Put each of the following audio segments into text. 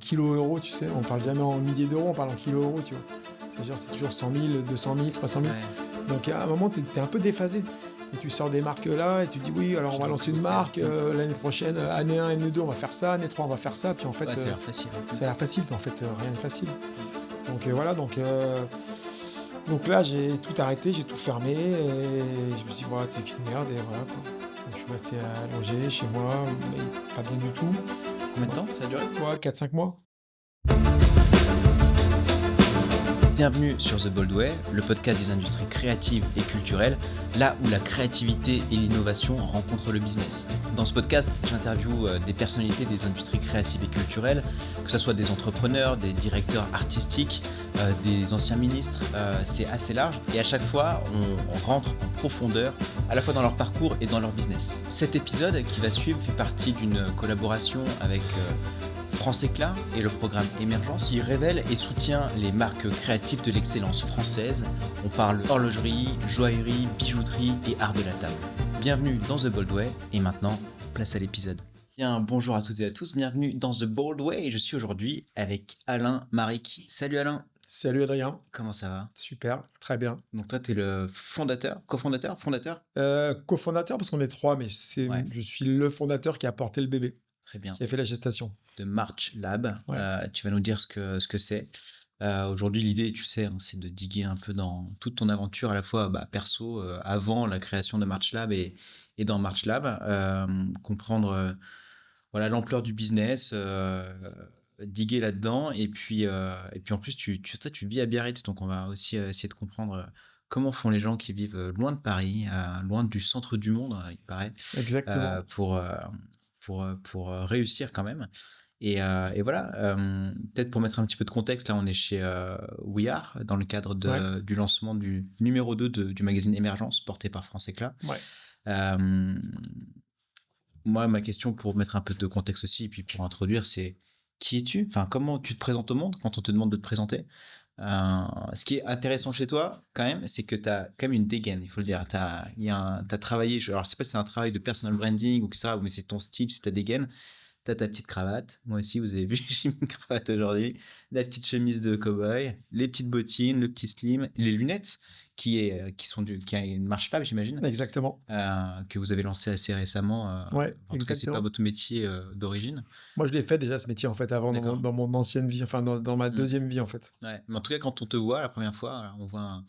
kilo-euros, tu sais. On parle jamais en milliers d'euros, on parle en kilo-euros, tu vois. C'est toujours 100 000, 200 000, 300 000. Ouais. Donc à un moment, t'es un peu déphasé. Et tu sors des marques là et tu dis oui, alors on va lancer une marque, l'année prochaine, année 1, année 2, on va faire ça, année 3, on va faire ça. Puis en fait, Ça a l'air facile. ça a l'air facile, mais en fait, rien n'est facile. Donc voilà, donc là, j'ai tout arrêté, j'ai tout fermé et je me suis dit, ouais, t'es qu'une merde et voilà quoi. Donc, je suis resté allongé chez moi, mais pas bien du tout. Combien de temps ça a duré? Ouais, 4-5 mois. Bienvenue sur The Bold Way, le podcast des industries créatives et culturelles, là où la créativité et l'innovation rencontrent le business. Dans ce podcast, j'interviewe des personnalités des industries créatives et culturelles, que ce soit des entrepreneurs, des directeurs artistiques, des anciens ministres, c'est assez large. Et à chaque fois, on rentre en profondeur, à la fois dans leur parcours et dans leur business. Cet épisode qui va suivre fait partie d'une collaboration avec France Éclat et le programme Émergence qui révèle et soutient les marques créatives de l'excellence française. On parle horlogerie, joaillerie, bijouterie et art de la table. Bienvenue dans The Bold Way et maintenant, place à l'épisode. Bien, bonjour à toutes et à tous, bienvenue dans The Bold Way. Je suis aujourd'hui avec Alain Maric. Salut Alain. Salut Adrien. Comment ça va? Super, très bien. Donc toi, tu es le fondateur, cofondateur? Cofondateur parce qu'on est 3, mais je suis le fondateur qui a porté le bébé. Très bien. Qui a fait la gestation. De March Lab. Ouais. Tu vas nous dire ce que c'est. Aujourd'hui, l'idée, tu sais, c'est de diguer un peu dans toute ton aventure, à la fois perso, avant la création de March Lab et dans March Lab, comprendre l'ampleur du business, diguer là-dedans. Et puis en plus, tu vis à Biarritz, donc on va aussi essayer de comprendre comment font les gens qui vivent loin de Paris, loin du centre du monde, il paraît. Exactement. Pour réussir quand même. Et voilà, peut-être pour mettre un petit peu de contexte, là on est chez We Are, dans le cadre du lancement du numéro 2 du magazine Émergence, porté par France Éclat. Ouais. Moi, ma question pour mettre un peu de contexte aussi, et puis pour introduire, c'est qui es-tu? Enfin, comment tu te présentes au monde quand on te demande de te présenter? Ce qui est intéressant chez toi, quand même, c'est que tu as quand même une dégaine, il faut le dire. Tu as travaillé, alors je sais pas si c'est un travail de personal branding ou que ça, mais c'est ton style, c'est ta dégaine. Tu as ta petite cravate. Moi aussi, vous avez vu, j'ai mis une cravate aujourd'hui. La petite chemise de cow-boy, les petites bottines, le petit slim, les lunettes qui a une March Lab, j'imagine. Exactement. Que vous avez lancé assez récemment. Ouais, en tout cas, c'est pas votre métier d'origine. Moi, je l'ai fait déjà ce métier en fait avant dans mon ancienne vie, enfin dans ma deuxième vie en fait. Ouais. Mais en tout cas, quand on te voit la première fois, on voit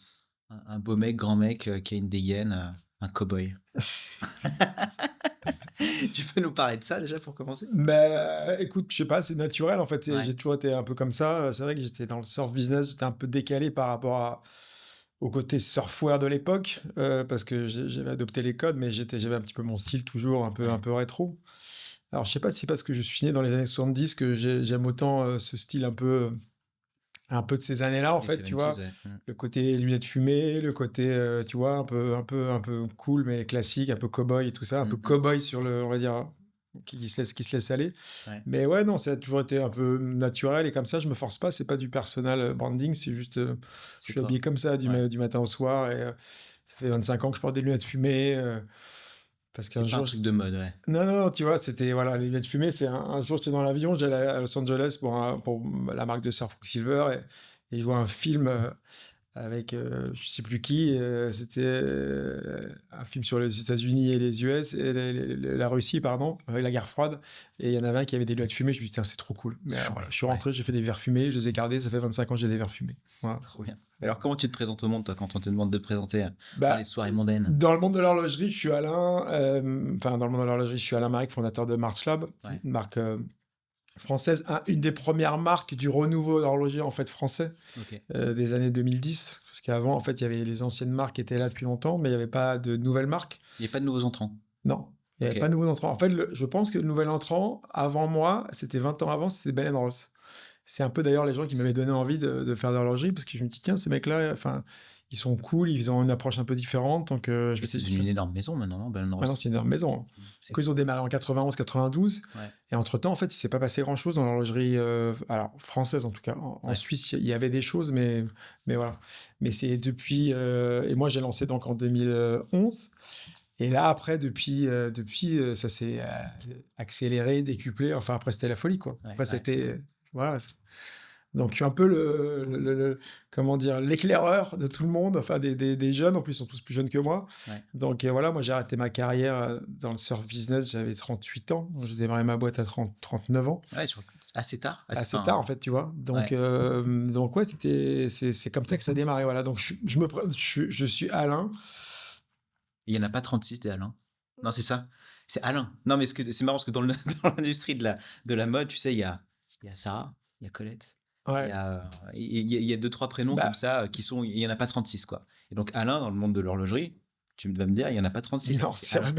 un beau mec, grand mec qui a une dégaine, un cow-boy. Tu peux nous parler de ça déjà pour commencer? Écoute, je sais pas, c'est naturel en fait. J'ai toujours été un peu comme ça. C'est vrai que j'étais dans le surf business, j'étais un peu décalé par rapport au côté surfwear de l'époque parce que j'avais adopté les codes, mais j'avais un petit peu mon style toujours un peu rétro. Alors je sais pas si c'est parce que je suis né dans les années 70 que j'aime autant ce style un peu de ces années-là, en fait, tu vois. Le côté lunettes fumées, le côté, tu vois, un peu cool, mais classique, un peu cow-boy et tout ça, un peu cow-boy sur on va dire, qui se laisse aller. Ouais. Mais ouais, non, ça a toujours été un peu naturel et comme ça, je me force pas, c'est pas du personal branding, c'est juste, je suis habillé comme ça du matin au soir et ça fait 25 ans que je porte des lunettes fumées. Parce qu'un jour, un truc de mode, ouais. Non, tu vois, c'était, voilà, les lunettes fumées, c'est un jour, j'étais dans l'avion, j'allais à Los Angeles pour la marque de surf Quicksilver et je vois un film avec, je sais plus qui, c'était un film sur les États-Unis et les US, et la Russie, pardon, avec la guerre froide, et il y en avait un qui avait des lunettes fumées, je me suis dit, c'est trop cool. Mais voilà, je suis rentré, j'ai fait des verres fumés, je les ai gardés, ça fait 25 ans que j'ai des verres fumés. Voilà. Trop bien. Alors, comment tu te présentes au monde, toi, quand on te demande de te présenter dans les soirées mondaines? Dans le monde de l'horlogerie, je suis Alain. Dans le monde de l'horlogerie, je suis Alain Maric, fondateur de March Lab, une marque française, une des premières marques du renouveau d'horloger en fait français des années 2010. Parce qu'avant, en fait, il y avait les anciennes marques qui étaient là depuis longtemps, mais il n'y avait pas de nouvelles marques. Il n'y avait pas de nouveaux entrants? Non, il n'y avait pas de nouveaux entrants. En fait, je pense que le nouvel entrant, avant moi, c'était 20 ans avant, c'était Bell & Ross. C'est un peu d'ailleurs les gens qui m'avaient donné envie de faire de l'horlogerie parce que je me dis, tiens, ces mecs-là, ils sont cool, ils ont une approche un peu différente. Donc, c'est une énorme maison maintenant, non? Maintenant, c'est une énorme maison. Ils ont démarré en 91, 92. Et entre-temps, en fait, il ne s'est pas passé grand-chose dans l'horlogerie alors, française, en tout cas. En Suisse, il y avait des choses, mais voilà. Mais c'est depuis... et moi, j'ai lancé donc en 2011. Et là, après, depuis ça s'est accéléré, décuplé. Enfin, après, c'était la folie, quoi. Après, c'était Voilà. Donc, je suis un peu comment dire, l'éclaireur de tout le monde, enfin des jeunes, en plus, ils sont tous plus jeunes que moi. Ouais. Donc, voilà, moi, j'ai arrêté ma carrière dans le surf business, j'avais 38 ans. J'ai démarré ma boîte à 39 ans. Ouais, assez tard. Assez tard, en fait, tu vois. Donc, ouais, c'est comme ça que ça a démarré, voilà. Donc, je suis Alain. Il n'y en a pas 36 des Alain. Non, c'est ça. C'est Alain. Non, mais c'est marrant parce que dans l'industrie de la mode, tu sais, il y a Sarah, il y a Colette. Ouais. Il y a 2-3 prénoms comme ça qui sont. Il n'y en a pas 36, quoi. Et donc, Alain, dans le monde de l'horlogerie, tu vas me dire, il n'y en a pas 36. Non, c'est vrai.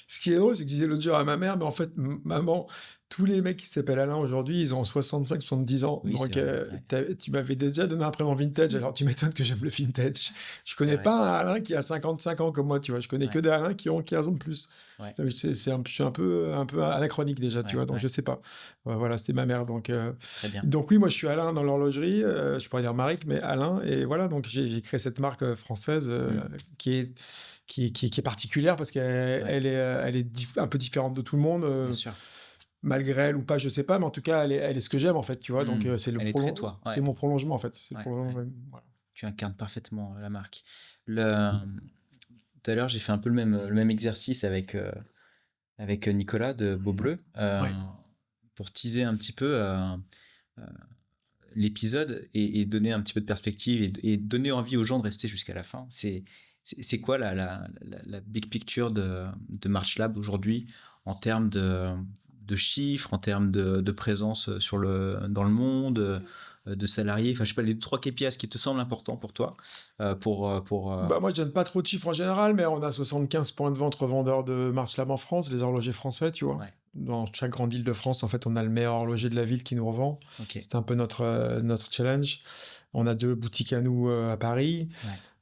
Ce qui est drôle, c'est que je disais l'autre jour à ma mère, mais en fait, maman, tous les mecs qui s'appellent Alain aujourd'hui, ils ont 65, 70 ans. Oui, donc, vrai, tu m'avais déjà donné un prénom vintage, alors tu m'étonnes que j'aime le vintage. Je connais pas un Alain qui a 55 ans comme moi, tu vois. Je connais que des Alains qui ont 15 ans de plus. Ouais. Donc, je suis un peu anachronique déjà, tu vois, donc je sais pas. Voilà, c'était ma mère. Donc, très bien. Donc oui, moi je suis Alain dans l'horlogerie, je pourrais dire Maric, mais Alain, et voilà, donc j'ai créé cette marque française qui est particulière parce qu'elle est un peu différente de tout le monde. Bien sûr. Malgré elle ou pas, je sais pas, mais en tout cas, elle est ce que j'aime en fait, tu vois. Donc c'est c'est mon prolongement en fait. Voilà. Tu incarnes parfaitement la marque. Tout à l'heure, j'ai fait un peu le même exercice avec Nicolas de Beaubleu pour teaser un petit peu l'épisode et donner un petit peu de perspective et donner envie aux gens de rester jusqu'à la fin. C'est quoi la big picture de March Lab aujourd'hui en termes de chiffres, en termes de présence dans le monde, de salariés, enfin je sais pas, les 3 KPIs qui te semblent importants pour toi Moi je donne pas trop de chiffres en général, mais on a 75 points de vente revendeurs de March Lab en France, les horlogers français, tu vois. Dans chaque grande ville de France, en fait, on a le meilleur horloger de la ville qui nous revend. C'est un peu notre challenge. On a 2 boutiques à nous à Paris.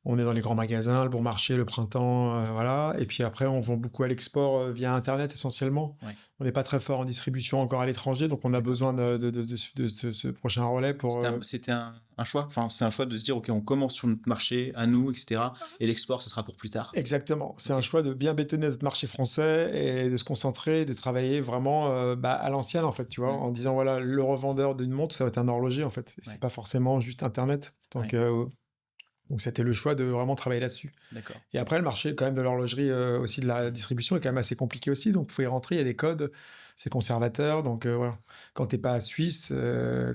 On est dans les grands magasins, le Bon Marché, le Printemps, voilà. Et puis après, on vend beaucoup à l'export via Internet essentiellement. On n'est pas très fort en distribution encore à l'étranger, donc on a besoin de ce prochain relais pour... C'était un choix. Enfin, c'est un choix de se dire, OK, on commence sur notre marché, à nous, etc. Et l'export, ce sera pour plus tard. Exactement. C'est un choix de bien bétonner notre marché français et de se concentrer, de travailler vraiment à l'ancienne, en fait, tu vois, en disant, voilà, le revendeur d'une montre, ça va être un horloger, en fait. C'est pas forcément juste Internet. Donc, c'était le choix de vraiment travailler là-dessus. D'accord. Et après, le marché quand même de l'horlogerie, aussi de la distribution, est quand même assez compliqué aussi. Donc, il faut y rentrer, il y a des codes, c'est conservateur. Donc, voilà. Quand tu n'es pas suisse,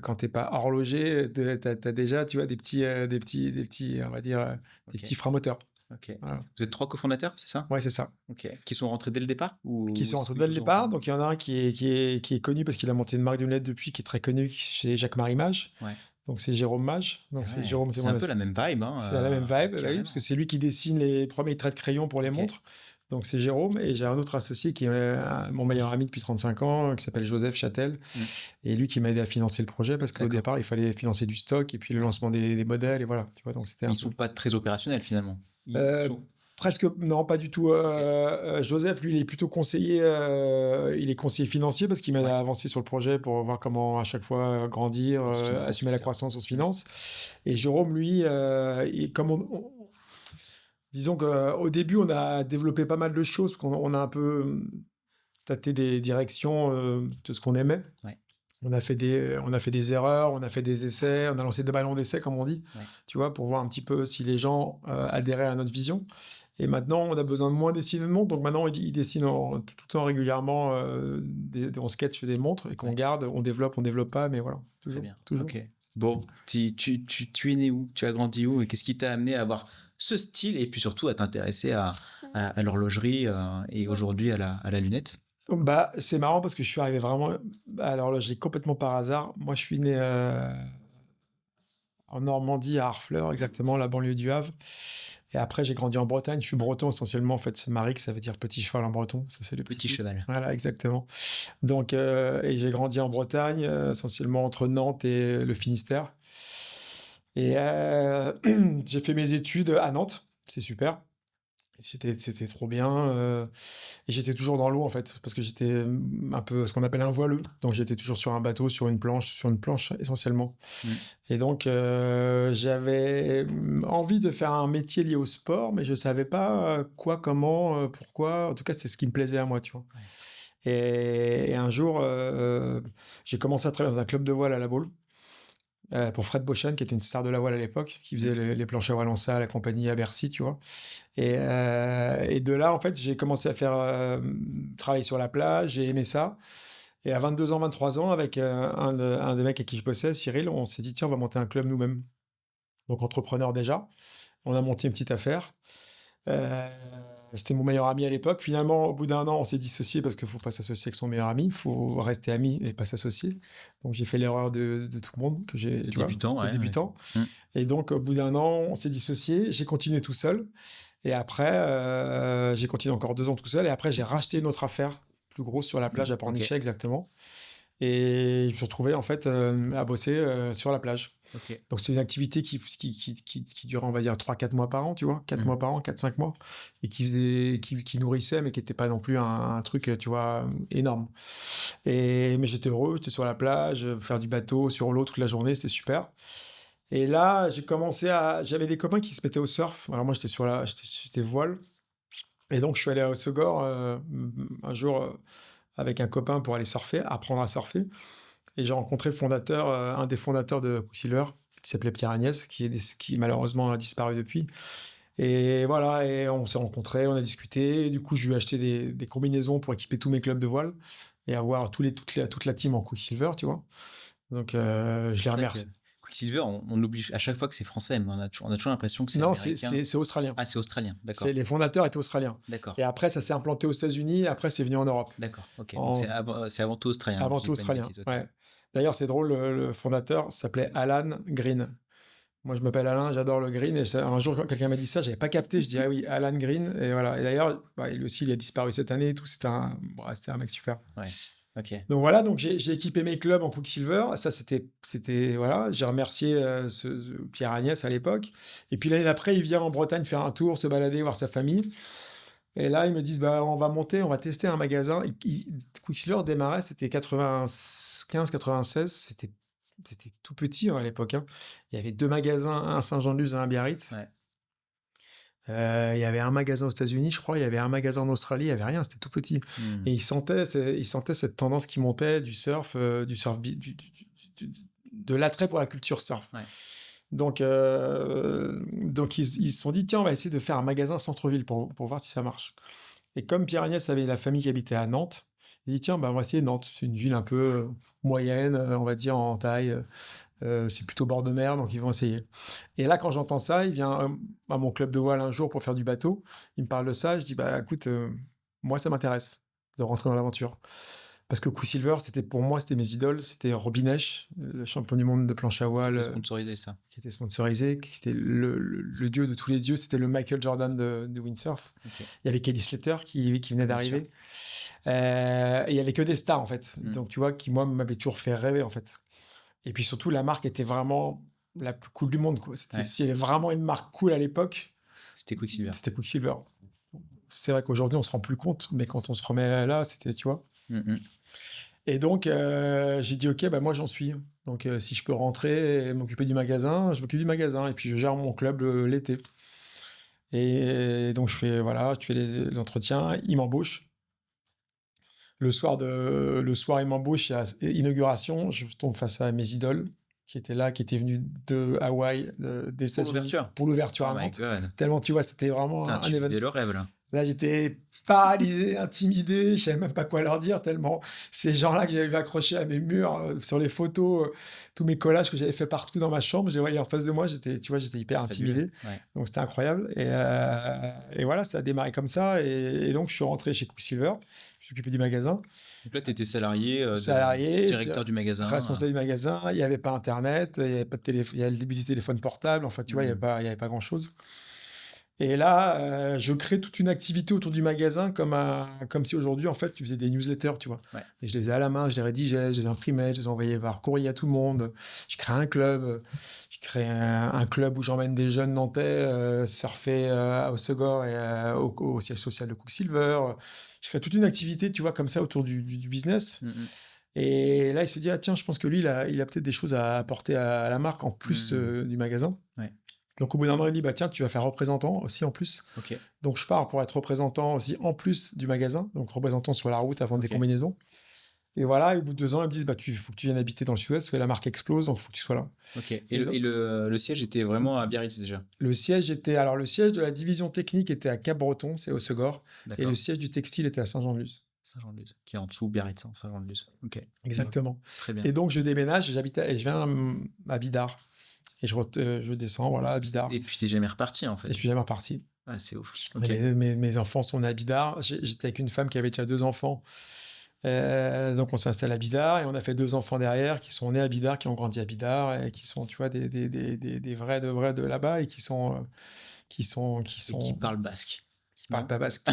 quand tu n'es pas horloger, tu as déjà, tu vois, des petits on va dire, des petits freins moteurs. Ok. Voilà. Vous êtes 3 cofondateurs, c'est ça? Ouais, c'est ça. Ok. Qui sont rentrés dès le départ Qui sont rentrés dès le départ. Donc, il y en a un qui est connu parce qu'il a monté une marque de lunettes depuis, qui est très connu chez Jacques-Marie Mage. Ouais. Donc, c'est Jérôme Mage. Donc, c'est un peu la même vibe. Hein, c'est la même vibe, oui, parce que c'est lui qui dessine les premiers traits de crayon pour les montres. Donc, c'est Jérôme. Et j'ai un autre associé qui est mon meilleur ami depuis 35 ans, qui s'appelle Joseph Châtel. Et lui qui m'a aidé à financer le projet parce qu'au départ, il fallait financer du stock et puis le lancement des modèles. Et voilà. Tu vois, donc ils ne sont pas très opérationnels finalement. Presque, non, pas du tout. Joseph, lui, il est plutôt conseiller, il est conseiller financier parce qu'il m'aide à avancer sur le projet pour voir comment à chaque fois grandir, assumer la croissance, on se finance. Et Jérôme, lui, disons qu'au début, on a développé pas mal de choses parce qu'on a un peu tâté des directions de ce qu'on aimait. Ouais. On a fait des erreurs, on a fait des essais, on a lancé des ballons d'essai, comme on dit, tu vois, pour voir un petit peu si les gens adhéraient à notre vision. Et maintenant, on a besoin de moins dessiner de montres. Donc maintenant, il dessine tout le temps régulièrement, on sketch des montres et qu'on garde, on développe pas, mais voilà. Toujours. Très bien. Toujours. Ok. Bon, tu es né où? Tu as grandi où? Et qu'est-ce qui t'a amené à avoir ce style et puis surtout à t'intéresser à l'horlogerie et aujourd'hui à la lunette? C'est marrant parce que je suis arrivé vraiment à l'horlogerie complètement par hasard. Moi, je suis né en Normandie, à Harfleur, exactement, la banlieue du Havre. Et après, j'ai grandi en Bretagne. Je suis breton essentiellement, en fait. Maric, ça veut dire petit cheval en breton. Ça, c'est le petit cheval. Voilà, exactement. Donc, et j'ai grandi en Bretagne, essentiellement entre Nantes et le Finistère. Et j'ai fait mes études à Nantes. C'est super. C'était trop bien. Et j'étais toujours dans l'eau, en fait, parce que j'étais un peu ce qu'on appelle un voileux. Donc, j'étais toujours sur un bateau, sur une planche essentiellement. Et donc, j'avais envie de faire un métier lié au sport, mais je ne savais pas quoi, comment, pourquoi. En tout cas, c'est ce qui me plaisait à moi, tu vois. Et un jour, j'ai commencé à travailler dans un club de voile à La Baule pour Fred Beauchesne, qui était une star de la voile à l'époque, qui faisait les planches à voile en salle, la compagnie à Bercy, tu vois. Et de là, en fait, j'ai commencé à faire travailler sur la plage, j'ai aimé ça. Et à 22 ans, 23 ans, avec un des mecs avec qui je bossais, Cyril, on s'est dit, tiens, on va monter un club nous-mêmes. Donc, entrepreneur déjà. On a monté une petite affaire. C'était mon meilleur ami à l'époque. Finalement, au bout d'un an, on s'est dissocié parce qu'il ne faut pas s'associer avec son meilleur ami. Il faut rester ami et pas s'associer. Donc, j'ai fait l'erreur de tout le monde. De débutant, ouais. Débutant. Et donc, au bout d'un an, on s'est dissocié. J'ai continué tout seul. Et après, j'ai continué encore 2 ans tout seul. Et après, j'ai racheté une autre affaire plus grosse sur la plage à Pornichet, exactement. Et je me suis retrouvé en fait à bosser sur la plage. Donc c'est une activité qui durait, on va dire, 3-4 mois par an, tu vois, 4 mois par an, 4-5 mois, et qui nourrissait, mais qui n'était pas non plus un truc, tu vois, énorme. Mais j'étais heureux, j'étais sur la plage, faire du bateau sur l'eau toute la journée, c'était super. Et là, j'avais des copains qui se mettaient au surf. Alors moi, j'étais voile. Et donc, je suis allé à Hossegor un jour avec un copain pour aller surfer, apprendre à surfer. Et j'ai rencontré un des fondateurs de Quicksilver, qui s'appelait Pierre Agnès, qui malheureusement a disparu depuis. Et voilà, et on s'est rencontrés, on a discuté. Et du coup, je lui ai acheté des combinaisons pour équiper tous mes clubs de voile et avoir toute la team en Quicksilver, tu vois. Donc, je les remercie. Quicksilver, on oublie à chaque fois que c'est français, mais on a toujours l'impression que c'est américain. Non, c'est australien. Ah, c'est australien, d'accord. Les fondateurs étaient australiens. D'accord. Et après, ça s'est implanté aux États-Unis, après, c'est venu en Europe. D'accord, ok. C'est avant tout australien. Avant tout australien, ouais. D'ailleurs, c'est drôle, le fondateur s'appelait Alan Green. Moi, je m'appelle Alain, j'adore le green. Et un jour, quand quelqu'un m'a dit ça, je n'avais pas capté. Je dis, ah oui, Alan Green. Et voilà. Et d'ailleurs, lui aussi, il a disparu cette année et tout. C'était un mec super. Ouais. Okay. Donc voilà, donc j'ai équipé mes clubs en Quicksilver. Ça, c'était voilà. J'ai remercié Pierre Agnès à l'époque. Et puis l'année d'après, il vient en Bretagne faire un tour, se balader, voir sa famille. Et là, ils me disent, on va tester un magasin. Quicksilver démarrait, c'était 95-96. C'était tout petit à l'époque. Hein. Il y avait 2 magasins, un à Saint-Jean-de-Luz et un à Biarritz. Ouais. Il y avait un magasin aux États-Unis, je crois. Il y avait un magasin en Australie. Il n'y avait rien. C'était tout petit. Et ils sentaient cette tendance qui montait du surf, de l'attrait pour la culture surf. Ouais. Donc ils se sont dit, tiens, on va essayer de faire un magasin centre-ville pour voir si ça marche. Et comme Pierre Agnès avait la famille qui habitait à Nantes, il dit, tiens, on va essayer Nantes. C'est une ville un peu moyenne, on va dire, en taille. C'est plutôt bord de mer, donc ils vont essayer. Et là, quand j'entends ça, il vient à mon club de voile un jour pour faire du bateau. Il me parle de ça. Je dis, écoute, moi, ça m'intéresse de rentrer dans l'aventure. Parce que Quicksilver, pour moi, c'était mes idoles. C'était Robin Esch, le champion du monde de planche à voile. Qui était sponsorisé, ça. Qui était sponsorisé, qui était le dieu de tous les dieux. C'était le Michael Jordan de windsurf. Okay. Il y avait Kelly Slater qui venait d'arriver. Et il n'y avait que des stars, en fait. Donc, tu vois, qui, moi, m'avait toujours fait rêver, en fait. Et puis, surtout, la marque était vraiment la plus cool du monde, quoi. S'il y avait vraiment une marque cool à l'époque, c'était Quicksilver. C'est vrai qu'aujourd'hui, on ne se rend plus compte, mais quand on se remet là, c'était, tu vois. Et donc, j'ai dit, OK, moi, j'en suis. Donc, si je peux rentrer et m'occuper du magasin, je m'occupe du magasin. Et puis, je gère mon club l'été. Et donc, je fais les entretiens. Il m'embauche. Le soir, il m'embauche, il y a inauguration. Je tombe face à mes idoles qui étaient là, qui étaient venus de Hawaï, des États-Unis. Pour l'ouverture à Nantes. Tellement, tu vois, c'était vraiment un événement. Tu le rêve, là. Là, j'étais paralysé, intimidé. Je ne savais même pas quoi leur dire, tellement ces gens-là que j'avais vu accrochés à mes murs, sur les photos, tous mes collages que j'avais fait partout dans ma chambre, je les voyais en face de moi. J'étais hyper intimidé. Ouais. Donc, c'était incroyable. Et voilà, ça a démarré comme ça. Et donc, je suis rentré chez Quicksilver. Je m'occupais du magasin. Donc là, tu étais salarié, directeur du magasin. Responsable du magasin. Il n'y avait pas Internet, il n'y avait pas de téléphone, il y avait le début du téléphone portable. Enfin, tu vois, il n'y avait pas grand-chose. Et là, je crée toute une activité autour du magasin comme si aujourd'hui, en fait, tu faisais des newsletters, tu vois. Ouais. Et je les faisais à la main, je les rédigeais, je les imprimais, je les envoyais par courrier à tout le monde. Je crée un club. Je crée un club où j'emmène des jeunes Nantais surfer à Hossegor et au siège social de Quicksilver. Je crée toute une activité, tu vois, comme ça, autour du business. Et là, il se dit, tiens, je pense que lui, il a peut-être des choses à apporter à la marque en plus du magasin. Ouais. Donc, au bout d'un an, il dit, bah tiens, tu vas faire représentant aussi en plus. Ok. Donc, je pars pour être représentant aussi en plus du magasin. Donc, représentant sur la route à vendre des combinaisons. Et voilà, et au bout de 2 ans, ils me disent, bah, faut que tu viennes habiter dans le sud-ouest, la marque explose, donc il faut que tu sois là. Ok. Et le siège était vraiment à Biarritz déjà? Le siège de la division technique était à Cap-Breton, c'est au Segor. Et le siège du textile était à Saint-Jean-de-Luz. Saint-Jean-de-Luz, qui est en dessous Biarritz, Saint-Jean-de-Luz. Ok. Exactement. Très bien. Et donc, je déménage, et je viens à Bidart. Et je descends, voilà, à Bidart. Et puis, t'es jamais reparti, en fait. Et je suis jamais reparti. Ah, c'est ouf. Ok. Mes enfants sont nés à Bidart. J'étais avec une femme qui avait déjà 2 enfants. Donc, on s'est installé à Bidart et on a fait 2 enfants derrière qui sont nés à Bidart, qui ont grandi à Bidart et qui sont, tu vois, des vrais de là-bas et qui parlent basque. Qui parlent pas basque.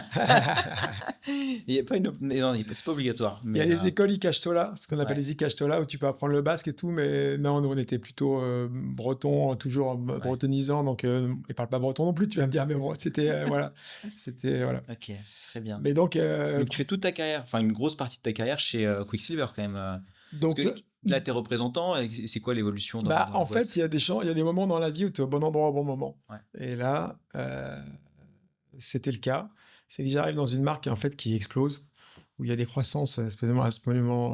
Il y a pas une... Non, c'est pas obligatoire. Mais il y a les écoles Ikastola, ce qu'on appelle les Ikastola, où tu peux apprendre le basque et tout, mais non, nous, on était plutôt bretons, toujours bretonisants, donc ils parlent pas breton non plus, tu vas me dire, mais bon, c'était, voilà. Ok, très bien. Mais donc tu fais toute ta carrière, enfin une grosse partie de ta carrière chez Quicksilver quand même. Donc là, t'es représentant, et c'est quoi l'évolution dans en fait, il y a des moments dans la vie où tu es au bon endroit au bon moment. Ouais. Et là, c'était le cas. C'est que j'arrive dans une marque en fait qui explose, où il y a des croissances absolument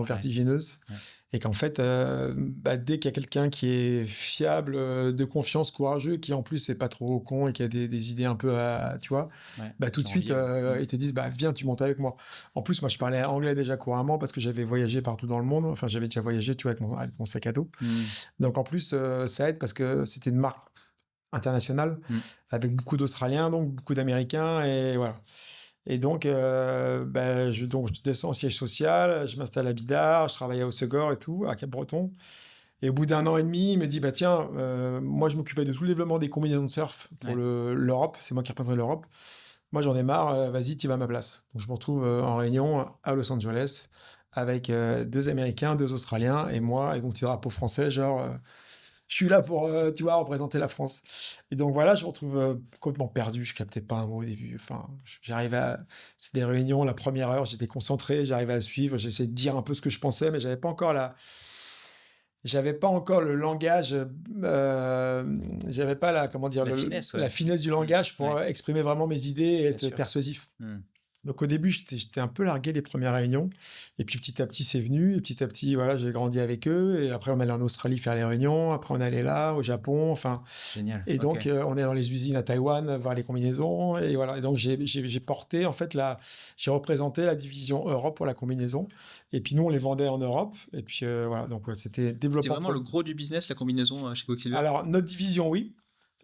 vertigineuses. Ouais. Et qu'en fait, dès qu'il y a quelqu'un qui est fiable, de confiance, courageux, qui en plus n'est pas trop con et qui a des idées un peu, tu vois, tout de suite, ils te disent, viens, tu montes avec moi. En plus, moi, je parlais anglais déjà couramment parce que j'avais voyagé partout dans le monde. Enfin, j'avais déjà voyagé, tu vois, avec mon sac à dos. Donc, en plus, ça aide parce que c'était une marque internationale avec beaucoup d'Australiens, donc beaucoup d'Américains, et voilà. Et donc, je descends au siège social, je m'installe à Bidart, je travaillais au Segor et tout, à Cap-Breton. Et au bout d'1 an et demi, il me dit, tiens, moi, je m'occupais de tout le développement des combinaisons de surf pour l'Europe. C'est moi qui représentais l'Europe. Moi, j'en ai marre, vas-y, tu vas à ma place. Donc, je me retrouve en réunion à Los Angeles avec 2 Américains, 2 Australiens et moi, avec mon petit drapeau français, genre... je suis là pour, tu vois, représenter la France. Et donc voilà, je me retrouve complètement perdu. Je captais pas un mot au début. Enfin, c'est des réunions, la première heure, j'étais concentré, j'arrivais à suivre, j'essayais de dire un peu ce que je pensais, mais j'avais pas encore le langage, j'avais pas la finesse du langage pour exprimer vraiment mes idées et être persuasif. Donc au début, j'étais un peu largué les premières réunions. Et puis petit à petit, c'est venu. Et petit à petit, voilà, j'ai grandi avec eux. Et après, on allait en Australie faire les réunions. Après, on allait là, au Japon. Enfin, génial. Et donc, on est dans les usines à Taïwan, voir les combinaisons. Et voilà. Et donc, j'ai porté, en fait, j'ai représenté la division Europe pour la combinaison. Et puis, nous, on les vendait en Europe. Et puis, voilà. Donc, c'était développement. C'était vraiment le gros du business, la combinaison chez Quicksilver? Alors, notre division, oui.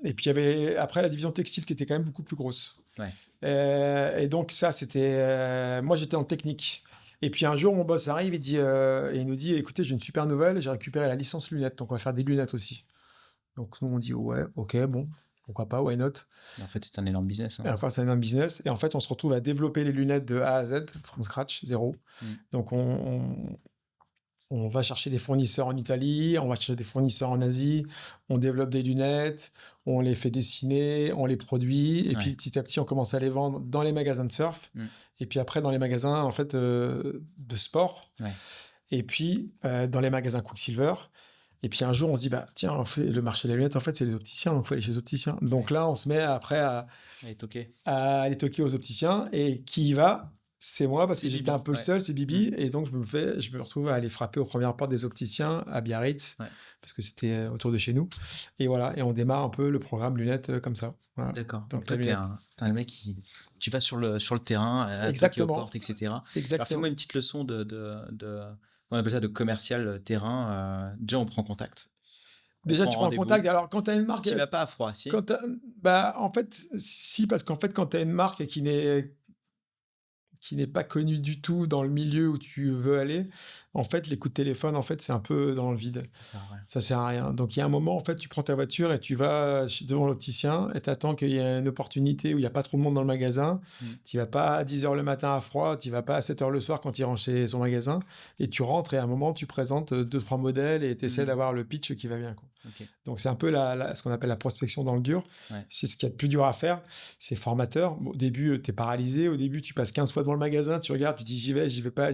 Et puis, il y avait après la division textile qui était quand même beaucoup plus grosse. Ouais. Et donc ça, c'était... moi, j'étais en technique. Et puis un jour, mon boss arrive et il nous dit, écoutez, j'ai une super nouvelle, j'ai récupéré la licence lunettes, donc on va faire des lunettes aussi. Donc nous, on dit, ouais, ok, bon, pourquoi pas, why not? En fait, c'est un énorme business. Et enfin, c'est un énorme business. Et en fait, on se retrouve à développer les lunettes de A à Z, from scratch, zéro. Donc on va chercher des fournisseurs en Italie, on va chercher des fournisseurs en Asie, on développe des lunettes, on les fait dessiner, on les produit, et puis petit à petit, on commence à les vendre dans les magasins de surf, et puis après dans les magasins en fait de sport, et puis dans les magasins Quicksilver. Et puis un jour, on se dit, tiens, le marché des lunettes, en fait, c'est les opticiens, donc il faut aller chez les opticiens. Donc là, on se met après à aller toquer aux opticiens, et qui y va? C'est moi, parce que j'étais un peu seul, c'est Bibi. Et donc, je me retrouve à aller frapper aux premières portes des opticiens à Biarritz, parce que c'était autour de chez nous. Et voilà, et on démarre un peu le programme lunettes comme ça. Voilà. D'accord. Donc, toi, t'es un mec qui... Tu vas sur le terrain, à toquer aux portes, etc. Exactement. Alors, fais-moi une petite leçon on appelle ça de commercial terrain. Déjà, on prend contact. Déjà, tu prends contact. Alors, quand tu as une marque... Tu ne vas pas à froid, si? En fait, si, parce qu'en fait, quand tu as une marque qui n'est pas connu du tout dans le milieu où tu veux aller, en fait, les coups de téléphone, en fait, c'est un peu dans le vide. Ça sert à rien. Donc, il y a un moment, en fait, tu prends ta voiture et tu vas devant l'opticien et tu attends qu'il y ait une opportunité où il n'y a pas trop de monde dans le magasin. Tu vas pas à 10h le matin à froid, tu vas pas à 7h le soir quand il rentre chez son magasin, et tu rentres et à un moment, tu présentes 2-3 modèles et tu essaies d'avoir le pitch qui va bien, quoi. Donc, c'est un peu ce qu'on appelle la prospection dans le dur. C'est ce qu'il y a de plus dur à faire. C'est formateur. Au début, tu es paralysé. Au début, tu passes 15 fois devant le magasin, tu regardes, tu dis j'y vais pas.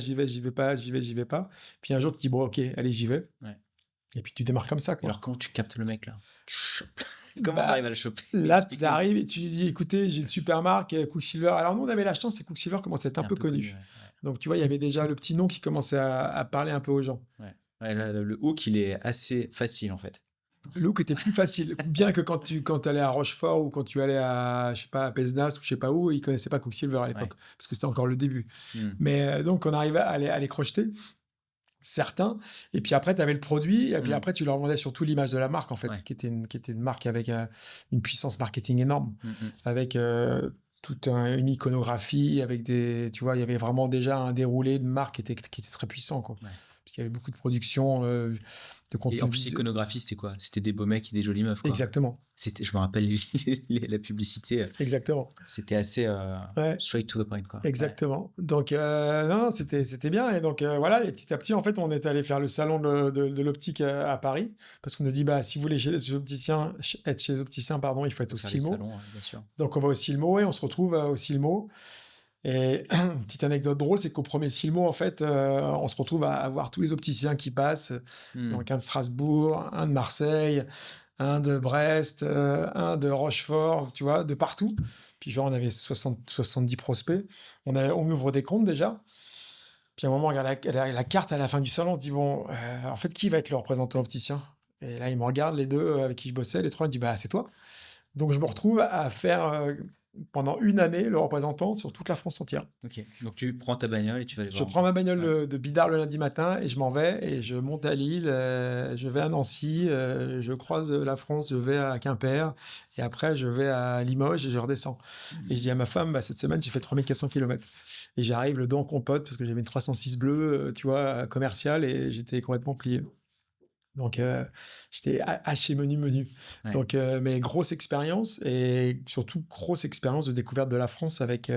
Puis un jour, tu te dis bon, ok, allez, j'y vais. Et puis tu démarres comme ça, quoi. Alors, comment tu captes le mec là? Comment t'arrives à le choper? Là, tu arrives et tu lui dis, écoutez, j'ai une super marque, Quicksilver. Alors nous, on avait la chance, et Quicksilver commençait à être un peu connu. Donc, tu vois, il y avait déjà le petit nom qui commençait à parler un peu aux gens. Le hook, il est assez facile, en fait. Le hook était plus facile. Bien que quand tu allais à Rochefort ou quand tu allais à, je sais pas, à Pesnas ou je sais pas où, ils ne connaissaient pas Quicksilver à l'époque. Parce que c'était encore le début. Mais donc, on arrivait à les crocheter. Certains, et puis après tu avais le produit, et puis après tu leur vendais surtout l'image de la marque en fait, qui était une marque avec une puissance marketing énorme, avec toute une iconographie, avec des, tu vois, il y avait vraiment déjà un déroulé de marque qui était très puissant quoi. Parce qu'il y avait beaucoup de production de contenu. Et en plus, l'iconographie, c'était quoi? C'était des beaux mecs et des jolies meufs, quoi. Exactement. Je me rappelle la publicité. Exactement. C'était assez straight to the point, quoi. Exactement. Donc, non, c'était bien. Et donc, voilà, et petit à petit, en fait, on est allé faire le salon de l'optique à Paris. Parce qu'on a dit, bah, si vous voulez être chez les opticiens, pardon, il faut être au Silmo. Bien sûr. Donc, on va au Silmo et on se retrouve au Silmo. Et petite anecdote drôle, c'est qu'au premier Silmo, en fait, on se retrouve à voir tous les opticiens qui passent. Donc, un de Strasbourg, un de Marseille, un de Brest, un de Rochefort, tu vois, de partout. Puis genre, on avait 70 prospects. On ouvre des comptes déjà. Puis à un moment, on regarde la carte à la fin du salon, on se dit, bon, en fait, qui va être le représentant opticien? Et là, ils me regardent, les deux avec qui je bossais, les trois, ils me disent, bah, c'est toi. Donc, je me retrouve à faire... pendant une année, le représentant sur toute la France entière. Ok, donc tu prends ta bagnole et tu vas aller voir. Je prends ma bagnole de Bidart le lundi matin et je m'en vais et je monte à Lille, je vais à Nancy, je croise la France, je vais à Quimper et après je vais à Limoges et je redescends. Et je dis à ma femme, bah, cette semaine j'ai fait 3400 km. Et j'arrive le dos en compote parce que j'avais une 306 bleue, tu vois, commerciale et j'étais complètement plié. Donc, j'étais haché menu. Ouais. Donc, mais grosse expérience et surtout grosse expérience de découverte de la France avec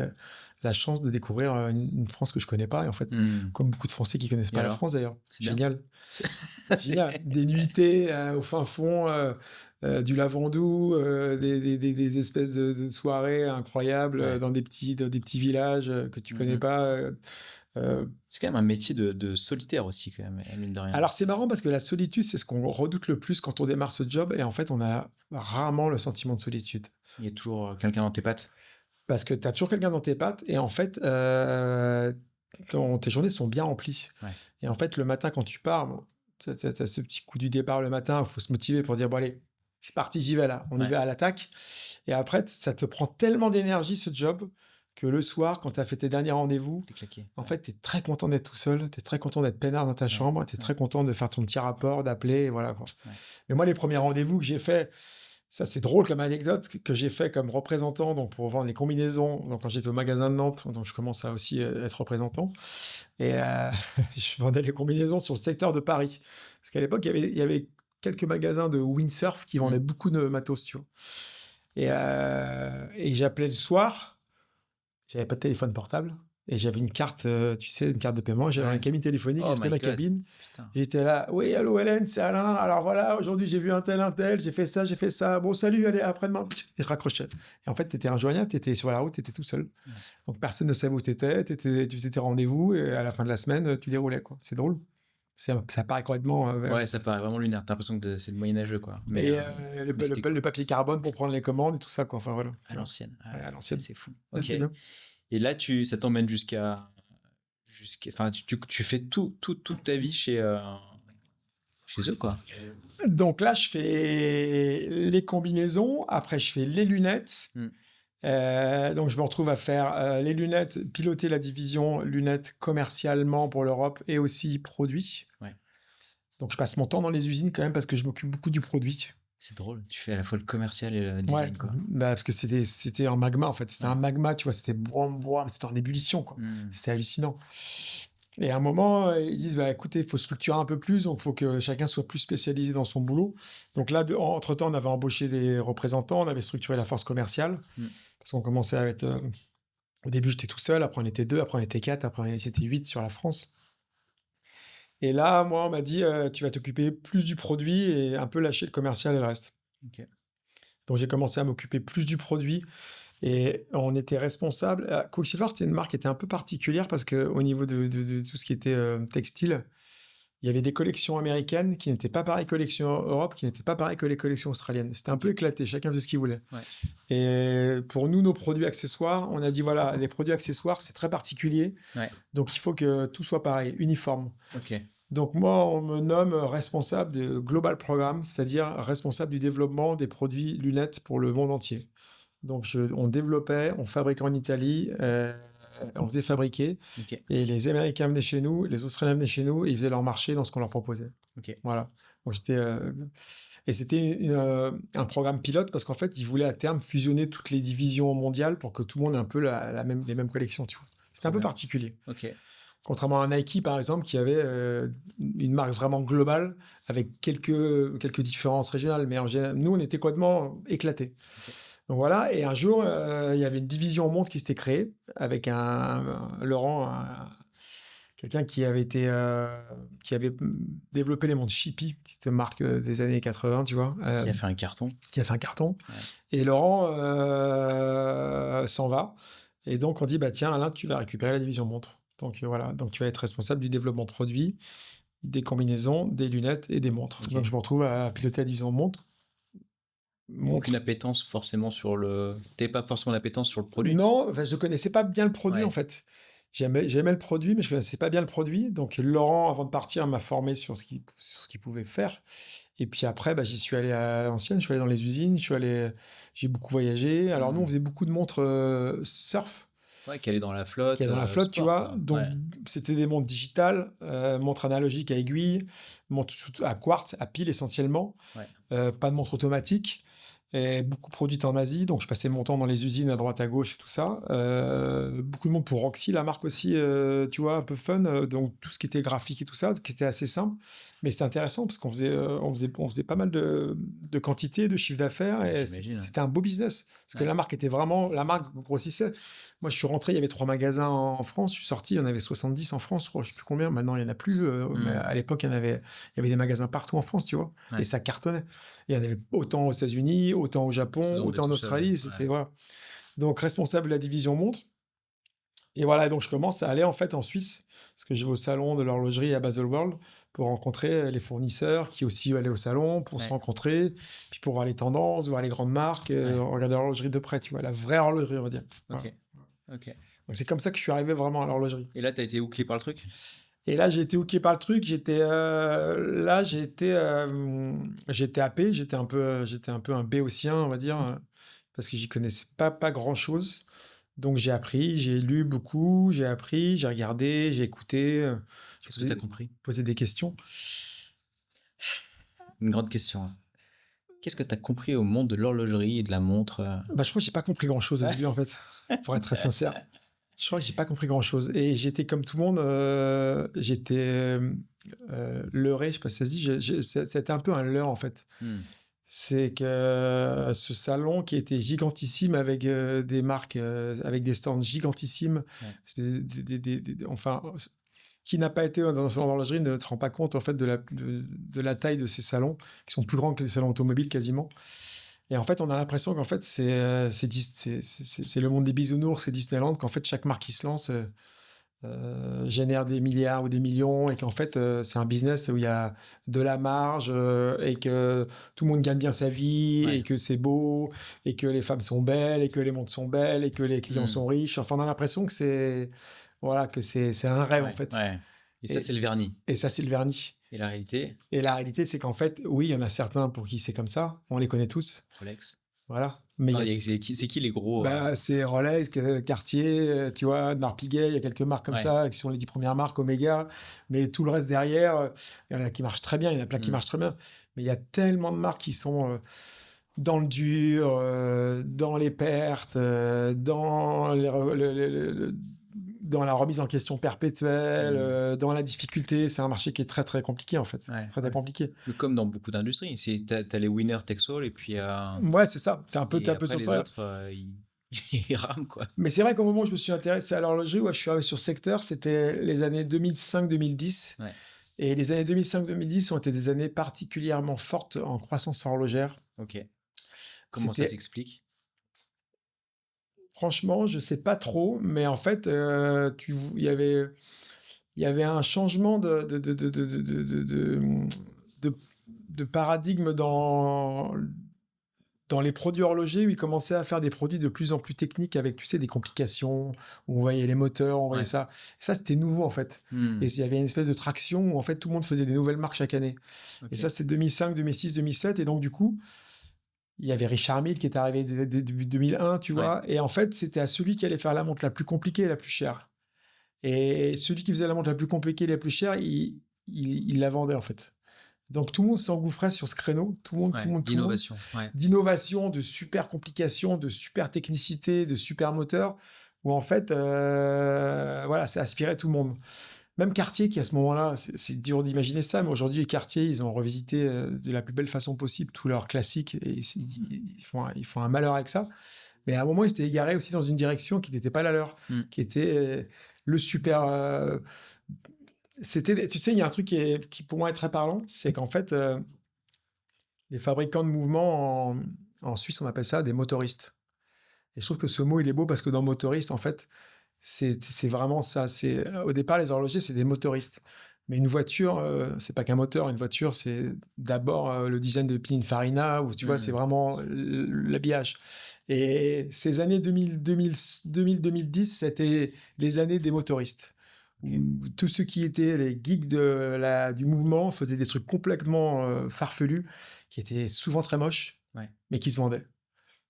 la chance de découvrir une France que je connais pas. Et en fait, comme beaucoup de Français qui connaissent pas la France d'ailleurs. C'est génial. C'est génial. Des nuitées au fin fond du Lavandou, des espèces de soirées incroyables dans des petits villages que tu connais pas. C'est quand même un métier de solitaire aussi, quand même, mine de rien. Alors, c'est marrant parce que la solitude, c'est ce qu'on redoute le plus quand on démarre ce job. Et en fait, on a rarement le sentiment de solitude. Il y a toujours quelqu'un dans tes pattes. Parce que tu as toujours quelqu'un dans tes pattes. Et en fait, tes journées sont bien remplies. Ouais. Et en fait, le matin, quand tu pars, tu as ce petit coup du départ le matin. Il faut se motiver pour dire, bon, allez, c'est parti, j'y vais là. On y va à l'attaque. Et après, ça te prend tellement d'énergie, ce job, que le soir, quand tu as fait tes derniers rendez-vous, en fait, tu es très content d'être tout seul, tu es très content d'être peinard dans ta chambre, tu es très content de faire ton petit rapport, d'appeler, voilà. Quoi. Ouais. Mais moi, les premiers rendez-vous que j'ai fait, ça c'est drôle comme anecdote, que j'ai fait comme représentant donc pour vendre les combinaisons, donc quand j'étais au magasin de Nantes, donc je commence à aussi être représentant, et je vendais les combinaisons sur le secteur de Paris. Parce qu'à l'époque, il y avait quelques magasins de windsurf qui vendaient beaucoup de matos, tu vois. Et j'appelais le soir. J'avais pas de téléphone portable et j'avais une carte, tu sais, une carte de paiement. J'avais un cabine téléphonique, j'étais ma cabine. Putain. J'étais là, oui, allô Hélène, c'est Alain. Alors voilà, aujourd'hui j'ai vu un tel, j'ai fait ça. Bon, salut, allez, après-demain. Et raccrochais. Et en fait, tu étais injoignable, tu étais sur la route, tu étais tout seul. Ouais. Donc personne ne savait où tu étais, tu faisais tes rendez-vous et à la fin de la semaine, tu déroulais, quoi. C'est drôle. Ça paraît complètement... ouais, ça paraît vraiment lunaire. T'as l'impression que c'est le moyenâgeux, quoi. Mais le papier carbone pour prendre les commandes et tout ça, quoi. Enfin, voilà. À l'ancienne. Ouais, à l'ancienne. C'est fou. Ouais, okay. C'est bien. Et là, ça t'emmène jusqu'à... Enfin, tu fais toute ta vie chez eux, quoi. Donc là, je fais les combinaisons. Après, je fais les lunettes. Donc, je me retrouve à faire les lunettes, piloter la division lunettes commercialement pour l'Europe et aussi produits. Ouais. Donc, je passe mon temps dans les usines quand même parce que je m'occupe beaucoup du produit. C'est drôle, tu fais à la fois le commercial et le design, quoi. Bah, parce que c'était en magma, en fait. C'était un magma, tu vois, c'était c'était en ébullition, quoi. C'était hallucinant. Et à un moment, ils disent, bah, écoutez, il faut structurer un peu plus, donc il faut que chacun soit plus spécialisé dans son boulot. Donc là, entre-temps, on avait embauché des représentants, on avait structuré la force commerciale, parce qu'on commençait à être... au début, j'étais tout seul, après on était 2, après on était 4, après c'était 8 sur la France. Et là, moi, on m'a dit, tu vas t'occuper plus du produit et un peu lâcher le commercial et le reste. Okay. Donc, j'ai commencé à m'occuper plus du produit et on était responsable. Quicksilver, c'était une marque qui était un peu particulière parce qu'au niveau de tout ce qui était textile, il y avait des collections américaines qui n'étaient pas pareilles que les collections Europe, qui n'étaient pas pareilles que les collections australiennes. C'était un peu éclaté, chacun faisait ce qu'il voulait. Ouais. Et pour nous, nos produits accessoires, on a dit voilà, les produits accessoires, c'est très particulier. Ouais. Donc il faut que tout soit pareil, uniforme. Ok. Donc moi, on me nomme responsable de Global Programme, c'est-à-dire responsable du développement des produits lunettes pour le monde entier. Donc on développait, on fabriquait en Italie, on faisait fabriquer, et les Américains venaient chez nous, les Australiens venaient chez nous, et ils faisaient leur marché dans ce qu'on leur proposait. Voilà. Donc et c'était un programme pilote parce qu'en fait, ils voulaient à terme fusionner toutes les divisions mondiales pour que tout le monde ait un peu les mêmes collections. Tu vois. C'était un peu particulier. Contrairement à Nike, par exemple, qui avait une marque vraiment globale avec quelques différences régionales. Mais en général, nous, on était complètement éclatés. Donc voilà, et un jour, il y avait une division montre qui s'était créée avec Laurent, quelqu'un qui avait développé les montres Shippy, petite marque des années 80, tu vois. Qui a fait un carton. Ouais. Et Laurent s'en va. Et donc, on dit, bah tiens, Alain, tu vas récupérer la division montre. Donc voilà, donc tu vas être responsable du développement de produits, des combinaisons, des lunettes et des montres. Donc je me retrouve à piloter la division montre. Aucune appétence forcément sur le... T'avais pas forcément l'appétence sur le produit? Non, enfin, je connaissais pas bien le produit en fait. J'aimais le produit, mais je connaissais pas bien le produit. Donc Laurent, avant de partir, m'a formé sur ce qu'il pouvait faire. Et puis après, j'y suis allé à l'ancienne, je suis allé dans les usines, j'ai beaucoup voyagé. Alors nous, on faisait beaucoup de montres surf. Ouais, qui allait dans la flotte. Qui est dans la flotte, sport, tu vois. Donc, c'était des montres digitales, montres analogiques à aiguille, montres à quartz, à pile essentiellement. Pas de montres automatiques. Et beaucoup produites en Asie. Donc, je passais mon temps dans les usines à droite, à gauche et tout ça. Beaucoup de monde pour Roxy, la marque aussi, tu vois, un peu fun. Donc, tout ce qui était graphique et tout ça, qui était assez simple. Mais c'était intéressant parce qu'on faisait pas mal de quantité, de chiffre d'affaires. Et c'était un beau business. Parce que la marque grossissait. Moi, je suis rentré, il y avait 3 magasins en France. Je suis sorti, il y en avait 70 en France, je crois, je ne sais plus combien. Maintenant, il n'y en a plus. Mais à l'époque, il y avait des magasins partout en France, tu vois. Et ça cartonnait. Il y en avait autant aux États-Unis, autant au Japon, autant en Australie. C'était, voilà. Donc, responsable de la division montre. Et voilà, donc je commence à aller en fait en Suisse, parce que je vais au salon de l'horlogerie à Baselworld pour rencontrer les fournisseurs qui aussi allaient au salon, pour se rencontrer, puis pour voir les tendances, voir les grandes marques, regarder l'horlogerie de près, tu vois, la vraie horlogerie, on va dire. Voilà. Ok. Donc c'est comme ça que je suis arrivé vraiment à l'horlogerie. Et là, tu as été hooké par le truc? Et là, j'ai été hooké par le truc. J'étais happé. J'étais un peu un béotien, on va dire, parce que j'y connaissais pas grand-chose. Donc j'ai appris, j'ai lu beaucoup, j'ai appris, j'ai regardé, j'ai écouté. Qu'est-ce que tu as compris? Posé des questions. Une grande question. Qu'est-ce que tu as compris au monde de l'horlogerie et de la montre? Je crois que j'ai pas compris grand-chose au début, en fait, pour être très sincère. Je crois que j'ai pas compris grand-chose. Et j'étais comme tout le monde, j'étais leurré, je sais pas si ça se dit. C'était un peu un leurre, en fait. C'est que ce salon qui était gigantissime avec des marques, avec des stands gigantissimes, enfin, qui n'a pas été dans un salon d'horlogerie ne se rend pas compte en fait de la taille de ces salons, qui sont plus grands que les salons automobiles quasiment. Et en fait, on a l'impression qu'en fait, c'est le monde des bisounours, c'est Disneyland, qu'en fait, chaque marque qui se lance génère des milliards ou des millions, et qu'en fait, c'est un business où il y a de la marge, et que tout le monde gagne bien sa vie, et que c'est beau, et que les femmes sont belles, et que les montres sont belles, et que les clients sont riches. Enfin, on a l'impression que c'est un rêve, en fait. Et ça, c'est le vernis. Et ça, c'est le vernis. Et la réalité? Et la réalité, c'est qu'en fait, oui, il y en a certains pour qui c'est comme ça. On les connaît tous. Rolex. Voilà. Mais c'est qui les gros? C'est Rolex, Cartier, tu vois, Marc Piguet, il y a quelques marques comme ça, qui sont les 10 premières marques, Omega. Mais tout le reste derrière, il y en a qui marchent très bien, il y en a plein qui marchent très bien. Mais il y a tellement de marques qui sont dans le dur, dans les pertes, dans la remise en question perpétuelle, dans la difficulté. C'est un marché qui est très, très compliqué, en fait. Très compliqué. Comme dans beaucoup d'industries. T'as les winners takes all, et puis... Ouais, c'est ça. T'es un peu sur le autres, ils rament, quoi. Mais c'est vrai qu'au moment où je me suis intéressé à l'horlogerie, je suis arrivé sur ce secteur, c'était les années 2005-2010. Et les années 2005-2010 ont été des années particulièrement fortes en croissance horlogère. Ok. Comment ça s'explique? Franchement, je sais pas trop, mais en fait, il y avait il y avait un changement de paradigme dans les produits horlogers où ils commençaient à faire des produits de plus en plus techniques avec, tu sais, des complications, où on voyait les moteurs, on voyait ça. Et ça, c'était nouveau, en fait. Et il y avait une espèce de traction où, en fait, tout le monde faisait des nouvelles marques chaque année. Et ça, c'était 2005, 2006, 2007. Et donc, du coup, il y avait Richard Mille qui est arrivé début 2001, tu vois. Et en fait, c'était à celui qui allait faire la montre la plus compliquée et la plus chère. Et celui qui faisait la montre la plus compliquée et la plus chère, il la vendait, en fait. Donc, tout le monde s'engouffrait sur ce créneau. Tout le monde. D'innovation. D'innovation, de super complications, de super technicité, de super moteurs, où en fait, voilà, ça aspirait tout le monde. Même Cartier, qui à ce moment-là, c'est dur d'imaginer ça, mais aujourd'hui, Cartier, ils ont revisité de la plus belle façon possible tous leurs classiques, et ils font un malheur avec ça. Mais à un moment, ils s'étaient égarés aussi dans une direction qui n'était pas la leur, qui était le super... C'était, tu sais, il y a un truc qui pour moi est très parlant, c'est qu'en fait, les fabricants de mouvements en Suisse, on appelle ça des motoristes. Et je trouve que ce mot, il est beau parce que dans motoriste, en fait, c'est vraiment ça. Au départ, les horlogers, c'est des motoristes. Mais une voiture, c'est pas qu'un moteur. Une voiture, c'est d'abord le design de Pininfarina, où tu vois, c'est vraiment l'habillage. Et ces années 2010, c'était les années des motoristes. Okay. Où tous ceux qui étaient les geeks du mouvement faisaient des trucs complètement farfelus, qui étaient souvent très moches, mais qui se vendaient.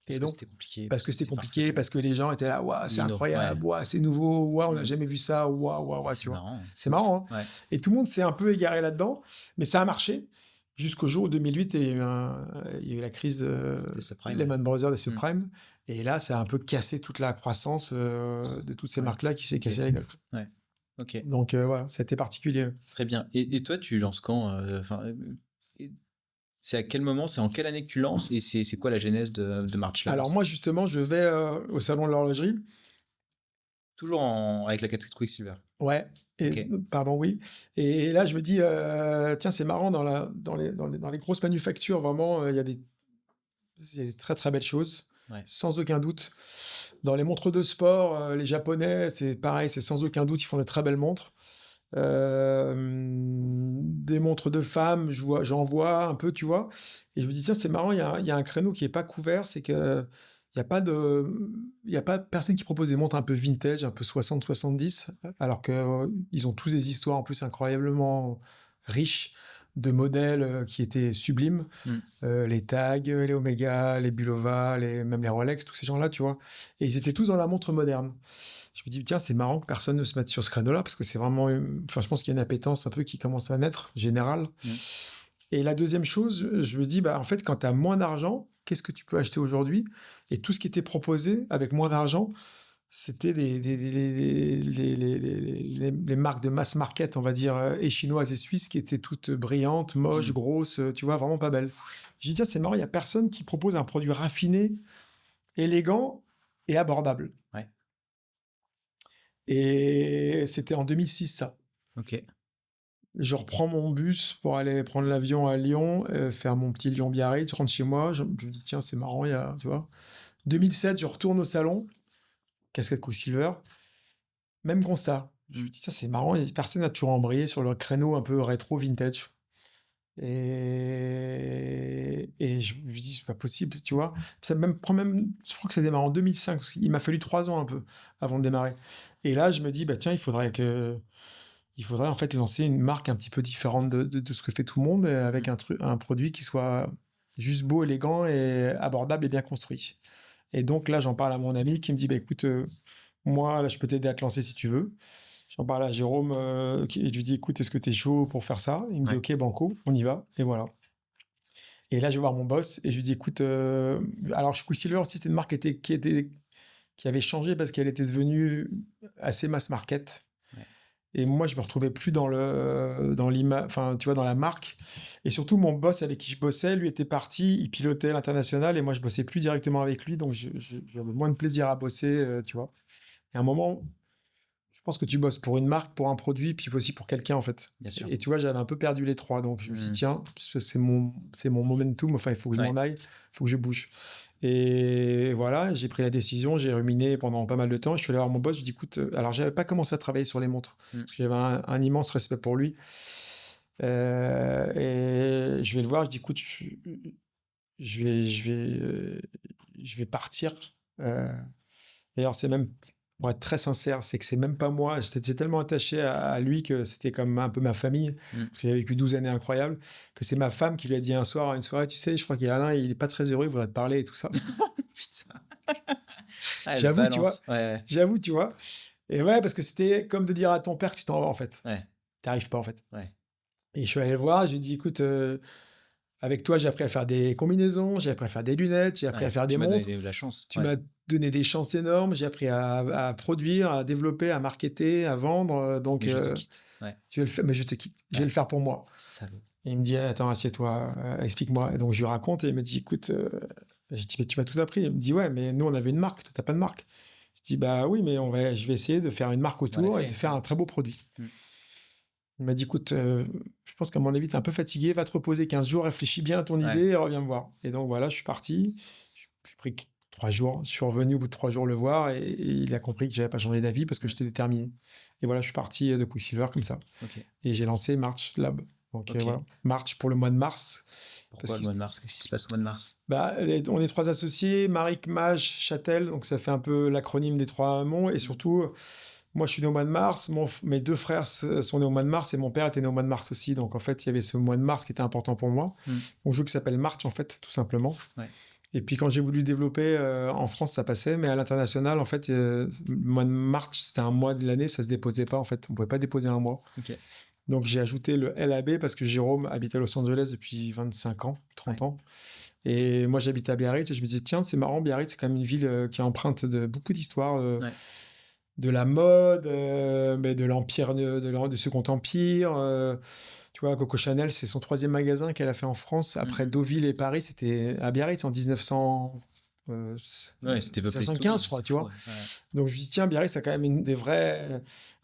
Et donc, c'était compliqué. Parce que c'était compliqué, parce que les gens étaient là, waouh, c'est incroyable, waouh, c'est nouveau, waouh, on n'a jamais vu ça, waouh, tu vois. C'est marrant. Hein. Et tout le monde s'est un peu égaré là-dedans, mais ça a marché jusqu'au jour où 2008, il y a eu la crise des Lehman Brothers, des subprimes. Et là, ça a un peu cassé toute la croissance de toutes ces marques-là qui s'est cassée la gueule. Ouais. Okay. Donc voilà, c'était particulier. Très bien. Et toi, tu lances quand c'est à quel moment, c'est en quelle année que tu lances et c'est quoi la genèse de March Labs? Alors moi, justement, je vais au salon de l'horlogerie. Toujours avec la casquette Quicksilver. Ouais. Pardon, oui. Et là, je me dis, tiens, c'est marrant, dans les grosses manufactures, vraiment, il y a des très, très belles choses, sans aucun doute. Dans les montres de sport, les Japonais, c'est pareil, c'est sans aucun doute, ils font de très belles montres. Des montres de femmes, j'en vois un peu, tu vois. Et je me dis, tiens, c'est marrant, il y a un créneau qui n'est pas couvert, c'est que il n'y a pas personne qui propose des montres un peu vintage, un peu 60-70, alors qu'ils ont tous des histoires en plus incroyablement riches de modèles qui étaient sublimes. Les Tag, les Omega, les Bulova, même les Rolex, tous ces gens-là, tu vois. Et ils étaient tous dans la montre moderne. Je me dis, tiens, c'est marrant que personne ne se mette sur ce créneau-là, parce que c'est vraiment... Enfin, je pense qu'il y a une appétence un peu qui commence à naître, générale. Et la deuxième chose, je me dis, bah, en fait, quand tu as moins d'argent, qu'est-ce que tu peux acheter aujourd'hui? Et tout ce qui était proposé avec moins d'argent, c'était les marques de mass market, on va dire, et chinoises et suisses, qui étaient toutes brillantes, moches, grosses, tu vois, vraiment pas belles. Je dis, tiens, c'est marrant, il n'y a personne qui propose un produit raffiné, élégant et abordable. Ouais. Et c'était en 2006, ça. Ok. Je reprends mon bus pour aller prendre l'avion à Lyon, faire mon petit Lyon-Biarritz, je rentre chez moi, je me dis, tiens, c'est marrant, tu vois. 2007, je retourne au salon, casquette Quicksilver, même constat. Je me dis, tiens, c'est marrant, personne n'a toujours embrayé sur le créneau un peu rétro vintage. Et je me dis, c'est pas possible, tu vois. Ça je crois que ça démarre en 2005, parce qu'il m'a fallu 3 ans un peu avant de démarrer. Et là, je me dis, bah tiens, il faudrait en fait lancer une marque un petit peu différente de ce que fait tout le monde, avec un produit qui soit juste beau, élégant et abordable et bien construit. Et donc là, j'en parle à mon ami qui me dit, bah écoute, moi, là, je peux t'aider à te lancer si tu veux. J'en parle à Jérôme, et je lui dis, écoute, est-ce que t'es chaud pour faire ça? Il me dit, ok, banco, on y va. Et voilà. Et là, je vais voir mon boss et je lui dis, écoute, alors Quicksilver aussi, c'était une marque qui avait changé parce qu'elle était devenue assez mass market. Et moi, je me retrouvais plus dans enfin, tu vois, dans la marque. Et surtout, mon boss avec qui je bossais, lui était parti, il pilotait l'international et moi, je bossais plus directement avec lui, donc j'avais moins de plaisir à bosser, tu vois. Et à un moment, je pense que tu bosses pour une marque, pour un produit, puis aussi pour quelqu'un, en fait. Bien sûr. Et tu vois, j'avais un peu perdu les trois, donc je me suis dit, tiens, c'est mon momentum, enfin, il faut que je m'en aille, il faut que je bouge. Et voilà, j'ai pris la décision, j'ai ruminé pendant pas mal de temps. Je suis allé voir mon boss, je lui ai dit, écoute, alors j'avais pas commencé à travailler sur les montres, parce que j'avais un immense respect pour lui. Et je vais le voir, je dis, écoute, je vais partir. D'ailleurs, c'est même, pour être très sincère, c'est que c'est même pas moi. J'étais tellement attaché à lui que c'était comme un peu ma famille, parce que j'ai vécu 12 années incroyables, que c'est ma femme qui lui a dit un soir, à une soirée, tu sais, je crois qu'Alain, il est pas très heureux, il voudrait te parler et tout ça. Putain. Ah, J'avoue, tu vois. Ouais. J'avoue, tu vois. Et ouais, parce que c'était comme de dire à ton père que tu t'en vas, en fait. Ouais. T'arrives pas, en fait. Ouais. Et je suis allé le voir, je lui ai dit, écoute, avec toi, j'ai appris à faire des combinaisons, j'ai appris à faire des lunettes, j'ai appris à faire des montres. Tu m'as donné de la chance. Tu m'as donné des chances énormes, j'ai appris à produire, à développer, à marketer, à vendre. Donc, mais je te quitte. Ouais. Je vais le faire, mais je te quitte. Je vais le faire pour moi. Salaud. Et il me dit, attends, assieds-toi, explique-moi. Et donc, je lui raconte et il me dit, écoute, je dis, mais tu m'as tout appris. Il me dit, ouais, mais nous, on avait une marque, toi, t'as pas de marque. Je dis, bah oui, mais je vais essayer de faire une marque autour et de faire un très beau produit. Il m'a dit, écoute, je pense qu'à mon avis, tu es un peu fatigué, va te reposer 15 jours, réfléchis bien à ton idée et reviens me voir. Et donc voilà, je suis parti. J'ai pris 3 jours. Je suis revenu au bout de 3 jours le voir et il a compris que je n'avais pas changé d'avis parce que j'étais déterminé. Et voilà, je suis parti de Quicksilver comme ça. Okay. Et j'ai lancé March Lab. Donc voilà, March pour le mois de mars. Pourquoi le mois de mars? Qu'est-ce qui se passe au mois de mars? On est 3 associés, Maric, Maj, Châtel. Donc ça fait un peu l'acronyme des 3 mots. Et surtout... Moi, je suis né au mois de mars, mes 2 frères sont nés au mois de mars et mon père était né au mois de mars aussi. Donc, en fait, il y avait ce mois de mars qui était important pour moi. Un jeu qui s'appelle March, en fait, tout simplement. Ouais. Et puis, quand j'ai voulu développer, en France, ça passait. Mais à l'international, en fait, le mois de March, c'était un mois de l'année, ça ne se déposait pas, en fait. On ne pouvait pas déposer un mois. Okay. Donc, j'ai ajouté le LAB parce que Jérôme habite à Los Angeles depuis 25 ans, 30 ans. Et moi, j'habite à Biarritz et je me disais, tiens, c'est marrant, Biarritz, c'est quand même une ville qui est empreinte de beaucoup d'histoires. De la mode, mais de l'Empire, de Second Empire. Tu vois, Coco Chanel, c'est son 3e magasin qu'elle a fait en France. Après Deauville et Paris, c'était à Biarritz en 1975, je crois, tu vois. Ouais. Donc, je me dis, tiens, Biarritz, a quand même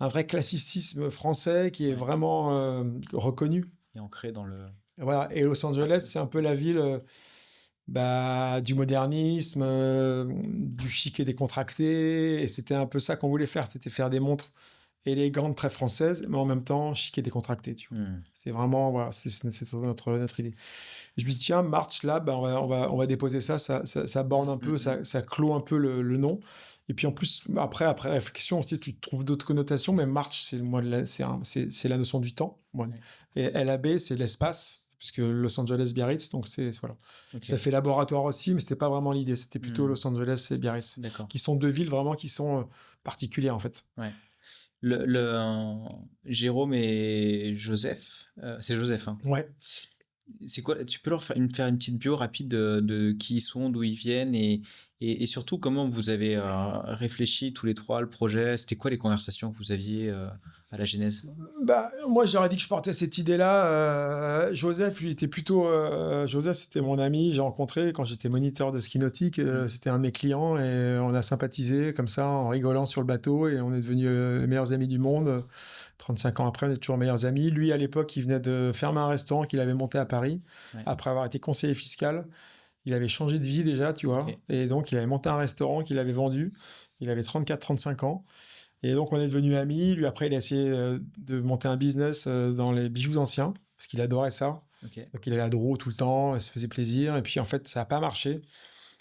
un vrai classicisme français qui est vraiment reconnu. Et ancré dans le... Voilà. Et Los Angeles, c'est un peu la ville... du modernisme, du chic et décontracté. Et c'était un peu ça qu'on voulait faire. C'était faire des montres élégantes, très françaises, mais en même temps chic et décontracté. Tu vois. C'est vraiment, voilà, c'est notre idée. Et je me dis, tiens, March, là, on va déposer ça. Ça borne un peu, ça clôt un peu le nom. Et puis en plus, après réflexion, aussi, tu trouves d'autres connotations, mais March, c'est la notion du temps. Et LAB, c'est l'espace. Puisque Los Angeles, Biarritz, donc voilà. Okay. Ça fait laboratoire aussi, mais c'était pas vraiment l'idée. C'était plutôt Los Angeles et Biarritz, qui sont 2 villes vraiment qui sont particulières en fait. Ouais. Jérôme et Joseph, c'est Joseph. Hein. Ouais. C'est quoi? Tu peux leur faire une petite bio rapide de qui ils sont, d'où ils viennent et surtout comment vous avez réfléchi tous les 3 le projet. C'était quoi les conversations que vous aviez à la genèse? Moi, j'aurais dit que je portais cette idée-là. Joseph, lui, était plutôt... Joseph, c'était mon ami. J'ai rencontré quand j'étais moniteur de ski nautique. C'était un de mes clients et on a sympathisé comme ça en rigolant sur le bateau et on est devenus les meilleurs amis du monde. 35 ans après, on est toujours meilleurs amis. Lui, à l'époque, il venait de fermer un restaurant qu'il avait monté à Paris après avoir été conseiller fiscal. Il avait changé de vie déjà, tu vois. Okay. Et donc, il avait monté un restaurant qu'il avait vendu. Il avait 34-35 ans. Et donc, on est devenus amis. Lui, après, il a essayé de monter un business dans les bijoux anciens parce qu'il adorait ça. Okay. Donc, il allait à Drouot tout le temps. Il se faisait plaisir. Et puis, en fait, ça n'a pas marché.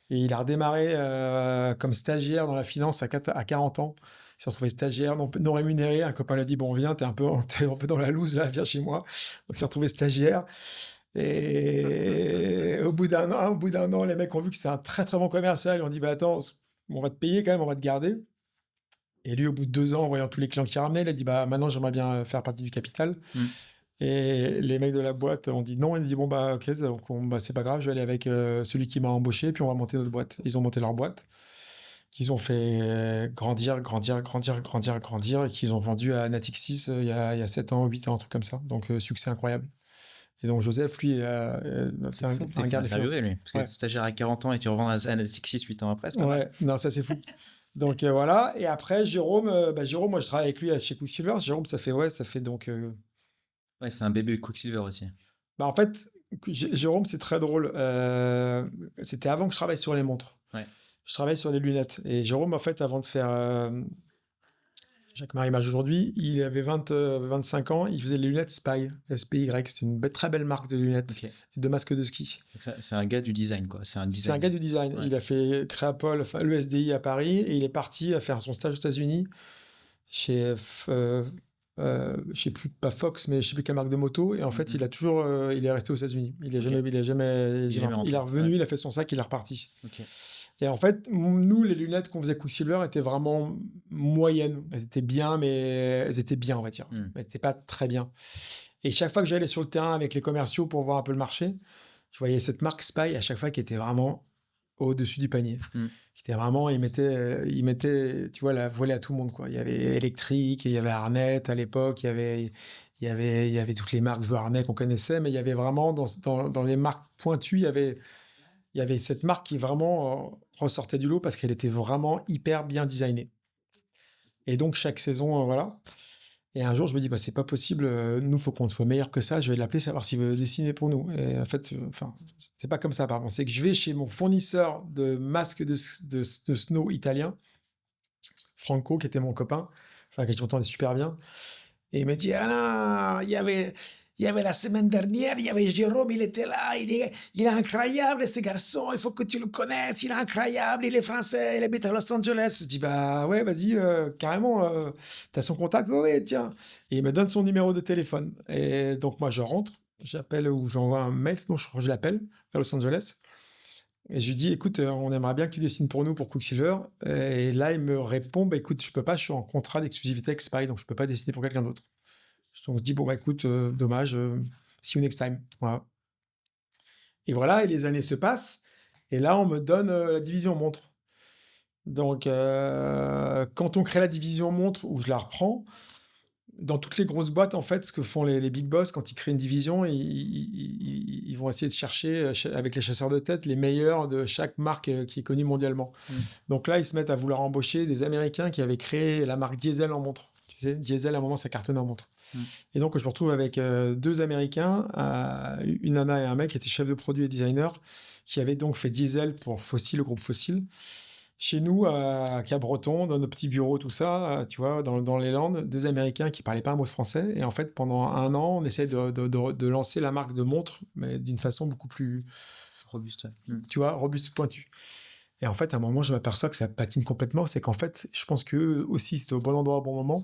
Et il a redémarré comme stagiaire dans la finance à 40 ans. Il s'est retrouvé stagiaire, non rémunéré. Un copain lui a dit, bon, viens, t'es un peu dans la loose, là, viens chez moi. Donc, il s'est retrouvé stagiaire. Et au bout d'un an, les mecs ont vu que c'est un très, très bon commercial. Ils ont dit, attends, on va te payer quand même, on va te garder. Et lui, au bout de 2 ans, en voyant tous les clients qu'il ramenait, il a dit, maintenant, j'aimerais bien faire partie du capital. Et les mecs de la boîte ont dit non. Il a dit, ok, donc c'est pas grave, je vais aller avec celui qui m'a embauché, puis on va monter notre boîte. Ils ont monté leur boîte, qu'ils ont fait grandir, et qu'ils ont vendu à Natixis il y a 7 ans, 8 ans, un truc comme ça. Donc, succès incroyable. Et donc, Joseph, lui, c'est un gars de finance. Lui, parce que stagiaire à 40 ans et tu revends à Natixis 8 ans après, c'est pas mal. Non, ça, c'est fou. Donc, voilà. Et après, Jérôme, moi, je travaille avec lui chez Quicksilver. Jérôme, ça fait donc... Ouais, c'est un bébé Quicksilver aussi. En fait, Jérôme, c'est très drôle. C'était avant que je travaille sur les montres. Ouais. Je travaille sur les lunettes. Et Jérôme, en fait, avant de faire Jacques Marie Mage aujourd'hui, il avait 25 ans, il faisait les lunettes Spy, SPY. C'était une très belle marque de lunettes Ok. et de masques de ski. Donc c'est un gars du design, quoi. C'est un C'est un gars du design. Ouais. Il a fait Créapol, enfin, le SDI à Paris, et il est parti à faire son stage aux États-Unis chez, je sais plus, pas Fox, mais je sais plus quelle marque de moto. Et en fait, il a toujours, il est resté aux États-Unis. Il est Ok. jamais, il est jamais, Il est il est revenu, ouais. il a fait son sac, il est reparti. Ok. Et en fait, nous, les lunettes qu'on faisait Quicksilver étaient vraiment moyennes. Elles étaient bien, mais elles étaient bien, on va dire. Elles n'étaient pas très bien. Et chaque fois que j'allais sur le terrain avec les commerciaux pour voir un peu le marché, je voyais cette marque Spy à chaque fois qui était vraiment au-dessus du panier. Qui était vraiment, il mettait, tu vois, la voilée à tout le monde, quoi. Il y avait électrique, il y avait Arnett à l'époque, il y avait toutes les marques de harnais qu'on connaissait, mais il y avait vraiment dans les marques pointues, il y avait cette marque qui vraiment ressortait du lot parce qu'elle était vraiment hyper bien designée. Et donc, chaque saison, voilà. Et un jour, je me dis, bah, c'est pas possible, nous, il faut qu'on soit meilleur que ça. Je vais l'appeler, savoir s'il veut dessiner pour nous. Et en fait, c'est pas comme ça, pardon. C'est que je vais chez mon fournisseur de masques de snow italien, Franco, qui était mon copain, enfin, que je m'entendais super bien. Et il me dit, ah non, il y avait la semaine dernière, il y avait Jérôme, il était là, il est incroyable ce garçon, il faut que tu le connaisses, il est incroyable, il est français, il habite à Los Angeles. Je dis, bah ouais, vas-y, carrément, t'as son contact, ouais, tiens. Et il me donne son numéro de téléphone. Et donc moi, je rentre, j'appelle ou j'envoie un mail, non, je l'appelle à Los Angeles. Et je lui dis, écoute, on aimerait bien que tu dessines pour nous, pour Quicksilver. Et là, il me répond, bah écoute, je peux pas, je suis en contrat d'exclusivité avec Spy, donc je peux pas dessiner pour quelqu'un d'autre. Donc je dis, bon, bah écoute, dommage, see you next time. Voilà. Et voilà, et les années se passent. Et là, on me donne la division montre. Donc, quand on crée la division montre, où je la reprends, dans toutes les grosses boîtes, en fait, ce que font les big boss, quand ils créent une division, ils vont essayer de chercher, avec les chasseurs de tête, les meilleurs de chaque marque qui est connue mondialement. Donc là, ils se mettent à vouloir embaucher des Américains qui avaient créé la marque Diesel en montre. Tu sais, Diesel, à un moment, ça cartonnait en montre. Et donc, je me retrouve avec deux Américains, une nana et un mec qui étaient chefs de produit et designer, qui avaient donc fait Diesel pour Fossil, le groupe Fossil. Chez nous, à Cabreton, dans nos petits bureaux, tout ça, tu vois, dans les Landes, deux Américains qui parlaient pas un mot de français. Et en fait, pendant un an, on essaie de lancer la marque de montre, mais d'une façon beaucoup plus robuste. Tu vois, robuste, pointue. Et en fait, à un moment, je m'aperçois que ça patine complètement. C'est qu'en fait, je pense qu'eux aussi, c'était au bon endroit, au bon moment.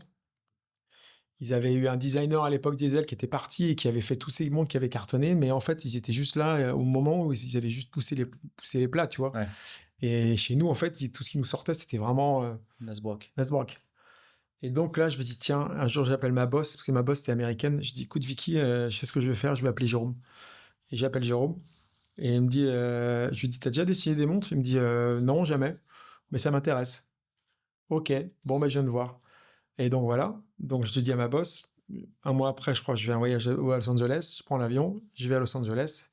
Ils avaient eu un designer à l'époque Diesel qui était parti et qui avait fait tous ces montres qui avaient cartonné, mais en fait, ils étaient juste là au moment où ils avaient juste poussé les plats, tu vois. Ouais. Et chez nous, en fait, tout ce qui nous sortait, c'était vraiment Nasbrock. Et donc là, je me dis, tiens, un jour, j'appelle ma boss, parce que ma boss était américaine. Je dis, écoute, Vicky, je sais ce que je vais faire, je vais appeler Jérôme. Et j'appelle Jérôme. Et il me dit, je lui dis, t'as déjà dessiné des montres? Il me dit, non, jamais, mais ça m'intéresse. Ok, bon, ben, je viens de voir. Et donc voilà, donc je te dis à ma boss, un mois après, je crois, je vais un voyage à Los Angeles, je prends l'avion, je vais à Los Angeles,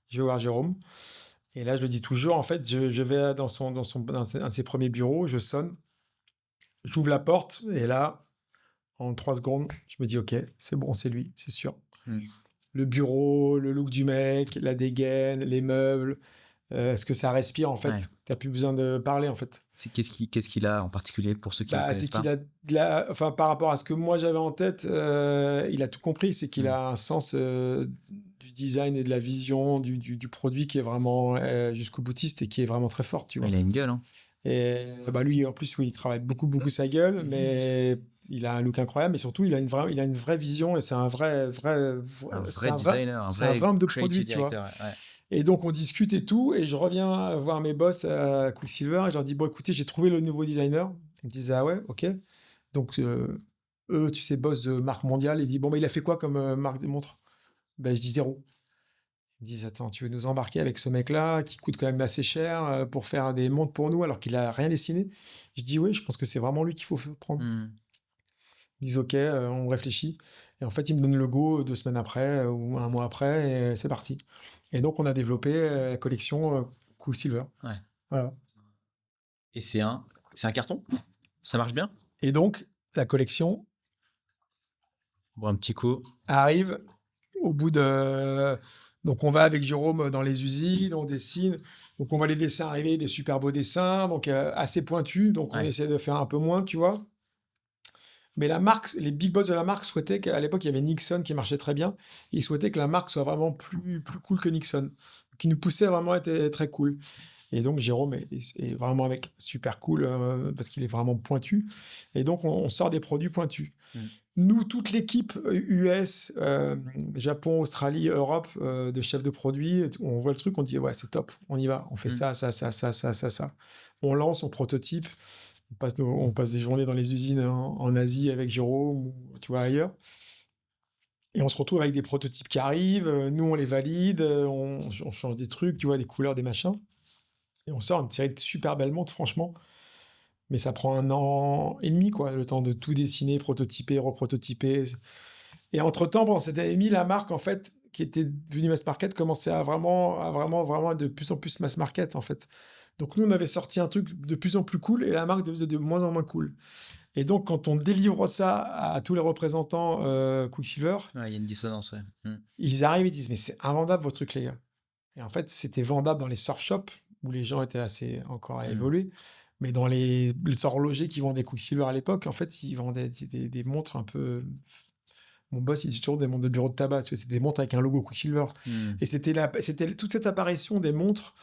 je vais voir Jérôme. Et là, je le dis toujours, en fait, je vais dans un de ses premiers bureaux, je sonne, j'ouvre la porte, et là, en 3 secondes, je me dis, ok, c'est bon, c'est lui, c'est sûr. Le bureau, le look du mec, la dégaine, les meubles, ce que ça respire, en fait. Ouais. T'as plus besoin de parler, en fait. Qu'est-ce qu'il a en particulier pour ceux qui ne connaissent pas? C'est qu'il a, enfin, par rapport à ce que moi j'avais en tête, il a tout compris. C'est qu'il a un sens du design et de la vision du produit qui est vraiment jusqu'au boutiste et qui est vraiment très fort, tu vois. Il a une gueule, hein. Et bah lui, en plus, oui, il travaille beaucoup sa gueule, mais il a un look incroyable, mais surtout, il a une vraie vision et c'est un vrai designer, c'est un vrai homme de produit, tu vois. Ouais. Et donc, on discute et tout, et je reviens voir mes boss à Quicksilver, et je leur dis, bon, écoutez, j'ai trouvé le nouveau designer. Ils me disent, ah ouais, ok. Donc, eux, tu sais, boss de marque mondiale, ils disent, bon, bah, il a fait quoi comme marque de montre? Ben, je dis 0. Ils me disent, attends, tu veux nous embarquer avec ce mec-là, qui coûte quand même assez cher, pour faire des montres pour nous, alors qu'il a rien dessiné? Je dis, oui, je pense que c'est vraiment lui qu'il faut prendre. Ils disent, ok, on réfléchit. Et en fait, ils me donnent le go 2 semaines après, ou un mois après, et c'est parti. Et donc, on a développé la collection Quicksilver. Ouais. Voilà. Et c'est un carton? Ça marche bien? Et donc, la collection un petit coup arrive au bout de Donc, on va avec Jérôme dans les usines, on dessine. Donc, on voit les dessins arriver, des super beaux dessins, donc assez pointus. Donc, on essaie de faire un peu moins, tu vois. Mais la marque, les big boss de la marque souhaitaient qu'à l'époque, il y avait Nixon qui marchait très bien. Ils souhaitaient que la marque soit vraiment plus cool que Nixon, qui nous poussait vraiment à être très cool. Et donc, Jérôme est vraiment avec super cool parce qu'il est vraiment pointu. Et donc, on sort des produits pointus. Nous, toute l'équipe US, Japon, Australie, Europe, de chefs de produits, on voit le truc, on dit ouais, c'est top, on y va, on fait ça. On lance, on prototype. On passe des journées dans les usines en Asie avec Jérôme, ou tu vois, ailleurs. Et on se retrouve avec des prototypes qui arrivent. Nous, on les valide, on change des trucs, tu vois, des couleurs, des machins. Et on sort une série de super belles montres, franchement. Mais ça prend 1 an et demi, quoi, le temps de tout dessiner, prototyper, reprototyper. Et entre-temps, pendant cette année et demie, la marque, en fait, qui était devenue mass market, commençait à vraiment de plus en plus mass market, en fait. Donc, nous, on avait sorti un truc de plus en plus cool et la marque devenait de moins en moins cool. Et donc, quand on délivre ça à tous les représentants Quicksilver, il y a une dissonance. Ils arrivent et disent, mais c'est invendable, vos trucs, les gars. Et en fait, c'était vendable dans les surf shops, où les gens étaient assez encore à évoluer. Mais dans les horlogers qui vendaient Quicksilver à l'époque, en fait, ils vendaient des montres un peu... Mon boss, il dit toujours des montres de bureau de tabac. C'était des montres avec un logo Quicksilver. Et c'était toute cette apparition des montres.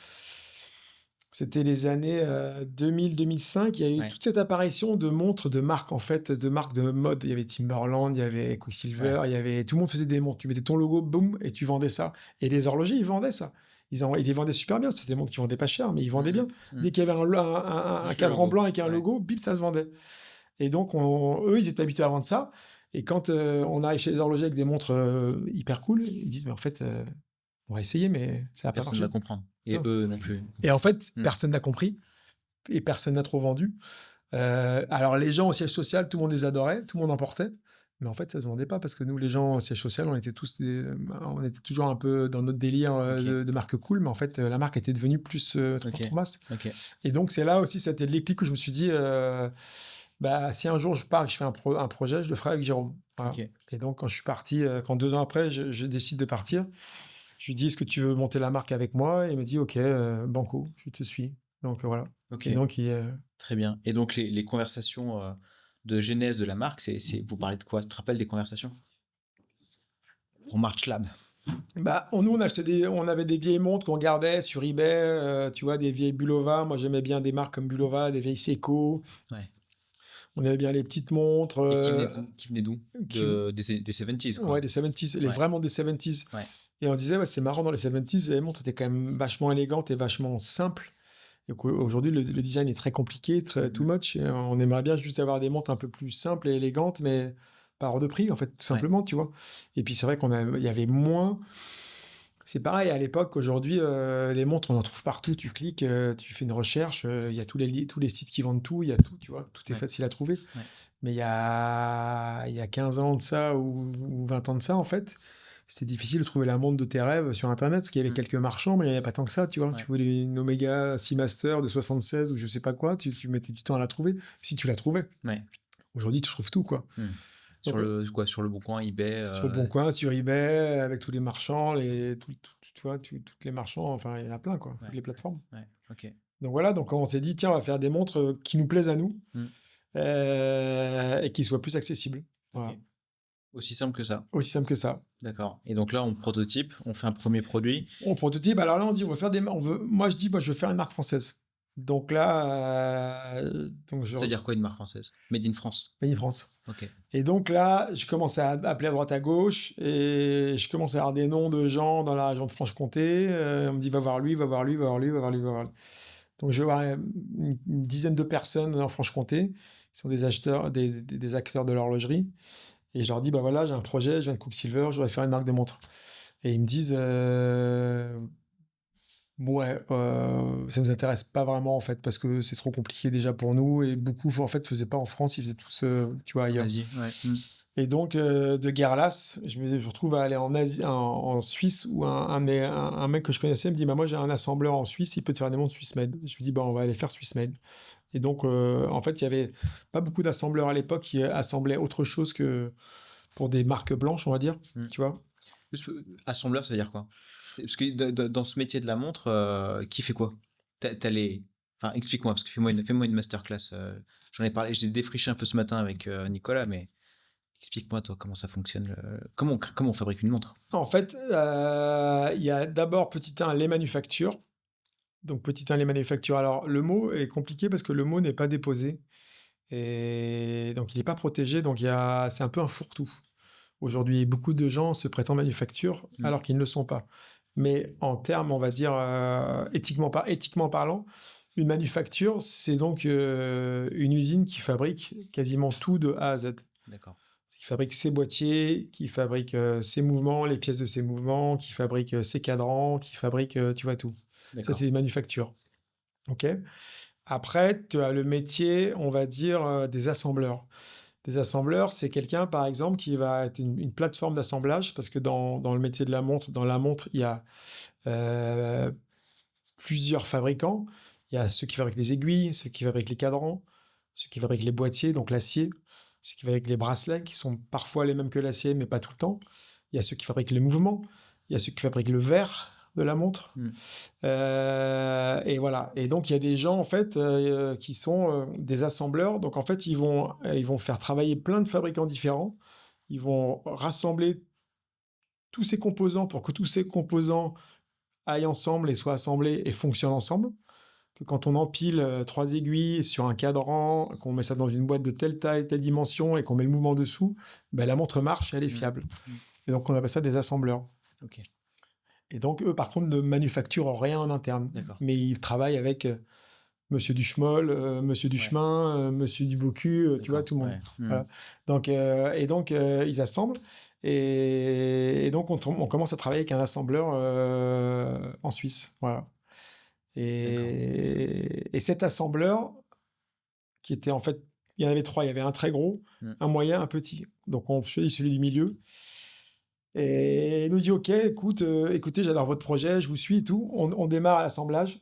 C'était les années 2000-2005. Il y a eu toute cette apparition de montres de marques, en fait, de marques de mode. Il y avait Timberland, il y avait Quicksilver, tout le monde faisait des montres. Tu mettais ton logo, boum, et tu vendais ça. Et les horlogers, ils vendaient ça. Ils les vendaient super bien. C'était des montres qui vendaient pas cher, mais ils vendaient bien. Dès qu'il y avait un cadran blanc avec un logo, bip, ça se vendait. Et donc, eux, ils étaient habitués à vendre ça. Et quand on arrive chez les horlogers avec des montres hyper cool, ils disent, mais en fait, on va essayer, mais ça va pas marcher. Personne ne va comprendre. Et eux non plus. Et en fait, personne n'a compris. Et personne n'a trop vendu. Alors, les gens au siège social, tout le monde les adorait, tout le monde en portait. Mais en fait, ça se vendait pas parce que nous, les gens au siège social, on était toujours un peu dans notre délire de marque cool. Mais en fait, la marque était devenue plus trop masse. Et donc, c'est là aussi, c'était le déclic où je me suis dit, si un jour je pars et que je fais un projet, je le ferai avec Jérôme. Voilà. Et donc, quand je suis parti, quand 2 ans après, je décide de partir, je lui dis, est-ce que tu veux monter la marque avec moi? Et il me dit, ok, banco, je te suis. Donc, voilà. Et donc, très bien. Et donc, les conversations de genèse de la marque, vous parlez de quoi? Tu te rappelles des conversations? Pour March Lab. Nous, on avait des vieilles montres qu'on gardait sur eBay, tu vois, des vieilles Bulova. Moi, j'aimais bien des marques comme Bulova, des vieilles Seiko. On aimait bien les petites montres. Qui venaient d'où? Des 70s, quoi. Ouais, des 70s, vraiment des 70s. Et on se disait, c'est marrant, dans les 70s, les montres étaient quand même vachement élégantes et vachement simples. Et aujourd'hui, le design est très compliqué, très too much. Et on aimerait bien juste avoir des montres un peu plus simples et élégantes, mais pas hors de prix, en fait, tout simplement, tu vois. Et puis, c'est vrai qu'il y avait moins... C'est pareil, à l'époque, aujourd'hui, les montres, on en trouve partout. Tu cliques, tu fais une recherche, il y a tous les sites qui vendent tout, il y a tout, tu vois. Tout est facile à trouver. Mais il y a 15 ans de ça, ou 20 ans de ça, en fait... C'était difficile de trouver la montre de tes rêves sur Internet, parce qu'il y avait quelques marchands, mais il n'y avait pas tant que ça, tu vois. Tu voulais une Omega Seamaster de 76 ou je sais pas quoi, tu mettais du temps à la trouver, si tu la trouvais. Aujourd'hui, tu trouves tout, quoi. Donc, sur le Bon Coin, eBay. Sur le Bon Coin, sur eBay, avec tous les marchands, tu vois, toutes les marchands, enfin, il y en a plein, quoi, toutes les plateformes. Donc voilà, donc on s'est dit, tiens, on va faire des montres qui nous plaisent à nous et qui soient plus accessibles. Voilà. Aussi simple que ça. Aussi simple que ça. D'accord. Et donc là, on prototype, on fait un premier produit. On prototype. Alors là, on dit, moi, je dis, je veux faire une marque française. Donc là... C'est-à-dire quoi, une marque française? Made in France? Made in France. Ok. Et donc là, je commence à appeler à droite à gauche et je commence à avoir des noms de gens dans la région de Franche-Comté. On me dit, va voir lui, va voir lui, va voir lui, va voir lui, va voir lui. Donc je vais voir une dizaine de personnes en Franche-Comté qui sont des acheteurs, des acteurs de l'horlogerie. Et je leur dis, voilà, j'ai un projet, je viens de Quicksilver, je voudrais faire une marque de montres. Et ils me disent, ça nous intéresse pas vraiment, en fait, parce que c'est trop compliqué déjà pour nous. Et beaucoup, en fait, faisaient pas en France, ils faisaient tous, tu vois, ailleurs. Et donc, de guerre lasse, je me retrouve à aller en Asie, en Suisse, où un mec que je connaissais me dit, moi, j'ai un assembleur en Suisse, il peut te faire des montres Swiss Made. Je me dis, on va aller faire Swiss Made. Et donc, en fait, il y avait pas beaucoup d'assembleurs à l'époque qui assemblaient autre chose que pour des marques blanches, on va dire, tu vois. Assembleur, ça veut dire quoi? Parce que dans ce métier de la montre, qui fait quoi? T'as les... Enfin, explique-moi, parce que fais-moi une masterclass. J'en ai parlé, j'ai défriché un peu ce matin avec Nicolas, mais explique-moi, toi, comment ça fonctionne. Comment on fabrique une montre? En fait, il y a d'abord, petit 1, les manufactures. Donc, petit 1, les manufactures. Alors, le mot est compliqué parce que le mot n'est pas déposé. Et donc, il n'est pas protégé. Donc, c'est un peu un fourre-tout. Aujourd'hui, beaucoup de gens se prétendent manufacture alors qu'ils ne le sont pas. Mais en termes, on va dire, éthiquement parlant, une manufacture, c'est donc une usine qui fabrique quasiment tout de A à Z. D'accord. Qui fabrique ses boîtiers, qui fabrique ses mouvements, les pièces de ses mouvements, qui fabrique ses cadrans, qui fabrique, tu vois, tout. Ça, c'est des manufactures. OK. Après, tu as le métier, on va dire, des assembleurs. Des assembleurs, c'est quelqu'un, par exemple, qui va être une plateforme d'assemblage, parce que dans le métier de la montre, il y a plusieurs fabricants. Il y a ceux qui fabriquent les aiguilles, ceux qui fabriquent les cadrans, ceux qui fabriquent les boîtiers, donc l'acier, ceux qui fabriquent les bracelets, qui sont parfois les mêmes que l'acier, mais pas tout le temps. Il y a ceux qui fabriquent les mouvements, il y a ceux qui fabriquent le verre de la montre. Et voilà. Et donc, il y a des gens, en fait, qui sont des assembleurs. Donc, en fait, ils vont faire travailler plein de fabricants différents. Ils vont rassembler tous ces composants pour que tous ces composants aillent ensemble et soient assemblés et fonctionnent ensemble. Que quand on empile 3 aiguilles sur un cadran, qu'on met ça dans une boîte de telle taille, telle dimension et qu'on met le mouvement dessous, ben, la montre marche, elle est fiable. Et donc, on appelle ça des assembleurs. Ok. Et donc, eux, par contre, ne manufacturent rien en interne. D'accord. Mais ils travaillent avec Monsieur Duchemol, Monsieur Duchemin, Monsieur Dubocu, tu vois, tout le monde. Ouais. Voilà. Donc, ils assemblent. Et donc, on commence à travailler avec un assembleur en Suisse. Voilà. Et cet assembleur, qui était en fait, il y en avait 3. Il y avait un très gros, un moyen, un petit. Donc, on choisit celui du milieu. Et il nous dit, OK, écoutez, j'adore votre projet, je vous suis et tout. On démarre l'assemblage.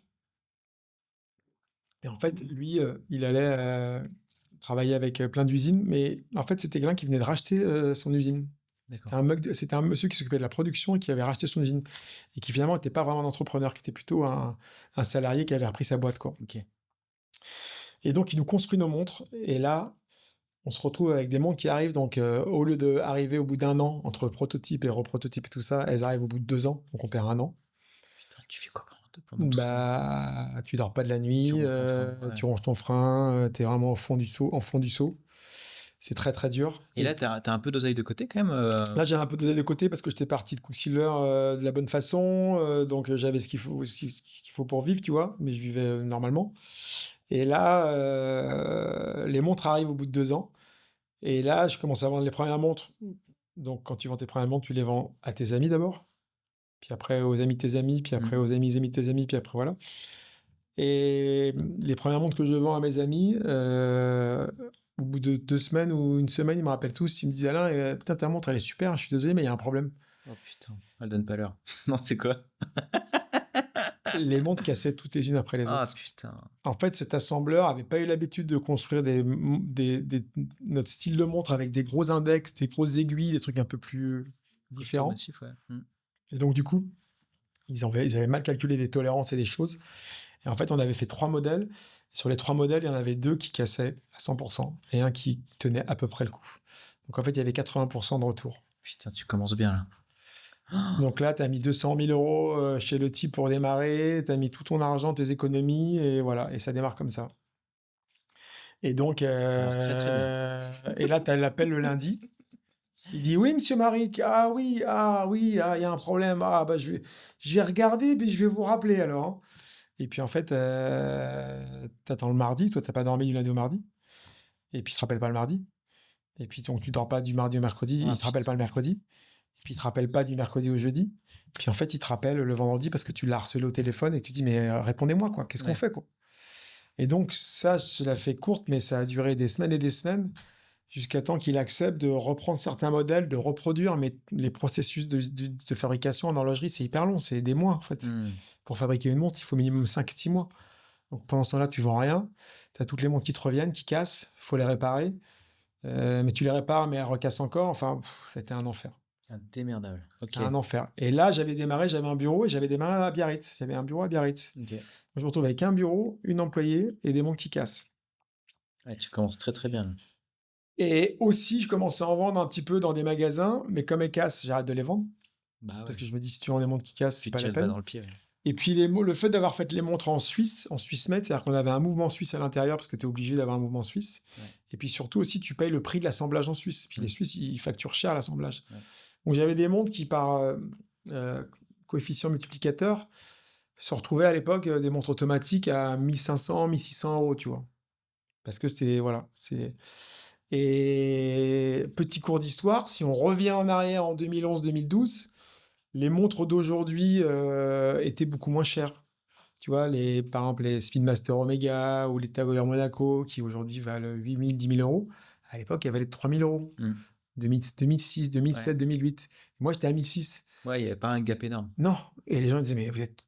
Et en fait, lui, il allait travailler avec plein d'usines, mais en fait, c'était quelqu'un qui venait de racheter son usine. C'était un monsieur qui s'occupait de la production et qui avait racheté son usine. Et qui finalement n'était pas vraiment un entrepreneur, qui était plutôt un salarié qui avait repris sa boîte, quoi. Ok. Et donc, il nous construit nos montres. Et là, on se retrouve avec des montres qui arrivent. Donc, au lieu d'arriver au bout d'1 an, entre prototype et reprototype et tout ça, elles arrivent au bout de 2 ans. Donc, on perd 1 an. Putain, tu fais quoi pendant tout ça? Tu dors pas de la nuit, tu ronges ton frein, tu es vraiment au fond du seau. C'est très, très dur. Et là, t'as un peu d'oseille de côté quand même Là, j'ai un peu d'oseille de côté parce que j'étais parti de Quicksilver de la bonne façon. Donc, j'avais ce qu'il faut pour vivre, tu vois. Mais je vivais normalement. Et là, les montres arrivent au bout de 2 ans. Et là, je commence à vendre les premières montres. Donc, quand tu vends tes premières montres, tu les vends à tes amis d'abord. Puis après, aux amis de tes amis. Puis après, aux amis de tes amis. Puis après, voilà. Et les premières montres que je vends à mes amis, au bout de 2 semaines ou 1 semaine, ils me rappellent tous. Ils me disent, Alain, putain, ta montre, elle est super. Je suis désolé, mais il y a un problème. Oh putain, elle donne pas l'heure. Non, c'est quoi? Les montres cassaient toutes les unes après les autres. Ah putain. En fait, cet assembleur avait pas eu l'habitude de construire notre style de montre avec des gros index, des grosses aiguilles, des trucs un peu plus différents. Massif, ouais. Et donc, du coup, ils avaient mal calculé les tolérances et des choses. Et en fait, on avait fait 3 modèles. Sur les 3 modèles, il y en avait 2 qui cassaient à 100% et un qui tenait à peu près le coup. Donc, en fait, il y avait 80% de retour. Putain, tu commences bien là. Donc là, tu as mis 200 000 euros chez le type pour démarrer, tu as mis tout ton argent, tes économies, et voilà, et ça démarre comme ça. Et donc, Ça commence très, très bien. Et là, tu as l'appel le lundi. Il dit, oui, monsieur Maric, ah oui, il y a un problème, bah, je vais regarder, puis je vais vous rappeler alors. Hein. Et puis en fait, t'attends le mardi, toi, t'as pas dormi du lundi au mardi, et puis il te rappelle pas le mardi. Et puis donc, tu dors pas du mardi au mercredi, il te rappelle pas le mercredi. Puis il te rappelle pas du mercredi au jeudi. Puis en fait, il te rappelle le vendredi parce que tu l'as harcelé au téléphone et tu dis, mais répondez-moi, quoi. Qu'est-ce qu'on fait, quoi? Et donc, ça, je l'ai fait courte, mais ça a duré des semaines et des semaines jusqu'à temps qu'il accepte de reprendre certains modèles, de reproduire. Mais les processus de fabrication en horlogerie, c'est hyper long. C'est des mois, en fait. Pour fabriquer une montre, il faut minimum 5-6 mois. Donc pendant ce temps-là, tu vends rien. Tu as toutes les montres qui te reviennent, qui cassent. Il faut les réparer. Mais tu les répares, mais elles recassent encore. Enfin, c'était un enfer. Un démerdable. C'était un enfer. Et là, j'avais un bureau et j'avais démarré à Biarritz. J'avais un bureau à Biarritz. Ok. Je me retrouve avec un bureau, une employée et des montres qui cassent. Ouais, tu commences très très bien. Et aussi, je commençais à en vendre un petit peu dans des magasins, mais comme elles cassent, j'arrête de les vendre. Parce que je me dis, si tu vends des montres qui cassent, c'est pas la peine. Dans le pied. Ouais. Et puis, le fait d'avoir fait les montres en Suisse Med, c'est-à-dire qu'on avait un mouvement suisse à l'intérieur parce que tu es obligé d'avoir un mouvement suisse. Ouais. Et puis surtout aussi, tu payes le prix de l'assemblage en Suisse. Puis les Suisses, ils facturent cher l'assemblage. Ouais. Donc j'avais des montres qui, par coefficient multiplicateur, se retrouvaient à l'époque des montres automatiques à 1500, 1600 euros, tu vois. Parce que c'était, voilà, c'est... Et petit cours d'histoire, si on revient en arrière en 2011-2012, les montres d'aujourd'hui étaient beaucoup moins chères. Tu vois, par exemple, les Speedmaster Omega ou les Tag Heuer Monaco, qui aujourd'hui valent 8 000, 10 000 euros, à l'époque, elles valaient 3 000 euros. 2006, 2007, 2008. Moi, j'étais à 1006. Ouais, il n'y avait pas un gap énorme. Non. Et les gens disaient, mais vous êtes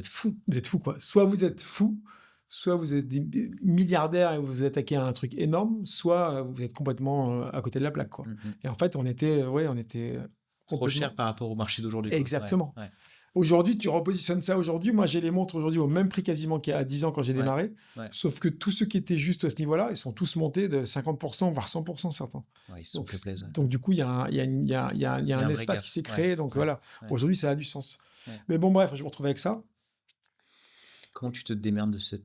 fous. Vous êtes fous, quoi. Soit vous êtes fous, soit vous êtes des milliardaires et vous vous attaquez à un truc énorme, soit vous êtes complètement à côté de la plaque, quoi. Et en fait, on était trop cher par rapport au marché d'aujourd'hui. Exactement. Ouais. Aujourd'hui, tu repositionnes ça aujourd'hui. Moi, j'ai les montres aujourd'hui au même prix quasiment qu'il y a 10 ans quand j'ai démarré. Ouais. Sauf que tous ceux qui étaient juste à ce niveau-là, ils sont tous montés de 50%, voire 100% certains. Ouais, ils se sont fait plaisir. Donc, du coup, il y a un espace qui s'est créé. Donc, voilà. Ouais. Aujourd'hui, ça a du sens. Ouais. Mais bon, bref, je me retrouve avec ça. Comment tu te démerdes de cette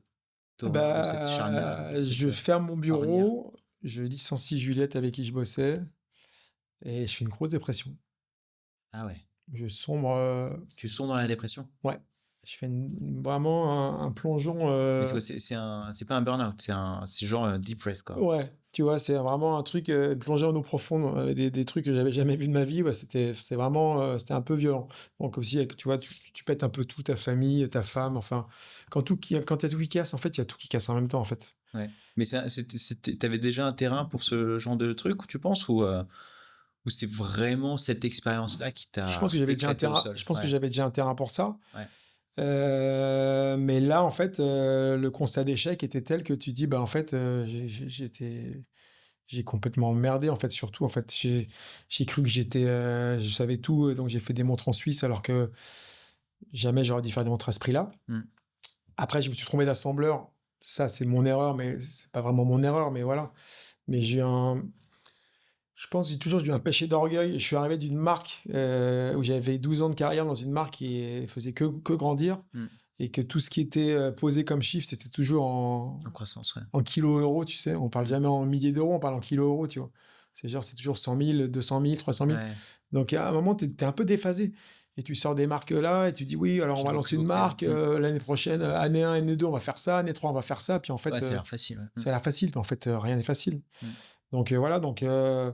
charnière je ferme mon bureau, je licencie Juliette avec qui je bossais et je fais une grosse dépression. Ah ouais. Je sombre. Tu sombres dans la dépression? Ouais. Je fais vraiment un plongeon. C'est pas un burn-out, c'est genre depressed, quoi. Ouais, tu vois, c'est vraiment un truc plongé en eau profonde, des trucs que j'avais jamais vus de ma vie. Ouais, c'était vraiment, c'était un peu violent. Donc aussi, tu vois, tu pètes un peu tout, ta famille, ta femme, enfin, quand il y a tout qui casse, en fait, il y a tout qui casse en même temps, en fait. Ouais. Mais t'avais déjà un terrain pour ce genre de truc, tu penses, ou c'est vraiment cette expérience-là qui t'a... Je pense que j'avais déjà un terrain. Je pense que j'avais déjà un terrain pour ça. Ouais. Mais là, en fait, le constat d'échec était tel que tu dis, bah en fait, j'ai complètement merdé. En fait, surtout, en fait, j'ai cru que je savais tout, donc j'ai fait des montres en Suisse, alors que jamais j'aurais dû faire des montres à ce prix-là. Après, je me suis trompé d'assembleur. Ça, c'est mon erreur, mais c'est pas vraiment mon erreur, mais voilà. Mais je pense que j'ai toujours eu un péché d'orgueil. Je suis arrivé d'une marque où j'avais 12 ans de carrière dans une marque qui faisait que grandir et que tout ce qui était posé comme chiffre, c'était toujours en croissance, ouais. En kilo-euros, tu sais. On parle jamais en milliers d'euros, on parle en kilo-euros, tu vois. C'est toujours 100 000, 200 000, 300 000. Ouais. Donc à un moment, t'es un peu déphasé. Et tu sors des marques là et tu dis oui, alors on va lancer une marque l'année prochaine, année 1, année 2, on va faire ça, année 3, on va faire ça. Puis en fait, ça a l'air facile. Ouais. Ça a l'air facile, mais en fait, rien n'est facile. Donc voilà, donc là,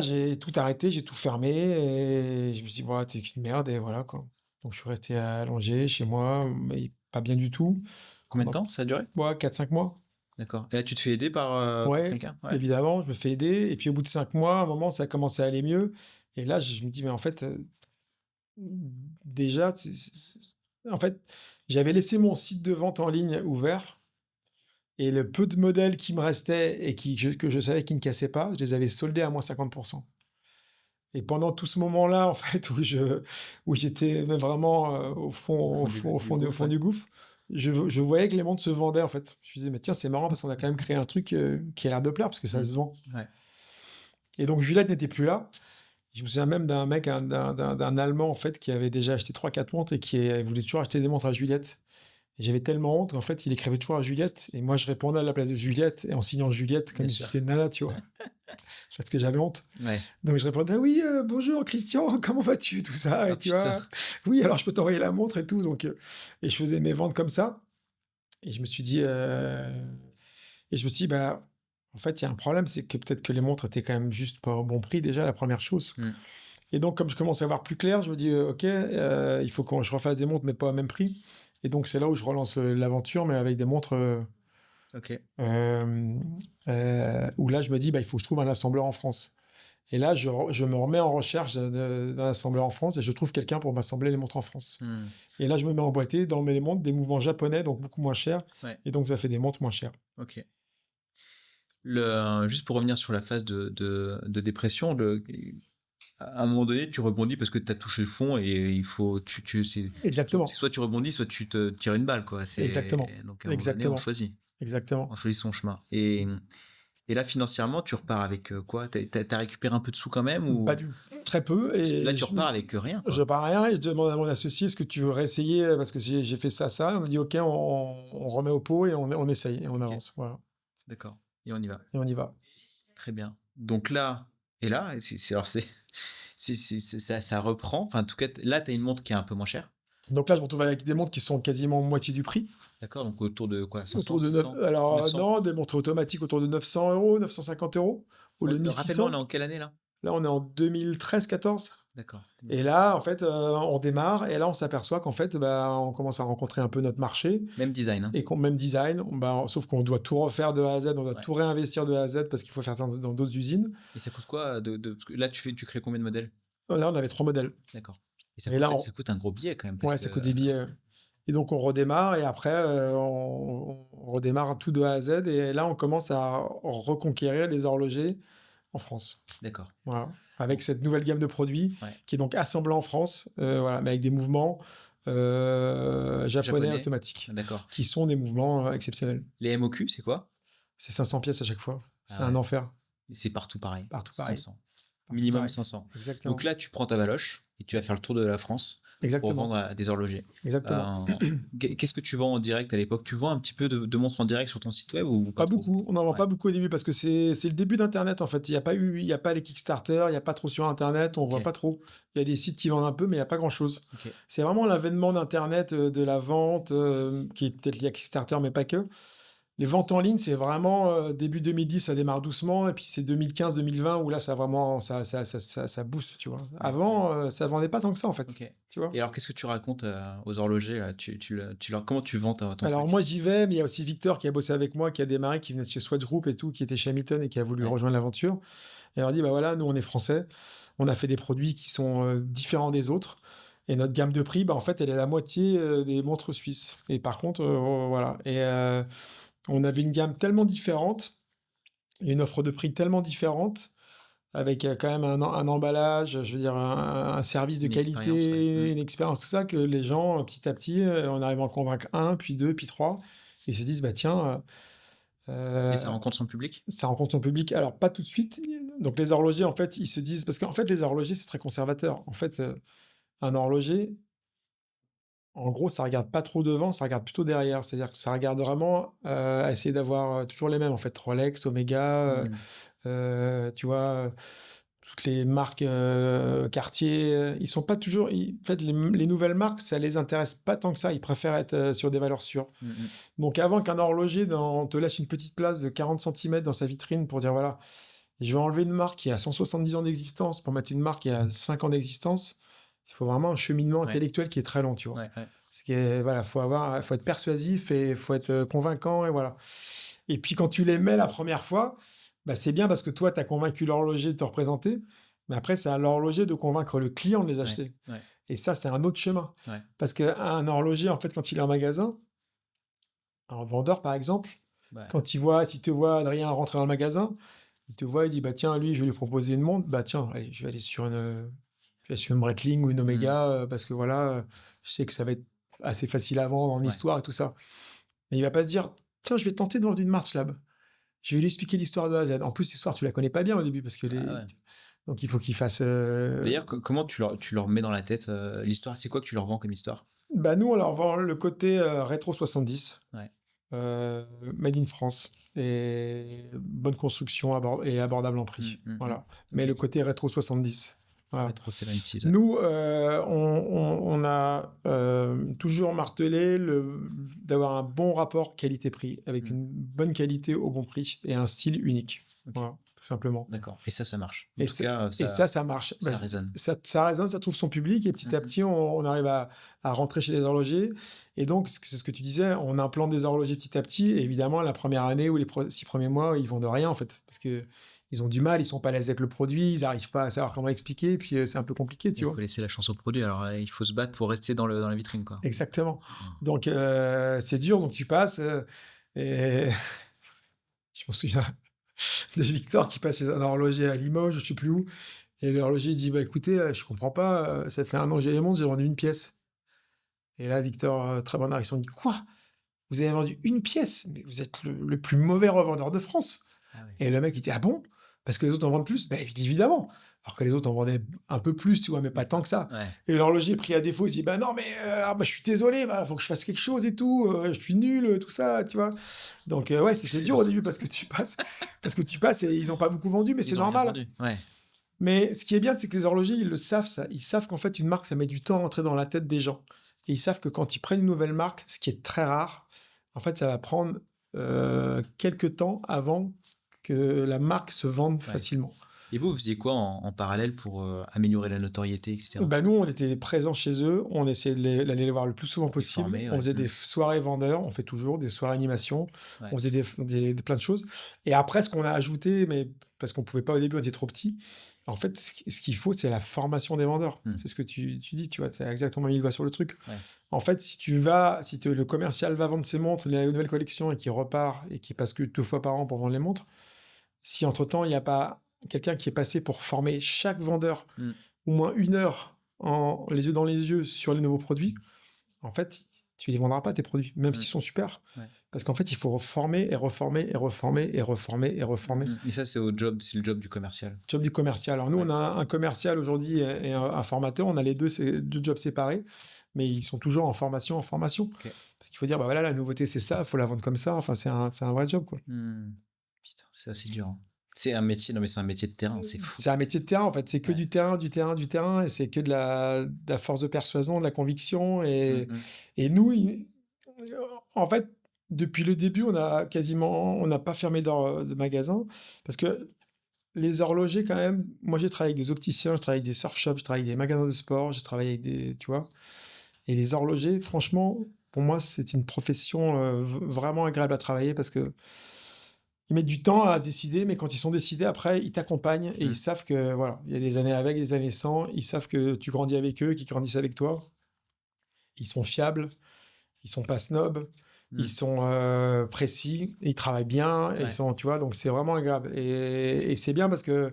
j'ai tout arrêté, j'ai tout fermé et je me suis dit, voilà, t'es qu'une merde et voilà, quoi. Donc je suis resté allongé chez moi, mais pas bien du tout. Combien de temps ça a duré? 4-5 mois. D'accord. Et là, tu te fais aider par quelqu'un? Ouais, évidemment, je me fais aider. Et puis au bout de 5 mois, à un moment, ça a commencé à aller mieux. Et là, je me dis, mais en fait, déjà, en fait, j'avais laissé mon site de vente en ligne ouvert. Et le peu de modèles qui me restaient et que je savais qu'ils ne cassaient pas, je les avais soldés à moins 50%. Et pendant tout ce moment-là, en fait, où j'étais vraiment au fond du gouffre, je voyais que les montres se vendaient, en fait. Je me disais, mais tiens, c'est marrant parce qu'on a quand même créé un truc qui a l'air de plaire parce que ça se vend. Ouais. Et donc, Juliette n'était plus là. Je me souviens même d'un mec, d'un Allemand, en fait, qui avait déjà acheté 3-4 montres et qui voulait toujours acheter des montres à Juliette. Et j'avais tellement honte qu'en fait, il écrivait toujours à Juliette. Et moi, je répondais à la place de Juliette et en signant Juliette comme si j'étais une nana, tu vois. Parce que j'avais honte. Ouais. Donc, je répondais, oui, bonjour Christian, comment vas-tu, tout ça. Et tu vois, oui, alors je peux t'envoyer la montre et tout. Donc, et je faisais mes ventes comme ça. Et je me suis dit, bah, en fait, il y a un problème, c'est que peut-être que les montres étaient quand même juste pas au bon prix, déjà, la première chose. Et donc, comme je commençais à voir plus clair, je me dis, OK, il faut que je refasse des montres, mais pas au même prix. Et donc, c'est là où je relance l'aventure, mais avec des montres où là, je me dis, bah, il faut que je trouve un assembleur en France. Et là, je me remets en recherche d'un assembleur en France et je trouve quelqu'un pour m'assembler les montres en France. Et là, je me mets emboîté dans mes montres, des mouvements japonais, donc beaucoup moins chers. Ouais. Et donc, ça fait des montres moins chères. OK. Juste pour revenir sur la phase de dépression, à un moment donné, tu rebondis parce que tu as touché le fond et il faut. Exactement. Soit tu rebondis, soit tu te tires une balle, quoi. Exactement. Donc, à un moment donné, on choisit. Exactement. On choisit son chemin. Et là, financièrement, tu repars avec quoi? T'as récupéré un peu de sous quand même ou... Pas du très peu. Et là, tu repars avec rien, quoi. Je repars rien et je demande à mon associé, est-ce que tu veux réessayer? Parce que j'ai fait ça. On a dit, OK, on remet au pot et on essaye et on avance. Voilà. D'accord. Et on y va. Et on y va. Très bien. Donc là, ça reprend. Enfin, en tout cas, là, tu as une montre qui est un peu moins chère. Donc là, je me retrouve avec des montres qui sont quasiment moitié du prix. D'accord, donc autour de quoi, 500, autour de 600, 900. Non, des montres automatiques autour de 900 €, 950 €. Ou le 1600. Rappelle-moi, on est en quelle année là? Là, on est en 2013-14. D'accord. Et là, en fait, on démarre et là, on s'aperçoit qu'en fait, on commence à rencontrer un peu notre marché. Même design. Hein. Et même design, sauf qu'on doit tout refaire de A à Z, on doit tout réinvestir de A à Z parce qu'il faut faire ça dans d'autres usines. Et ça coûte quoi là, tu crées combien de modèles? Là, on avait 3 modèles. D'accord. Et ça coûte un gros billet quand même. Ouais, ça coûte des billets. Et donc, on redémarre et après, on redémarre tout de A à Z. Et là, on commence à reconquérir les horlogers en France. D'accord. Voilà. Avec cette nouvelle gamme de produits qui est donc assemblée en France, voilà, mais avec des mouvements japonais automatiques. D'accord. Qui sont des mouvements exceptionnels. Les MOQ, c'est quoi? C'est 500 pièces à chaque fois. C'est un enfer. Et c'est partout pareil. Partout pareil. 500. Minimum pareil. 500. Exactement. Donc là, tu prends ta valoche et tu vas faire le tour de la France. Exactement. Pour vendre à des horlogers. Exactement. Qu'est-ce que tu vends en direct à l'époque? Tu vends un petit peu de montres en direct sur ton site web ou pas beaucoup. On n'en vend pas beaucoup au début parce que c'est le début d'Internet en fait. Il n'y a pas les Kickstarter, il n'y a pas trop sur Internet, on voit pas trop. Il y a des sites qui vendent un peu, mais il n'y a pas grand-chose. C'est vraiment l'avènement d'Internet, de la vente, qui est peut-être lié à Kickstarter, mais pas que. Les ventes en ligne, c'est vraiment début 2010, ça démarre doucement, et puis c'est 2015-2020 où là, ça vraiment, ça booste, tu vois. Avant, ça vendait pas tant que ça, en fait. Tu vois. Et alors, qu'est-ce que tu racontes aux horlogers là comment tu vends ton Alors, truc? moi, j'y vais, mais il y a aussi Victor qui a bossé avec moi, qui a démarré, qui venait de chez Swatch Group et tout, qui était chez Hamilton et qui a voulu rejoindre l'aventure. Et on leur dit, bah voilà, nous, on est français, on a fait des produits qui sont différents des autres. Et notre gamme de prix, en fait, elle est la moitié des montres suisses. Et par contre, voilà. Et on avait une gamme tellement différente, et une offre de prix tellement différente, avec quand même un emballage, je veux dire, un service de qualité, une expérience, tout ça, que les gens, petit à petit, on arrive à en convaincre un, puis deux, puis trois, et se disent, bah tiens... et ça rencontre son public? Ça rencontre son public. Alors, pas tout de suite. Donc, les horlogers, en fait, ils se disent... Parce qu'en fait, les horlogers, c'est très conservateur. En fait, un horloger... En gros, ça regarde pas trop devant, ça regarde plutôt derrière. C'est-à-dire que ça regarde vraiment à essayer d'avoir toujours les mêmes, en fait. Rolex, Omega, tu vois, toutes les marques Cartier. Ils sont pas toujours... En fait, les nouvelles marques, ça les intéresse pas tant que ça. Ils préfèrent être sur des valeurs sûres. Donc, avant qu'un horloger te laisse une petite place de 40 cm dans sa vitrine pour dire, voilà, je vais enlever une marque qui a 170 ans d'existence pour mettre une marque qui a 5 ans d'existence, il faut vraiment un cheminement intellectuel qui est très long, tu vois. Voilà, faut être persuasif et faut être convaincant, et voilà. Et puis quand tu les mets la première fois, c'est bien parce que toi, tu as convaincu l'horloger de te représenter, mais après, c'est à l'horloger de convaincre le client de les acheter. Et ça, c'est un autre chemin. Parce qu'un horloger, en fait, quand il est en magasin, un vendeur, par exemple, quand s'il te voit, Adrien, rentrer dans le magasin, il te voit, il dit, bah tiens, lui, je vais lui proposer une montre, bah tiens, allez, je vais aller sur une Breitling ou une Omega, parce que voilà, je sais que ça va être assez facile à vendre en histoire et tout ça. Mais il va pas se dire, tiens, je vais tenter de vendre une March Lab. Je vais lui expliquer l'histoire de A à Z. En plus, l'histoire, tu la connais pas bien au début, parce que donc il faut qu'il fasse... D'ailleurs, comment tu leur mets dans la tête l'histoire? C'est quoi que tu leur vends comme histoire? Nous, on leur vend le côté rétro 70, made in France, et bonne construction et abordable en prix. Voilà. Mais le côté rétro 70... Voilà. Nous, on a toujours martelé d'avoir un bon rapport qualité-prix, avec une bonne qualité au bon prix et un style unique. Voilà, tout simplement. D'accord. Et ça marche. Ça marche. Ça résonne. Ça résonne, ça trouve son public, et petit à petit, on arrive à rentrer chez les horlogers. Et donc, c'est ce que tu disais, on implante des horlogers petit à petit. Et évidemment, la première année ou les 6 premiers mois, ils vendent rien, en fait, parce que ils ont du mal, ils sont pas à l'aise avec le produit, ils n'arrivent pas à savoir comment l'expliquer, et puis c'est un peu compliqué, tu vois. Il faut laisser la chance au produit, alors il faut se battre pour rester dans la vitrine, quoi. Exactement. Donc c'est dur, donc tu passes, et je me souviens de Victor qui passe chez un horloger à Limoges, je sais plus où, Et l'horloger dit, bah écoutez, je comprends pas, ça fait 1 an que j'ai les montres, j'ai vendu 1 pièce. Et là, Victor Trabonnard, il dit, quoi? Vous avez vendu 1 pièce? Mais vous êtes le plus mauvais revendeur de France. Ah ouais. Et le mec, il dit, ah bon? Parce que les autres en vendent plus? Ben, évidemment. Alors que les autres en vendaient un peu plus, tu vois, mais pas tant que ça. Ouais. Et l'horloger, pris à défaut, il dit, bah non, mais je suis désolé, bah, faut que je fasse quelque chose et tout, je suis nul, tout ça, tu vois. Donc, ouais, c'était dur au début parce que tu passes et ils n'ont pas beaucoup vendu, mais c'est normal. Ouais. Mais ce qui est bien, c'est que les horlogers, ils le savent, ça. Ils savent qu'en fait, une marque, ça met du temps à entrer dans la tête des gens. Et ils savent que quand ils prennent une nouvelle marque, ce qui est très rare, en fait, ça va prendre quelques temps avant que la marque se vende facilement. Et vous faisiez quoi en parallèle pour améliorer la notoriété, etc. Bah nous, on était présents chez eux, on essayait d'aller les voir le plus souvent possible. Former, on faisait des soirées vendeurs, on fait toujours des soirées animation, on faisait plein de choses. Et après, ce qu'on a ajouté, mais parce qu'on ne pouvait pas au début, on était trop petits, en fait, ce qu'il faut, c'est la formation des vendeurs. C'est ce que tu dis, tu vois, tu as exactement mis le doigt sur le truc. Ouais. En fait, si le commercial va vendre ses montres, la nouvelle collection, et qu'il repart, et qu'il passe que 2 fois par an pour vendre les montres, si entre-temps, il n'y a pas quelqu'un qui est passé pour former chaque vendeur au moins 1 heure les yeux dans les yeux sur les nouveaux produits, en fait, tu les vendras pas tes produits, même s'ils sont super. Ouais. Parce qu'en fait, il faut reformer et reformer et reformer et reformer et reformer. Et ça, c'est le job du commercial. Job du commercial. Alors nous, on a un commercial aujourd'hui et un formateur. On a les deux jobs séparés, mais ils sont toujours en formation. Okay. Parce qu'il faut dire, bah voilà, la nouveauté, c'est ça, il faut la vendre comme ça. Enfin, c'est un vrai job, quoi. Putain, c'est assez dur. Hein. C'est un métier, non mais c'est un métier de terrain, c'est fou. C'est un métier de terrain, en fait. C'est que du terrain, et c'est que de la force de persuasion, de la conviction. Et nous, en fait, depuis le début, on n'a pas fermé de magasin parce que les horlogers, quand même, moi j'ai travaillé avec des opticiens, je travaille avec des surf shops, je travaille avec des magasins de sport, j'ai travaillé avec tu vois. Et les horlogers, franchement, pour moi, c'est une profession vraiment agréable à travailler parce que ils mettent du temps à se décider, mais quand ils sont décidés, après, ils t'accompagnent et ils savent que, voilà, il y a des années avec, des années sans. Ils savent que tu grandis avec eux, qu'ils grandissent avec toi. Ils sont fiables, ils sont pas snobs, ils sont précis, ils travaillent bien, et ils sont, tu vois, donc c'est vraiment agréable. Et c'est bien parce que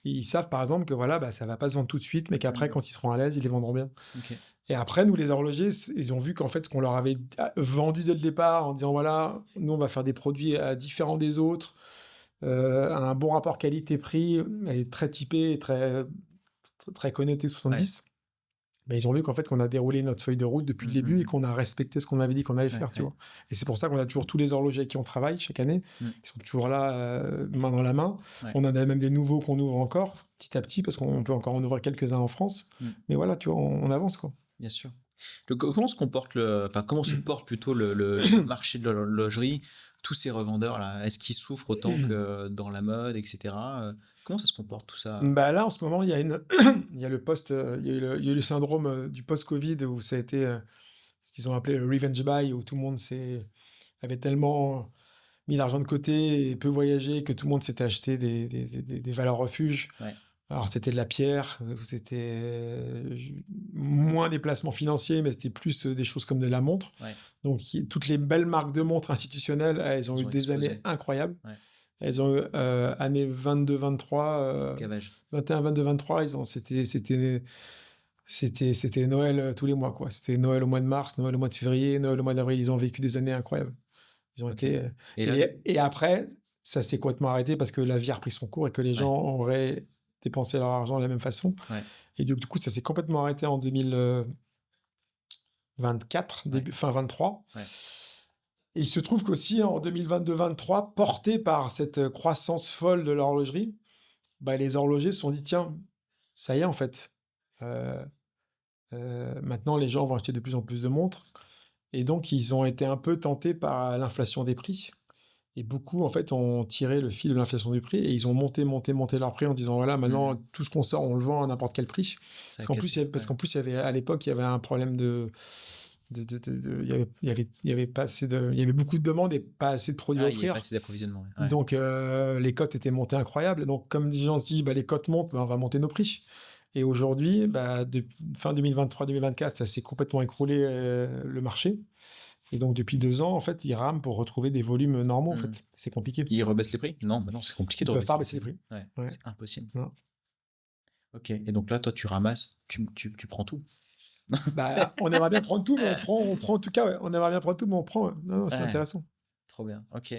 ils savent, par exemple, que voilà, bah, ça va pas se vendre tout de suite, mais qu'après, quand ils seront à l'aise, ils les vendront bien. Okay. Et après, nous, les horlogers, ils ont vu qu'en fait, ce qu'on leur avait vendu dès le départ, en disant, voilà, nous, on va faire des produits différents des autres, un bon rapport qualité-prix, elle est très typée, très, très connectée 70. Ouais. Mais ils ont vu qu'en fait, qu'on a déroulé notre feuille de route depuis le début et qu'on a respecté ce qu'on avait dit qu'on allait faire, tu vois. Et c'est pour ça qu'on a toujours tous les horlogers avec qui on travaille chaque année, qui sont toujours là, main dans la main. Ouais. On en a même des nouveaux qu'on ouvre encore, petit à petit, parce qu'on peut encore en ouvrir quelques-uns en France. Mais voilà, tu vois, on avance, quoi. Bien sûr. Donc, comment se porte plutôt le marché de l'horlogerie, tous ces revendeurs-là? Est-ce qu'ils souffrent autant que dans la mode, etc. Comment ça se comporte tout ça? Bah là, en ce moment, il y a eu le syndrome du post-Covid où ça a été ce qu'ils ont appelé le revenge buy, où tout le monde avait tellement mis l'argent de côté et peu voyagé que tout le monde s'était acheté des valeurs refuges. Ouais. Alors, c'était de la pierre, c'était moins des placements financiers, mais c'était plus des choses comme de la montre. Ouais. Donc, toutes les belles marques de montres institutionnelles, elles ont eu des années incroyables. Ouais. Elles ont eu année 22-23, 21-22-23, c'était Noël tous les mois, quoi. C'était Noël au mois de mars, Noël au mois de février, Noël au mois d'avril. Ils ont vécu des années incroyables. Ils ont été... Et après, ça s'est complètement arrêté parce que la vie a repris son cours et que les gens auraient dépenser leur argent de la même façon. Ouais. Et du coup, ça s'est complètement arrêté en 2024, fin 23. Ouais. Et il se trouve qu'aussi, en 2022-23, porté par cette croissance folle de l'horlogerie, bah, les horlogers se sont dit, tiens, ça y est, en fait. Maintenant, les gens vont acheter de plus en plus de montres. Et donc, ils ont été un peu tentés par l'inflation des prix. Et beaucoup, en fait, ont tiré le fil de l'inflation du prix et ils ont monté leur prix en disant, voilà, maintenant, tout ce qu'on sort, on le vend à n'importe quel prix. Parce qu'en plus, à l'époque, il y avait un problème il y avait beaucoup de demandes et pas assez de produits à offrir. Il y avait pas assez d'approvisionnement. Ouais. Donc, les cotes étaient montées incroyables. Donc, comme les gens se disent, bah, les cotes montent, bah, on va monter nos prix. Et aujourd'hui, bah, fin 2023-2024, ça s'est complètement écroulé le marché. Et donc, depuis 2 ans, en fait, ils rament pour retrouver des volumes normaux, en fait. C'est compliqué. Ils rebaissent les prix? Non, bah non, c'est compliqué de rebaisser. Ils peuvent pas rebaisser les prix. Ouais. C'est impossible. Non. Ok. Et donc là, toi, tu ramasses, tu prends tout. Bah, on aimerait bien prendre tout, mais on prend en tout cas, ouais. On aimerait bien prendre tout, mais on prend. Ouais. Non, c'est Ouais, intéressant. trop bien. Ok.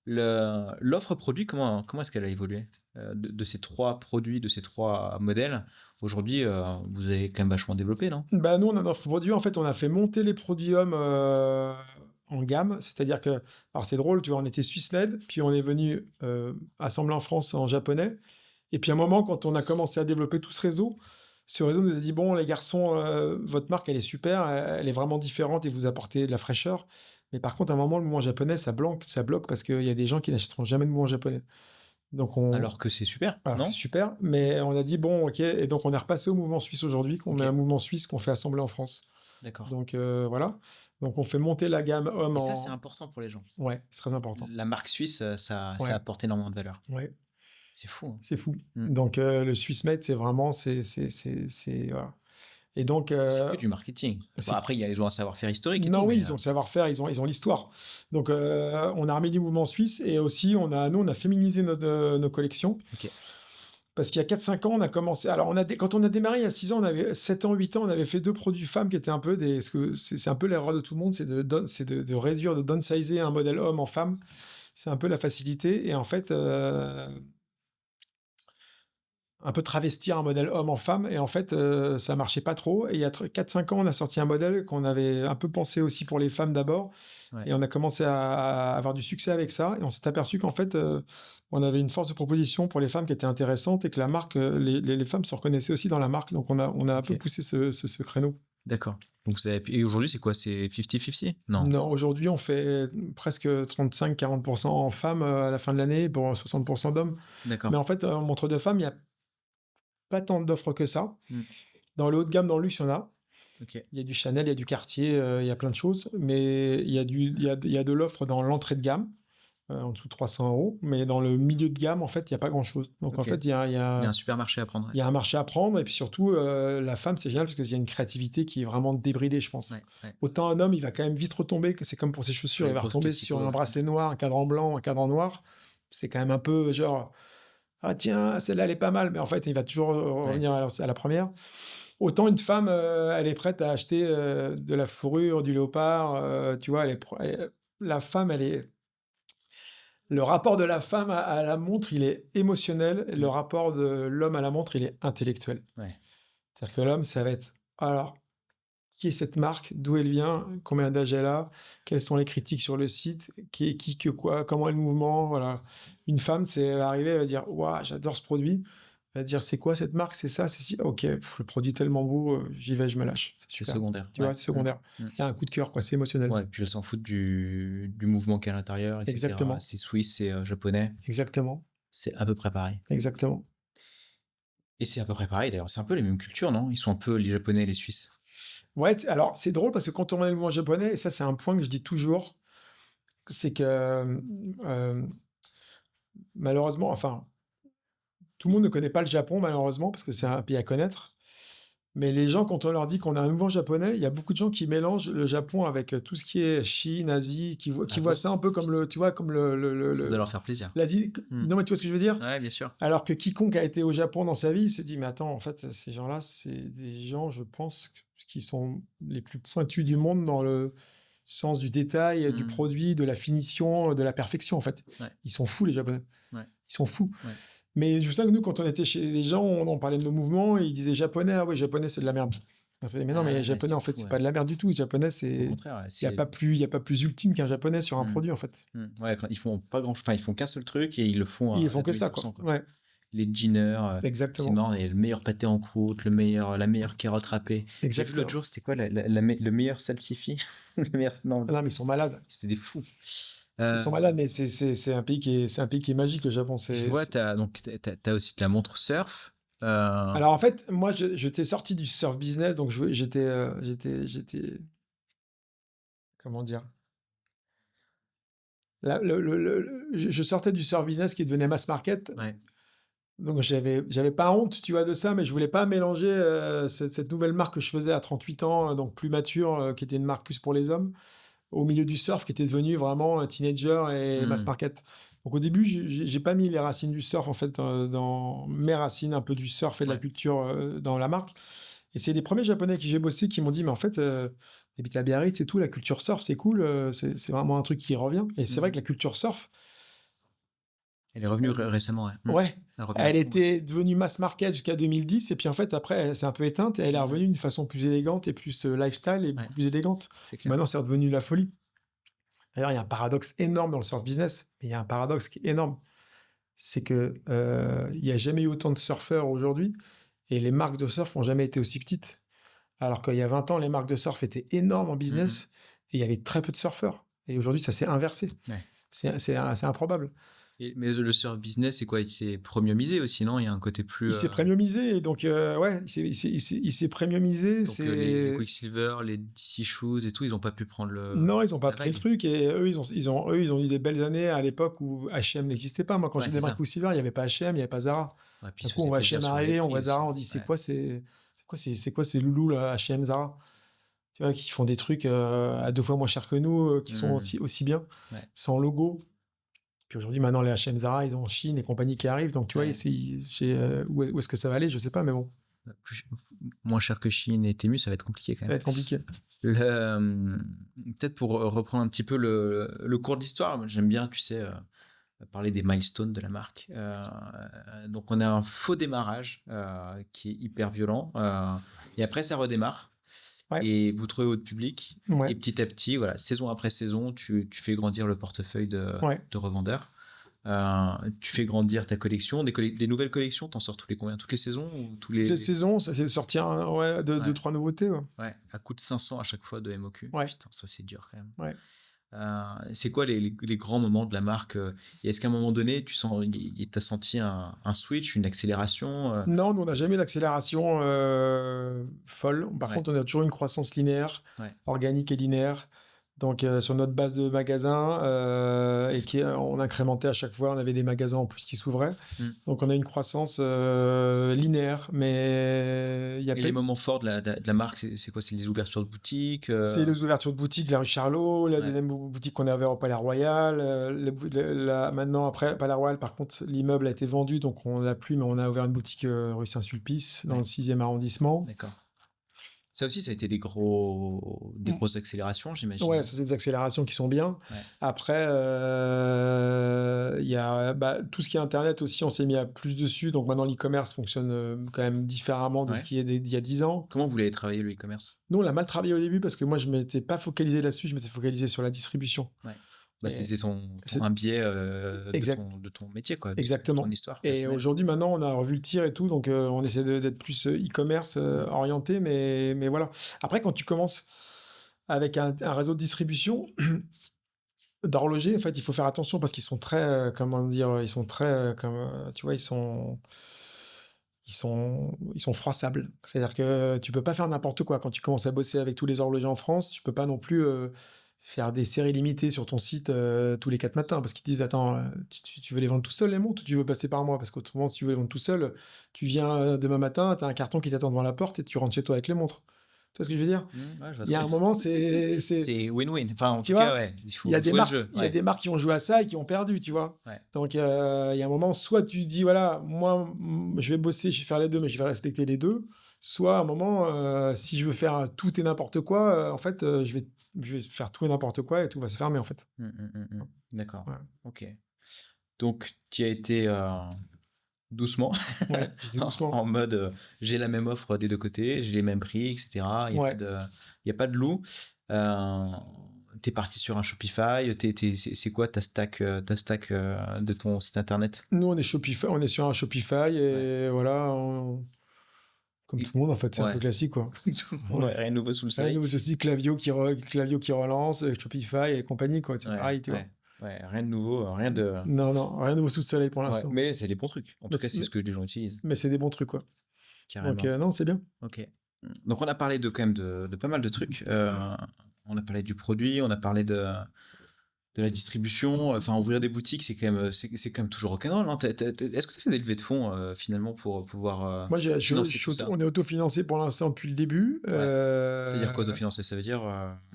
L'offre produit, comment est-ce qu'elle a évolué de ces 3 produits, de ces 3 modèles? Aujourd'hui, vous avez quand même vachement développé, non? Bah, nous, on a notre produit. En fait, on a fait monter les produits hommes en gamme. C'est-à-dire que, alors c'est drôle, tu vois, on était Swiss-made, puis on est venu assembler en France en japonais. Et puis à un moment, quand on a commencé à développer tout ce réseau nous a dit, bon, les garçons, votre marque, elle est super, elle est vraiment différente et vous apportez de la fraîcheur. Mais par contre, à un moment, le mouvement japonais, ça bloque parce qu'il y a des gens qui n'achèteront jamais de mouvement japonais. Donc Alors que c'est super, alors c'est non? super, mais on a dit, bon, ok, et donc on est repassé au mouvement suisse aujourd'hui, qu'on Ok, met un mouvement suisse qu'on fait assembler en France. d'accord. Donc voilà. Donc on fait monter la gamme homme Et ça, c'est en... important pour les gens. Ouais, c'est très important. La marque suisse, ça Ouais, apporte énormément de valeur. ouais, C'est fou, hein. c'est fou. Mm. Donc le Swiss Made, c'est vraiment... voilà. Et donc... C'est que du marketing. Bon, c'est... après, ils ont un savoir-faire historique et Non, tout, oui, mais ils ont le savoir-faire, ils ont l'histoire. Donc on a remis du mouvement suisse et aussi nous, on a féminisé nos collections. ok. Parce qu'il y a 4-5 ans, on a commencé. Alors, quand on a démarré il y a 6 ans, on avait 7 ans, 8 ans, on avait fait 2 produits femmes qui étaient un peu des. Parce que c'est un peu l'erreur de tout le monde, c'est de réduire, de downsizer un modèle homme en femme. C'est un peu la facilité. Et en fait, un peu travestir un modèle homme en femme. Et en fait, ça marchait pas trop. Et il y a 4-5 ans, on a sorti un modèle qu'on avait un peu pensé aussi pour les femmes d'abord. Ouais. Et on a commencé à avoir du succès avec ça. Et on s'est aperçu qu'en fait, on avait une force de proposition pour les femmes qui était intéressante et que la marque, les femmes se reconnaissaient aussi dans la marque. Donc on a un peu Ok. poussé ce créneau. D'accord. Donc et aujourd'hui, c'est quoi? C'est 50-50? Non. Non, aujourd'hui, on fait presque 35-40% en femmes à la fin de l'année pour 60% d'hommes. D'accord. Mais en fait, en montre de femmes, il n'y a pas tant d'offres que ça. Mm. Dans le haut de gamme, dans le luxe, il y en a. Ok. Il y a du Chanel, il y a du Cartier, il y a plein de choses. Mais il y a de l'offre dans l'entrée de gamme, en dessous de 300 euros. Mais dans le milieu de gamme, en fait, il n'y a pas grand-chose. Donc, en Ok. fait, il y Il y a a un super marché à prendre. il y a un marché à prendre. Et puis surtout, la femme, c'est génial parce qu'il y a une créativité qui est vraiment débridée, je pense. Ouais, ouais. Autant un homme, il va quand même vite retomber, que c'est comme pour ses chaussures, Les il va grosses retomber classicos, sur un ouais. bracelet noir, un cadran blanc, un cadran noir. C'est quand même un peu genre, ah tiens, celle-là, elle est pas mal. Mais en fait, il va toujours revenir à la première. Autant une femme, elle est prête à acheter de la fourrure, du léopard. Tu vois, la femme, elle est. Le rapport de la femme à la montre, il est émotionnel. Le rapport de l'homme à la montre, il est intellectuel. Ouais. C'est-à-dire que l'homme, ça va être, alors, qui est cette marque? D'où elle vient? Combien d'âge elle a? Quelles sont les critiques sur le site? Que quoi? Comment est le mouvement? Voilà. Une femme, elle va arriver, elle va dire, waouh, j'adore ce produit. Elle va dire, c'est quoi cette marque? C'est ça, c'est si. Ok, le produit est tellement beau, j'y vais, je me lâche. C'est super. secondaire. Tu vois, c'est secondaire. Il y a un coup de cœur, quoi. C'est émotionnel. Ouais, puis elle s'en fout du mouvement qu'il y a à l'intérieur, etc. Exactement. C'est suisse, c'est japonais. Exactement. C'est à peu près pareil. Exactement. Et c'est à peu près pareil, d'ailleurs. C'est un peu les mêmes cultures, non? Ils sont un peu les Japonais et les Suisses. Ouais, alors c'est drôle parce que quand on regarde le mouvement japonais, et ça c'est un point que je dis toujours, c'est que malheureusement, enfin, tout le monde ne connaît pas le Japon malheureusement parce que c'est un pays à connaître. Mais les gens, quand on leur dit qu'on a un mouvement japonais, il y a beaucoup de gens qui mélangent le Japon avec tout ce qui est Chine, Asie, qui voient ça un peu comme tu vois, comme Ça doit leur faire plaisir. l'Asie. Non mais tu vois ce que je veux dire? Ouais, bien sûr. Alors que quiconque a été au Japon dans sa vie, il se dit, mais attends, en fait, ces gens-là, c'est des gens, je pense, qui sont les plus pointus du monde dans le sens du détail, du produit, de la finition, de la perfection, en fait. Ouais. Ils sont fous, les Japonais. Ouais. Ils sont fous. Ouais. Mais je sais que nous, quand on était chez les gens, on parlait de nos mouvements et ils disaient japonais, ah oui, japonais, c'est de la merde. On fait, mais non, mais japonais, en fait, c'est pas de la merde du tout. Japonais, c'est. Au contraire, il n'y a pas plus ultime qu'un japonais sur un produit, en fait. Ouais, quand ils font pas grand, enfin, ils font qu'un seul truc et ils le font. Ils font que ça, quoi. Ouais. Les jeaners, exactement. C'est marrant, il y a le meilleur pâté en croûte, la meilleure carotte râpée. J'ai vu l'autre jour, c'était quoi le meilleur salsifis? Non, mais ils sont malades. C'était des fous. Ils sont malades, mais c'est un pays qui est magique, le Japon. Je vois, t'as aussi de la montre surf. Alors en fait, moi, je t'ai sorti du surf business, donc j'étais, comment dire, je sortais du surf business qui devenait mass market. Ouais. Donc j'avais pas honte, tu vois, de ça, mais je voulais pas mélanger cette nouvelle marque que je faisais à 38 ans, donc plus mature, qui était une marque plus pour les hommes, au milieu du surf, qui était devenu vraiment teenager et mass market. Donc au début, j'ai pas mis les racines du surf en fait dans mes racines un peu du surf et de la culture dans la marque. Et c'est les premiers Japonais avec qui j'ai bossé qui m'ont dit, mais en fait, t'habites à Biarritz et tout, la culture surf, c'est cool, c'est vraiment un truc qui revient. Et c'est vrai que la culture surf, elle est revenue récemment, ouais. ouais, elle à fond, était devenue mass market jusqu'à 2010, et puis en fait, après, elle s'est un peu éteinte, et elle est revenue d'une façon plus élégante et plus lifestyle et beaucoup plus élégante. C'est clair. Maintenant, c'est redevenu la folie. D'ailleurs, il y a un paradoxe énorme dans le surf business, mais il y a un paradoxe qui est énorme. C'est que il n'y a jamais eu autant de surfeurs aujourd'hui, et les marques de surf n'ont jamais été aussi petites. Alors qu'il y a 20 ans, les marques de surf étaient énormes en business, et il y avait très peu de surfeurs. Et aujourd'hui, ça s'est inversé. Ouais. C'est improbable. Mais le surf business, c'est quoi? Il s'est premiumisé aussi, non? Il y a un côté plus... Il s'est premiumisé, donc ouais, il s'est premiumisé. Donc les Quicksilver, les DC Shoes et tout, ils n'ont pas pu prendre le... Non, ils n'ont pas pris le truc, et eux, ils ont eu des belles années à l'époque où H&M n'existait pas. Moi, quand j'ai démarré Quicksilver, il n'y avait pas H&M, il n'y avait pas Zara. Ouais, du coup, on voit H&M arriver, on voit Zara, on dit, c'est quoi ces loulous, là, H&M, Zara? Tu vois, qui font des trucs à 2 fois moins cher que nous, qui sont aussi bien, sans logo. Puis aujourd'hui, maintenant, les H&M, Zara, ils ont Chine et compagnie qui arrivent. Donc, tu vois, où est-ce que ça va aller? Je sais pas, mais bon. Moins cher que Chine et Temu, ça va être compliqué quand même. Ça va être compliqué. Peut-être pour reprendre un petit peu le cours d'histoire, j'aime bien, tu sais, parler des milestones de la marque. Donc, on a un faux démarrage qui est hyper violent. Et après, ça redémarre. Ouais. Et vous trouvez votre public, et petit à petit, voilà, saison après saison, tu fais grandir le portefeuille de revendeurs. Tu fais grandir ta collection, des nouvelles collections. T'en sors toutes les saisons ou tous les saisons, ça c'est sortir 2-3 nouveautés. Ouais, à coût de 500 à chaque fois de MOQ. Ouais. Putain, ça c'est dur quand même. Ouais. C'est quoi les grands moments de la marque? Et est-ce qu'à un moment donné, t'as senti un switch, une accélération? Non, nous, on n'a jamais eu d'accélération folle. Par contre, on a toujours une croissance linéaire, organique et linéaire. Donc, sur notre base de magasins, on incrémentait à chaque fois. On avait des magasins en plus qui s'ouvraient. Donc, on a une croissance linéaire. Mais et les moments forts de la marque, c'est quoi? C'est les ouvertures de boutiques? C'est les ouvertures de boutiques, la rue Charlot, la deuxième boutique qu'on a ouverte au Palais Royal. Maintenant, après Palais Royal, par contre, l'immeuble a été vendu. Donc, on l'a plus, mais on a ouvert une boutique rue Saint-Sulpice, dans le 6e arrondissement. D'accord. Ça aussi, ça a été des grosses accélérations, j'imagine. Ouais, ça, c'est des accélérations qui sont bien. Ouais. Après, il y a tout ce qui est Internet aussi, on s'est mis à plus dessus. Donc maintenant, l'e-commerce fonctionne quand même différemment de ce qui est d'il y a 10 ans. Comment vous l'avez travaillé, le e-commerce? Nous, on l'a mal travaillé au début parce que moi, je ne m'étais pas focalisé là-dessus, je m'étais focalisé sur la distribution. Ouais. C'était un biais de ton métier, quoi. Exactement. De ton histoire. Et aujourd'hui, maintenant, on a revu le tir et tout, donc on essaie d'être plus e-commerce orienté, mais voilà. Après, quand tu commences avec un réseau de distribution d'horloger, en fait, il faut faire attention parce qu'ils sont très, tu vois, ils sont froissables. C'est-à-dire que tu peux pas faire n'importe quoi. Quand tu commences à bosser avec tous les horlogers en France, tu peux pas non plus faire des séries limitées sur ton site tous les 4 matins parce qu'ils te disent attends, tu veux les vendre tout seul les montres ou tu veux passer par moi? Parce qu'autrement, si tu veux les vendre tout seul, tu viens demain matin, tu as un carton qui t'attend devant la porte et tu rentres chez toi avec les montres. Tu vois ce que je veux dire? Il y a un moment, c'est win-win. Enfin, en tout cas, ouais. Il y a des marques qui ont joué à ça et qui ont perdu, tu vois. Ouais. Donc, il y a un moment, soit tu dis, voilà, moi, je vais bosser, je vais faire les deux, mais je vais respecter les deux. Soit, à un moment, si je veux faire tout et n'importe quoi, en fait, je vais faire tout et n'importe quoi et tout va se fermer, en fait. D'accord. Ouais. Ok. Donc, tu as été... doucement, en mode j'ai la même offre des deux côtés, j'ai les mêmes prix, etc. Il n'y a pas de loup. T'es parti sur un Shopify, c'est quoi ta stack de ton site internet? Nous, on est Shopify, on est sur un Shopify et voilà, comme tout le monde en fait, c'est un peu classique quoi. Rien de nouveau sous le soleil. Rien de nouveau aussi, Klaviyo qui relance, Shopify et compagnie quoi, c'est pareil, tu vois. Ouais, rien de nouveau, rien de... Non, rien de nouveau sous le soleil pour l'instant. Mais c'est des bons trucs. En tout cas, c'est ce que les gens utilisent. Mais c'est des bons trucs, quoi. Carrément. Donc, non, c'est bien. Ok. Donc, on a parlé quand même de pas mal de trucs. On a parlé du produit, on a parlé de de la distribution. Enfin, ouvrir des boutiques, c'est quand même toujours rock'n'roll. Hein. Est-ce que tu as fait des levées de fonds finalement pour pouvoir Moi, financer tout ça? on est autofinancé pour l'instant depuis le début. Ouais. C'est-à-dire quoi autofinancer? Ça veut dire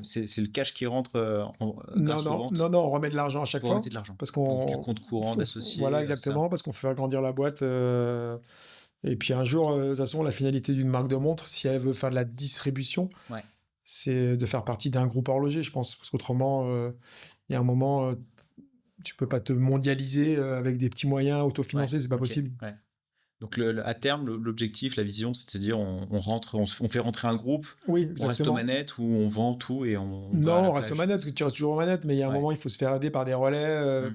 c'est le cash qui rentre Non, grâce aux non, ventes? non, non, on remet de l'argent à chaque Vous fois. remettez de l'argent. Parce Donc du qu'on. compte courant d'associés, Voilà, ça. exactement, parce qu'on fait agrandir la boîte. Et puis un jour, de toute façon, la finalité d'une marque de montre, si elle veut faire de la distribution, Ouais. c'est de faire partie d'un groupe horloger, je pense. Parce qu'autrement, il y a un moment, tu peux pas te mondialiser avec des petits moyens autofinancés, c'est pas possible. Ouais. Donc à terme, l'objectif, la vision, c'est de se dire on fait rentrer un groupe, Oui, on reste aux exactement. manettes ou on vend tout et on va à Non, la on reste aux plage. manettes, parce que tu restes toujours aux manettes, mais il y a un moment, il faut se faire aider par des relais.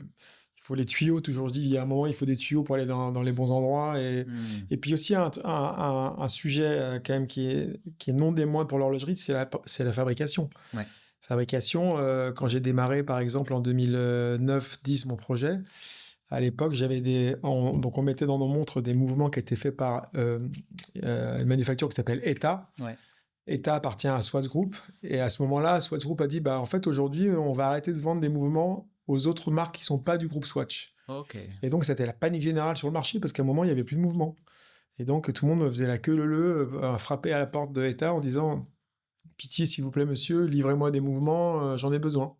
Il faut les tuyaux, toujours je dis, il y a un moment, il faut des tuyaux pour aller dans les bons endroits. Et puis aussi, un sujet quand même qui est non des moindres pour l'horlogerie, c'est la fabrication. Ouais. Fabrication, quand j'ai démarré, par exemple, en 2009-10, mon projet, à l'époque, donc on mettait dans nos montres des mouvements qui étaient faits par une manufacture qui s'appelle ETA. Ouais. ETA appartient à Swartz Group. Et à ce moment-là, Swartz Group a dit, bah, en fait, aujourd'hui, on va arrêter de vendre des mouvements aux autres marques qui ne sont pas du groupe Swatch. Ok. Et donc, c'était la panique générale sur le marché parce qu'à un moment, il n'y avait plus de mouvement. Et donc, tout le monde faisait la queue leu, frappait à la porte de ETA en disant, pitié, s'il vous plaît, monsieur, livrez-moi des mouvements, j'en ai besoin.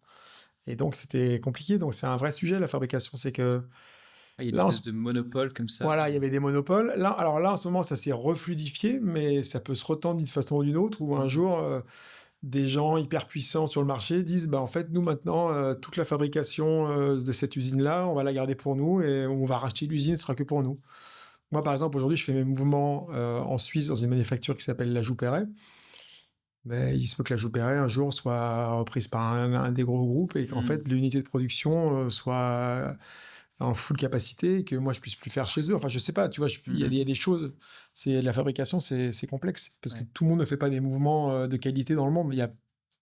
Et donc, c'était compliqué. Donc, c'est un vrai sujet, la fabrication. C'est que. Il y a des espèces de monopoles comme ça. Voilà, il y avait des monopoles. Alors là, en ce moment, ça s'est refluidifié, mais ça peut se retendre d'une façon ou d'une autre, où un jour, des gens hyper puissants sur le marché disent, bah, en fait, nous, maintenant, toute la fabrication de cette usine-là, on va la garder pour nous et on va racheter l'usine, ce sera que pour nous. Moi, par exemple, aujourd'hui, je fais mes mouvements en Suisse dans une manufacture qui s'appelle La Joux-Perret. Mais il se peut que La Joux-Perret, un jour, soit reprise par un des gros groupes et qu'en fait, l'unité de production soit en full capacité et que moi, je puisse plus faire chez eux. Enfin, je sais pas, tu vois, il y a des choses. La fabrication, c'est complexe parce que tout le monde ne fait pas des mouvements de qualité dans le monde. Il n'y a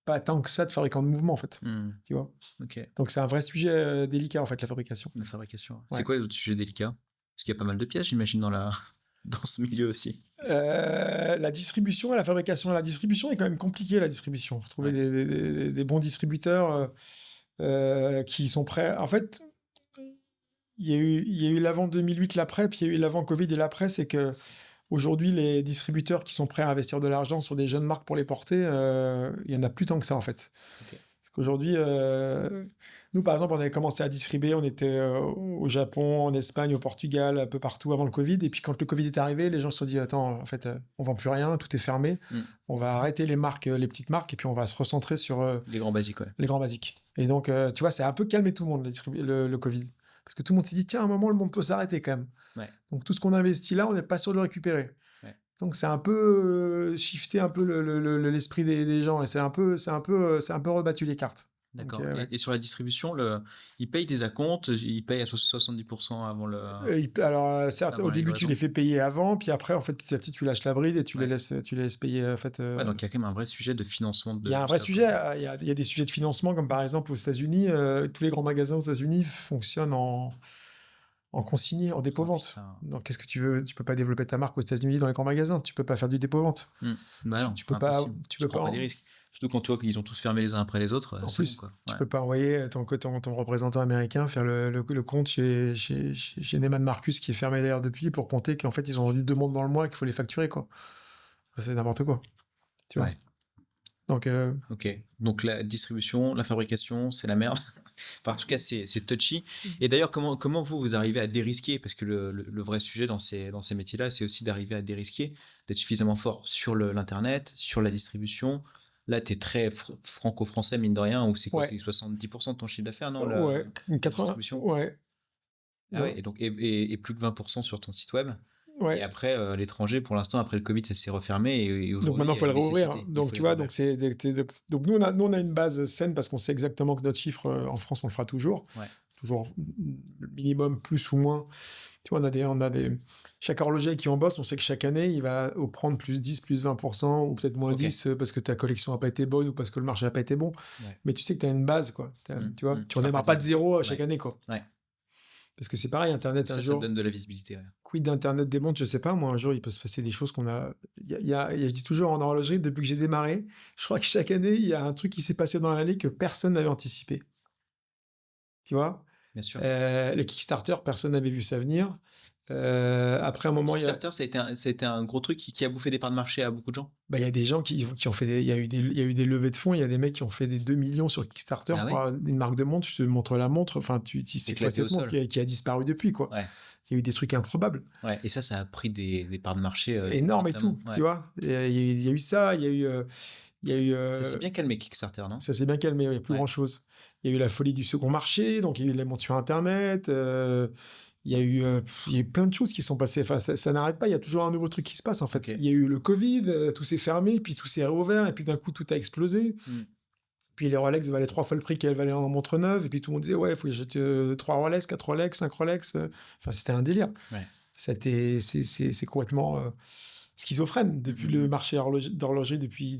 pas tant que ça de fabricants de mouvements, en fait. Tu vois. Okay. Donc, c'est un vrai sujet délicat, en fait, la fabrication. La fabrication. Ouais. C'est quoi les autres sujets délicats? Parce qu'il y a pas mal de pièces, j'imagine, dans ce milieu aussi. La distribution et la fabrication. La distribution est quand même compliquée, la distribution. Faut trouver des bons distributeurs qui sont prêts. En fait, il y a eu l'avant 2008, l'après, puis il y a eu l'avant Covid et l'après. C'est que aujourd'hui, les distributeurs qui sont prêts à investir de l'argent sur des jeunes marques pour les porter, il y en a plus tant que ça, en fait. Okay. Parce qu'aujourd'hui, nous, par exemple, on avait commencé à distribuer, on était au Japon, en Espagne, au Portugal, un peu partout avant le Covid. Et puis quand le Covid est arrivé, les gens se sont dit, attends, en fait, on vend plus rien, tout est fermé. On va arrêter les marques, les petites marques, et puis on va se recentrer sur les grands basiques. Ouais. Les grands basiques. Et donc, tu vois, c'est un peu calmé tout le monde, le Covid. Parce que tout le monde s'est dit, tiens, à un moment, le monde peut s'arrêter quand même. Ouais. Donc tout ce qu'on investit là, on n'est pas sûr de le récupérer. Ouais. Donc c'est un peu shifté un peu l'esprit des gens, et c'est un peu rebattu les cartes. D'accord. Donc, et sur la distribution, ils payent des acomptes, ils payent à 70% avant le. Alors, certes, au début, tu les fais payer avant, puis après, en fait, petit à petit, tu lâches la bride et tu les laisses payer. En fait, Ouais, donc il y a quand même un vrai sujet de financement. Il y a un vrai sujet. Il y a des sujets de financement, comme par exemple aux États-Unis, tous les grands magasins aux États-Unis fonctionnent en consigné, en dépôt-vente. Donc, qu'est-ce que tu veux? Tu peux pas développer ta marque aux États-Unis dans les grands magasins. Tu peux pas faire du dépôt-vente. Bah non, tu peux pas. Tu peux pas des risques. Surtout quand tu vois qu'ils ont tous fermé les uns après les autres. En plus, bon, tu peux pas envoyer ton représentant américain faire le compte chez Neiman Marcus, qui est fermé d'ailleurs depuis, pour compter qu'en fait, ils ont vendu 2 montres dans le mois et qu'il faut les facturer, quoi. C'est n'importe quoi. Tu vois. Donc, Ok. Donc, la distribution, la fabrication, c'est la merde. Enfin, en tout cas, c'est touchy. Et d'ailleurs, comment vous arrivez à dérisquer? Parce que le vrai sujet dans ces métiers-là, c'est aussi d'arriver à dérisquer, d'être suffisamment fort sur l'Internet, sur la distribution. Là, tu es très franco-français, mine de rien, ou c'est quoi? C'est 70% de ton chiffre d'affaires, non? Ouais, 80%. Ouais. Ah ouais, et donc, et plus de 20% sur ton site web. Ouais. Et après, l'étranger, pour l'instant, après le Covid, ça s'est refermé. Et donc maintenant, il faut le rouvrir. Donc, tu vois, donc nous, on a une base saine parce qu'on sait exactement que notre chiffre, en France, on le fera toujours. Ouais. Toujours minimum, plus ou moins. Tu vois, on a des... Chaque horloger qui en bosse, on sait que chaque année, il va prendre plus 10, plus 20%, ou peut-être moins 10 parce que ta collection n'a pas été bonne ou parce que le marché n'a pas été bon. Ouais. Mais tu sais que tu as une base, quoi. Tu vois, tu ne redémarres pas de zéro chaque année, quoi. Ouais. Parce que c'est pareil, Internet, un jour... Ça donne de la visibilité. Ouais. Quid d'Internet des montres, je sais pas. Moi, un jour, il peut se passer des choses qu'on a... je dis toujours en horlogerie, depuis que j'ai démarré, je crois que chaque année, il y a un truc qui s'est passé dans l'année que personne n'avait anticipé. tu vois. Bien sûr. Les Kickstarter, personne n'avait vu ça venir. Après un moment, Kickstarter, ça a été un gros truc qui a bouffé des parts de marché à beaucoup de gens. il y a des gens qui ont fait il y a eu des levées de fonds, il y a des mecs qui ont fait des 2 millions sur Kickstarter pour une marque de montre. Je te montre la montre, enfin, c'est quoi cette montre qui a disparu depuis, quoi. Ouais. Il y a eu des trucs improbables. Ouais. Et ça a pris des parts de marché énormes et tout, tu vois. Il y a eu ça, il y a eu ça s'est bien calmé, Kickstarter, non? Ça s'est bien calmé, il n'y a plus grand-chose. Il y a eu la folie du second marché, donc il y a eu les montres sur Internet, il y a eu plein de choses qui sont passées. Enfin, ça n'arrête pas, il y a toujours un nouveau truc qui se passe, en fait. Okay. Il y a eu le Covid, tout s'est fermé, puis tout s'est réouvert, et puis d'un coup, tout a explosé. Puis les Rolex valaient 3 fois le prix qu'elles valaient en montre neuve, et puis tout le monde disait, ouais, il faut que j'achète 3 Rolex, 4 Rolex, 5 Rolex. Enfin, c'était un délire. Ouais. C'est complètement... schizophrène depuis le marché d'horlogerie depuis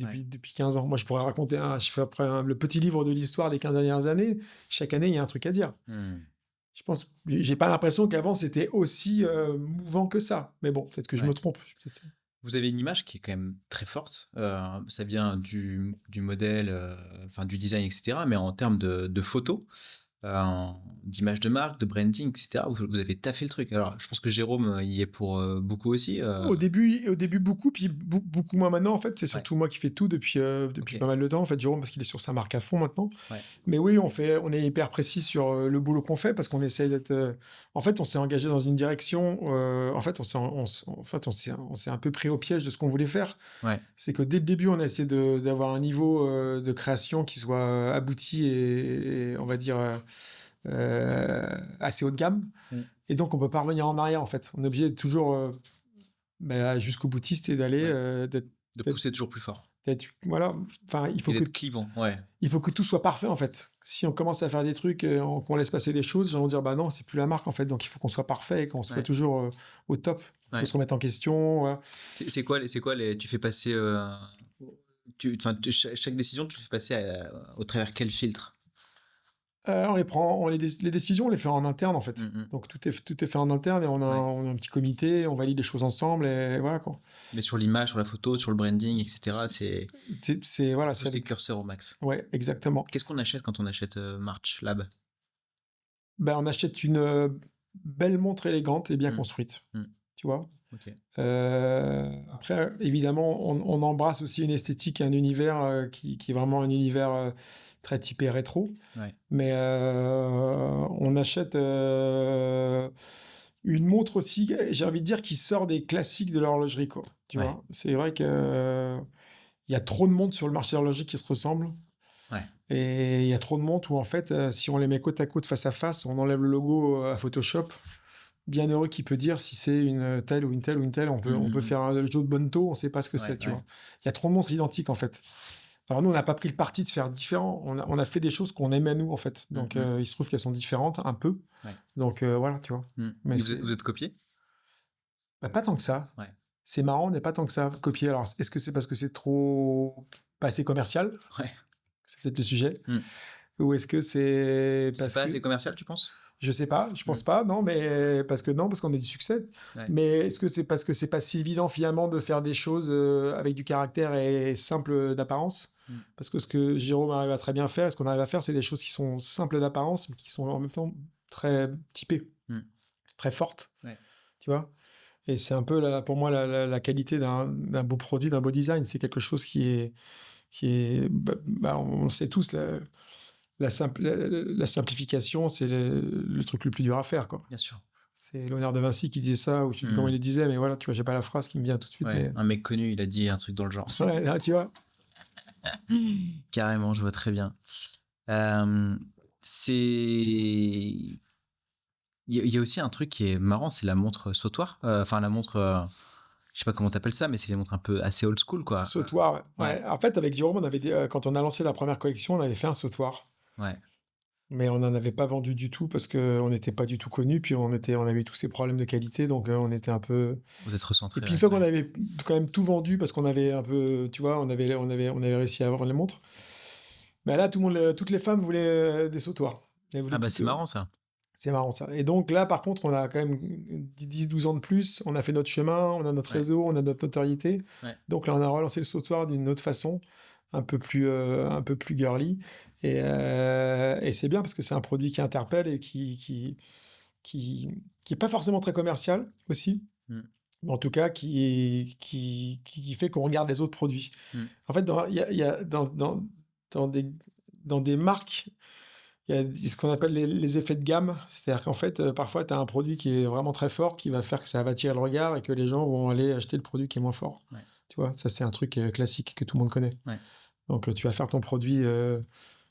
15 ans. Moi, je pourrais raconter, je fais après le petit livre de l'histoire des 15 dernières années. Chaque année, il y a un truc à dire. Je pense, j'ai pas l'impression qu'avant, c'était aussi mouvant que ça. Mais bon, peut-être que je me trompe. Vous avez une image qui est quand même très forte. Ça vient du modèle, du design, etc. Mais en termes de photos, d'image de marque, de branding, etc. Vous avez taffé le truc. Alors, je pense que Jérôme y est pour beaucoup aussi. Au début, beaucoup, puis beaucoup moins maintenant. En fait, c'est surtout moi qui fais tout depuis pas mal de temps. En fait, Jérôme, parce qu'il est sur sa marque à fond maintenant. Ouais. Mais oui, on est hyper précis sur le boulot qu'on fait parce qu'on essaie d'être. En fait, on s'est engagé dans une direction. En fait, on s'est un peu pris au piège de ce qu'on voulait faire. Ouais. C'est que dès le début, on a essayé d'avoir un niveau de création qui soit abouti et on va dire. Assez haut de gamme et donc on peut pas revenir en arrière en fait, on est obligé de toujours jusqu'au boutiste et d'aller de pousser toujours plus fort, voilà, enfin il faut que clivant, il faut que tout soit parfait en fait. Si on commence à faire des trucs qu'on laisse passer des choses, j'ai envie de dire bah non, c'est plus la marque en fait, donc il faut qu'on soit parfait et qu'on soit toujours au top. Il faut se remettre en question, voilà. C'est quoi tu fais passer chaque décision tu fais passer au travers quel filtre? On les prend, les décisions, on les fait en interne en fait. Donc tout est fait en interne et on a un petit comité, on valide les choses ensemble et voilà quoi. Mais sur l'image, sur la photo, sur le branding, etc. C'est voilà, c'est des curseurs au max. Ouais, exactement. Qu'est-ce qu'on achète quand on achète March Lab? On achète une belle montre élégante et bien construite. Tu vois. Okay. Après, évidemment, on embrasse aussi une esthétique, un univers qui est vraiment un univers très typé rétro. Ouais. Mais on achète une montre aussi, j'ai envie de dire, qui sort des classiques de l'horlogerie, quoi. Tu vois, c'est vrai que il y a trop de montres sur le marché de l'horlogerie qui se ressemblent. Ouais. Et il y a trop de montres où, en fait, si on les met côte à côte, face à face, on enlève le logo à Photoshop. Bien heureux qui peut dire si c'est une telle ou une telle ou une telle. On peut faire le jeu de Bonto, on ne sait pas ce que c'est, tu vois. Il y a trop de montres identiques, en fait. Alors nous, on n'a pas pris le parti de faire différent. On a fait des choses qu'on aimait, nous, en fait. Donc, il se trouve qu'elles sont différentes, un peu. Ouais. Donc, voilà, tu vois. Mais vous êtes copié? Pas tant que ça. Ouais. C'est marrant, on n'est pas tant que ça copié. Alors, est-ce que c'est parce que c'est trop... pas assez commercial? Ouais. C'est peut-être le sujet. Ou est-ce que c'est... C'est pas assez commercial, tu penses? Je sais pas, je pense pas, non, mais parce qu'on a du succès. Ouais. Mais est-ce que c'est parce que c'est pas si évident finalement de faire des choses avec du caractère et simple d'apparence? Parce que ce que Jérôme arrive à très bien faire, ce qu'on arrive à faire, c'est des choses qui sont simples d'apparence, mais qui sont en même temps très typées, très fortes. Ouais. Tu vois? Et c'est un peu, pour moi, la qualité d'un beau produit, d'un beau design. C'est quelque chose qui est on sait tous, la simplification, c'est le truc le plus dur à faire, quoi. Bien sûr. C'est Léonard de Vinci qui disait ça, ou je sais plus comment il le disait, mais voilà, tu vois, j'ai pas la phrase qui me vient tout de suite. Ouais, mais... Un mec connu, il a dit un truc dans le genre. Ouais, là, tu vois. Carrément, je vois très bien. Il y a aussi un truc qui est marrant, c'est la montre sautoir. Enfin, la montre... je sais pas comment t'appelles ça, mais c'est des montres un peu assez old school, quoi. Sautoir, ouais. En fait, avec Jérôme, on avait quand on a lancé la première collection, on avait fait un sautoir. Ouais. Mais on n'en avait pas vendu du tout parce qu'on n'était pas du tout connus, puis on avait eu tous ces problèmes de qualité, donc on était un peu... Vous êtes recentré. Et puis une fois qu'on avait quand même tout vendu, parce qu'on avait un peu, tu vois, on avait réussi à avoir les montres, là, toutes les femmes voulaient des sautoirs. C'est marrant, ça. C'est marrant, ça. Et donc là, par contre, on a quand même 10-12 ans de plus, on a fait notre chemin, on a notre réseau, on a notre notoriété. Ouais. Donc là, on a relancé le sautoir d'une autre façon, un peu plus girly. Et c'est bien parce que c'est un produit qui interpelle et qui est pas forcément très commercial aussi. Mais en tout cas, qui fait qu'on regarde les autres produits. En fait, il y a dans des marques, il y a ce qu'on appelle les effets de gamme. C'est-à-dire qu'en fait, parfois, tu as un produit qui est vraiment très fort, qui va faire que ça va attirer le regard et que les gens vont aller acheter le produit qui est moins fort. Ouais. Tu vois, ça, c'est un truc classique que tout le monde connaît. Ouais. Donc, tu vas faire ton produit...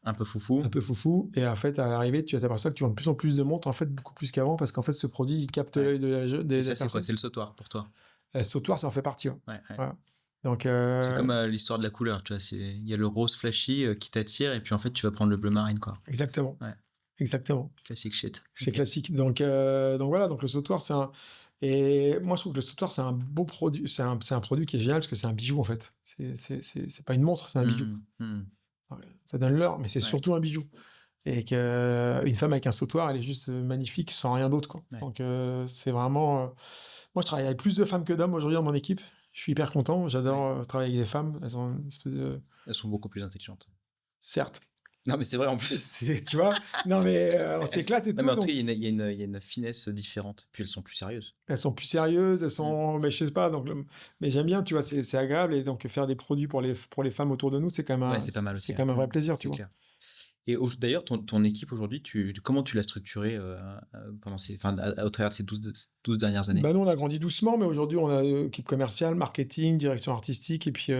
un peu foufou. Un peu foufou. Et en fait, à l'arrivée, tu t'aperçois que tu vends de plus en plus de montres, en fait, beaucoup plus qu'avant, parce qu'en fait, ce produit, il capte l'œil des ça, c'est quoi? C'est le sautoir pour toi? Sautoir, ça en fait partie. Ouais. Voilà. Donc, c'est comme l'histoire de la couleur, tu vois. Il y a le rose flashy qui t'attire, et puis en fait, tu vas prendre le bleu marine, quoi. Exactement. Ouais. Exactement. Classique shit. C'est classique. Donc voilà, donc le sautoir, c'est un... Et moi, je trouve que le sautoir, c'est un beau produit. C'est un produit qui est génial, parce que c'est un bijou, en fait. C'est pas une montre, c'est un bijou. Ça donne l'heure, mais c'est surtout un bijou. Et qu'une femme avec un sautoir, elle est juste magnifique, sans rien d'autre, quoi. Ouais. Donc c'est vraiment... Moi, je travaille avec plus de femmes que d'hommes aujourd'hui dans mon équipe. Je suis hyper content. J'adore travailler avec des femmes. Elles ont une espèce de... Elles sont beaucoup plus intelligentes. Certes. Non, mais c'est vrai en plus. Tu vois. Non, mais on s'éclate et tout. Mais en tout cas, il y a une finesse différente. Puis elles sont plus sérieuses. Elles sont plus sérieuses. Elles sont... Mais je sais pas. Donc, mais j'aime bien, tu vois. C'est agréable. Et donc, faire des produits pour les femmes autour de nous, c'est quand même c'est pas mal aussi. C'est quand même un vrai plaisir, tu vois. Clair. Et d'ailleurs, ton équipe aujourd'hui, comment tu l'as structurée au travers de ces 12 dernières années? Nous, on a grandi doucement, mais aujourd'hui, on a équipe commerciale, marketing, direction artistique, et puis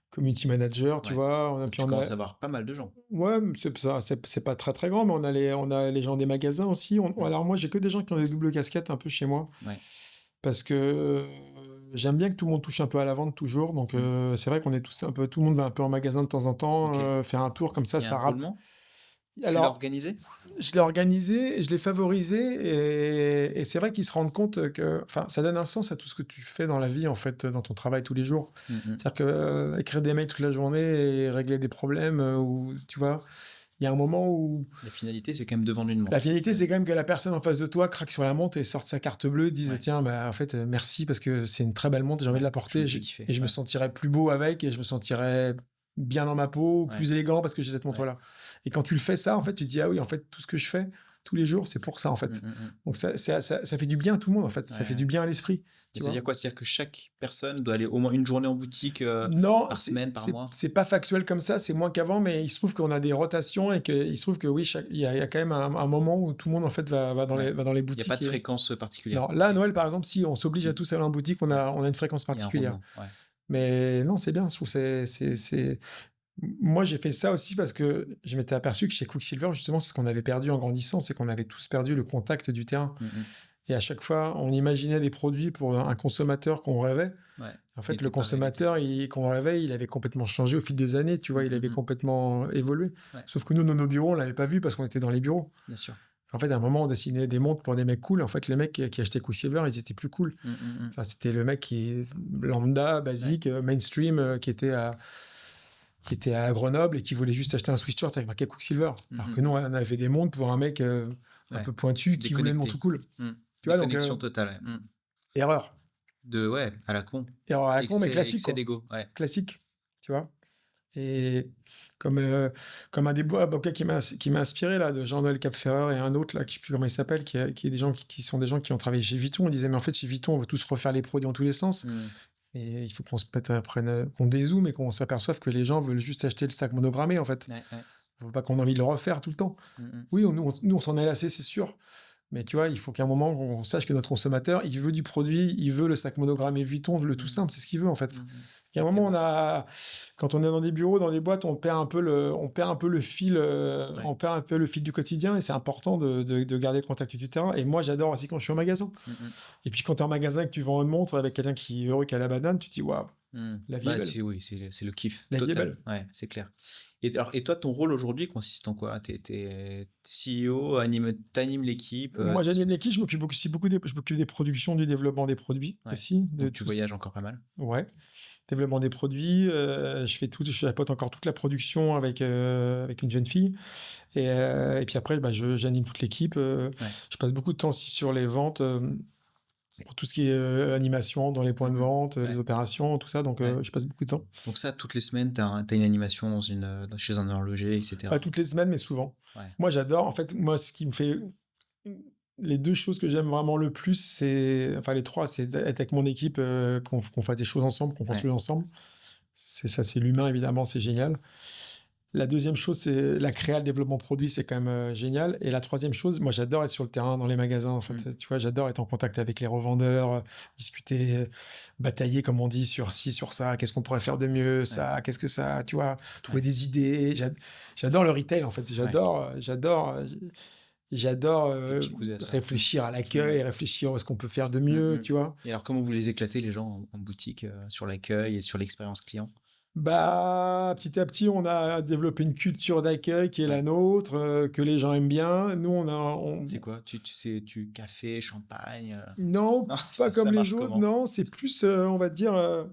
community manager, tu vois. Tu commences à avoir pas mal de gens. Ouais, c'est pas très très grand, mais on a les gens des magasins aussi. Alors moi, j'ai que des gens qui ont des doubles casquettes un peu chez moi. Ouais. Parce que j'aime bien que tout le monde touche un peu à la vente toujours. Donc c'est vrai qu'on est tous un peu, tout le monde va un peu en magasin de temps en temps, faire un tour comme ça. Ça râle. Alors, tu l'as organisé? Je l'ai organisé, je l'ai favorisé, et c'est vrai qu'ils se rendent compte que, ça donne un sens à tout ce que tu fais dans la vie, en fait, dans ton travail tous les jours. C'est-à-dire que écrire des mails toute la journée et régler des problèmes, ou tu vois, il y a un moment où... La finalité, c'est quand même de vendre une montre. La finalité, c'est quand même que la personne en face de toi craque sur la montre et sorte sa carte bleue, dise tiens, en fait, merci parce que c'est une très belle montre, j'ai envie de la porter, et je me sentirais plus beau avec, et je me sentirais bien dans ma peau, plus élégant parce que j'ai cette montre-là. Et quand tu le fais ça, en fait, tu te dis ah oui, en fait, tout ce que je fais tous les jours, c'est pour ça, en fait. Donc ça fait du bien à tout le monde, en fait. Ça fait du bien à l'esprit. C'est-à-dire quoi? C'est-à-dire que chaque personne doit aller au moins une journée en boutique par semaine, par mois? C'est pas factuel comme ça, c'est moins qu'avant, mais il se trouve qu'on a des rotations et qu'il se trouve que oui, il y a quand même un moment où tout le monde, en fait, va dans les boutiques. Il n'y a pas de fréquence particulière. Non, là, à Noël, par exemple, si on s'oblige à tous aller en boutique, on a une fréquence particulière. Mais non, c'est bien, je trouve c'est... Moi, j'ai fait ça aussi parce que je m'étais aperçu que chez Quicksilver, justement, c'est ce qu'on avait perdu en grandissant, c'est qu'on avait tous perdu le contact du terrain. Et à chaque fois, on imaginait des produits pour un consommateur qu'on rêvait. En fait, le consommateur qu'on rêvait, il avait complètement changé au fil des années, tu vois, il avait complètement évolué. Sauf que nous, dans nos bureaux, on l'avait pas vu parce qu'on était dans les bureaux. Bien sûr. En fait, à un moment, on dessinait des montres pour des mecs cool. En fait, les mecs qui achetaient Quicksilver, ils étaient plus cool. Enfin, c'était le mec qui est lambda, basique, mainstream, qui était à Grenoble et qui voulait juste acheter un sweatshirt avec marqué Quicksilver. Alors que nous, on avait des montres pour un mec un peu pointu qui voulait une montre cool. Tu vois, donc connexion totale. Erreur. À la con. Erreur à la con, mais classique. Excès d'ego. Classique, tu vois. Et comme un des avocats qui m'a inspiré, là, de Jean-Noël Capferrer et un autre, là, je ne sais plus comment il s'appelle, qui est des gens qui sont des gens qui ont travaillé chez Vuitton. On disait, mais en fait, chez Vuitton, on veut tous refaire les produits dans tous les sens. Et il faut qu'on dézoome et qu'on s'aperçoive que les gens veulent juste acheter le sac monogrammé, en fait. Il ne faut pas qu'on ait envie de le refaire tout le temps. Oui, nous, on s'en est lassé, c'est sûr. Mais tu vois, il faut qu'à un moment, on sache que notre consommateur, il veut du produit, il veut le sac monogrammé Vuitton, le tout simple, c'est ce qu'il veut, en fait. Il y a un moment, quand on est dans des bureaux, dans des boîtes, on perd un peu le fil, on perd un peu le fil du quotidien, et c'est important de garder le contact du terrain. Et moi, j'adore aussi quand je suis au magasin. Et puis quand tu es en magasin et que tu vends une montre avec quelqu'un qui est heureux qui a la banane, tu te dis waouh, la vie est belle. Oui, c'est le kiff la total. Vie est belle. Ouais, c'est clair. Et toi, ton rôle aujourd'hui consiste en quoi? T'es CEO, t'animes l'équipe? Moi, j'anime l'équipe, je m'occupe des productions, du développement des produits aussi. Donc tu voyages encore pas mal? Ouais. Développement des produits, je chapeaute encore toute la production avec une jeune fille, et puis après j'anime toute l'équipe. Je passe beaucoup de temps aussi sur les ventes pour tout ce qui est animation dans les points de vente, les opérations, tout ça. Donc, je passe beaucoup de temps. Donc ça, toutes les semaines, tu as une animation chez un horloger, etc. Pas toutes les semaines, mais souvent. Moi, j'adore. En fait, moi, ce qui me fait... Les 2 choses que j'aime vraiment le plus, c'est... Enfin, les 3, c'est d'être avec mon équipe, qu'on fasse des choses ensemble, qu'on construise ensemble. C'est ça, c'est l'humain, évidemment, c'est génial. La deuxième chose, c'est la créa, le développement produit, c'est quand même génial. Et la troisième chose, moi, j'adore être sur le terrain, dans les magasins. En fait, tu vois, j'adore être en contact avec les revendeurs, discuter, batailler, comme on dit, sur ci, sur ça. Qu'est-ce qu'on pourrait faire de mieux, ça, qu'est-ce que ça, tu vois, trouver des idées. J'adore le retail, en fait. J'adore réfléchir à l'accueil, réfléchir à ce qu'on peut faire de mieux, tu vois. Et alors, comment vous les éclatez, les gens en boutique, sur l'accueil et sur l'expérience client? Bah, petit à petit, on a développé une culture d'accueil qui est la nôtre, que les gens aiment bien. Nous, C'est quoi? Tu café, champagne? Non, pas comme les autres. Comment? Non, c'est plus, on va dire,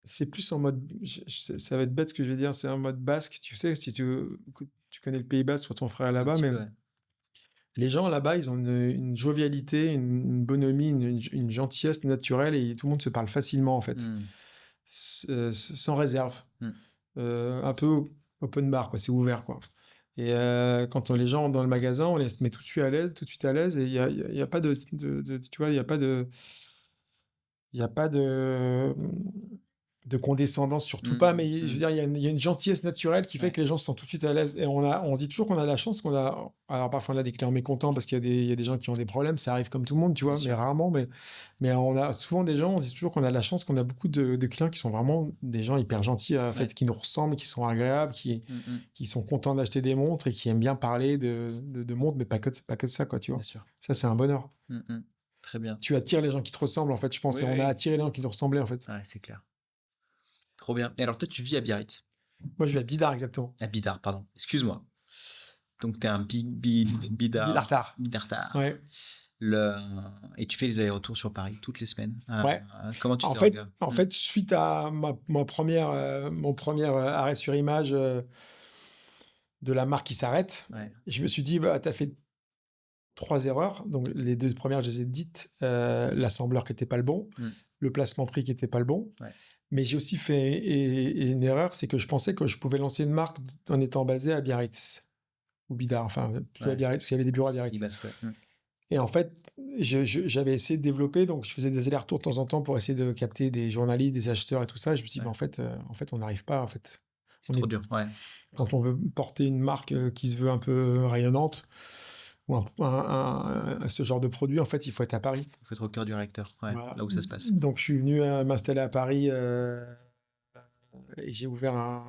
c'est plus en mode. Ça va être bête ce que je vais dire. C'est en mode basque. Tu sais, si tu connais le Pays Basque, soit ton frère là-bas, mais les gens là-bas, ils ont une jovialité, une bonhomie, une gentillesse naturelle et tout le monde se parle facilement en fait. Sans réserve. Un peu open bar, quoi. C'est ouvert, quoi. Et quand les gens dans le magasin, on les met tout de suite à l'aise, et il y a pas de tu vois, il y a pas de condescendance, surtout pas, mais je veux dire, il y a une gentillesse naturelle qui fait que les gens se sentent tout de suite à l'aise. Et on se dit toujours qu'on a la chance alors parfois on a des clients mécontents parce qu'il y a des gens qui ont des problèmes, ça arrive comme tout le monde, tu vois, mais rarement. Mais on a souvent des gens, on se dit toujours qu'on a de la chance, qu'on a beaucoup de clients qui sont vraiment des gens hyper gentils, en fait, qui nous ressemblent, qui sont agréables, qui sont contents d'acheter des montres et qui aiment bien parler de montres, mais pas que de ça, quoi, tu vois. Ça, c'est un bonheur. Très bien. Tu attires les gens qui te ressemblent, en fait, je pense, et on a attiré les gens qui nous ressemblaient, en fait. Ouais, c'est clair. Trop bien. Et alors, toi, tu vis à Biarritz? Moi, je vis à Bidart, exactement. À Bidart, pardon. Excuse-moi. Donc, tu es un Bidartard. Ouais. Et tu fais les allers-retours sur Paris toutes les semaines. Comment tu En fait, suite à mon premier arrêt sur image de la marque qui s'arrête, je me suis dit, bah, tu as fait 3 erreurs. Donc, les 2 premières, je les ai dites. L'assembleur qui n'était pas le bon, le placement prix qui n'était pas le bon. Mais j'ai aussi fait une erreur, c'est que je pensais que je pouvais lancer une marque en étant basé à Biarritz ou Bidart, enfin plutôt à Biarritz, parce qu'il y avait des bureaux à Biarritz. Et en fait, j'avais essayé de développer, donc je faisais des allers-retours de temps en temps pour essayer de capter des journalistes, des acheteurs et tout ça. Et je me suis dit, en fait, on n'arrive pas. En fait, c'est trop dur. Quand on veut porter une marque qui se veut un peu rayonnante, ou ce genre de produit, en fait, il faut être à Paris. Il faut être au cœur du réacteur, là où ça se passe. Donc, je suis venu m'installer à Paris et j'ai ouvert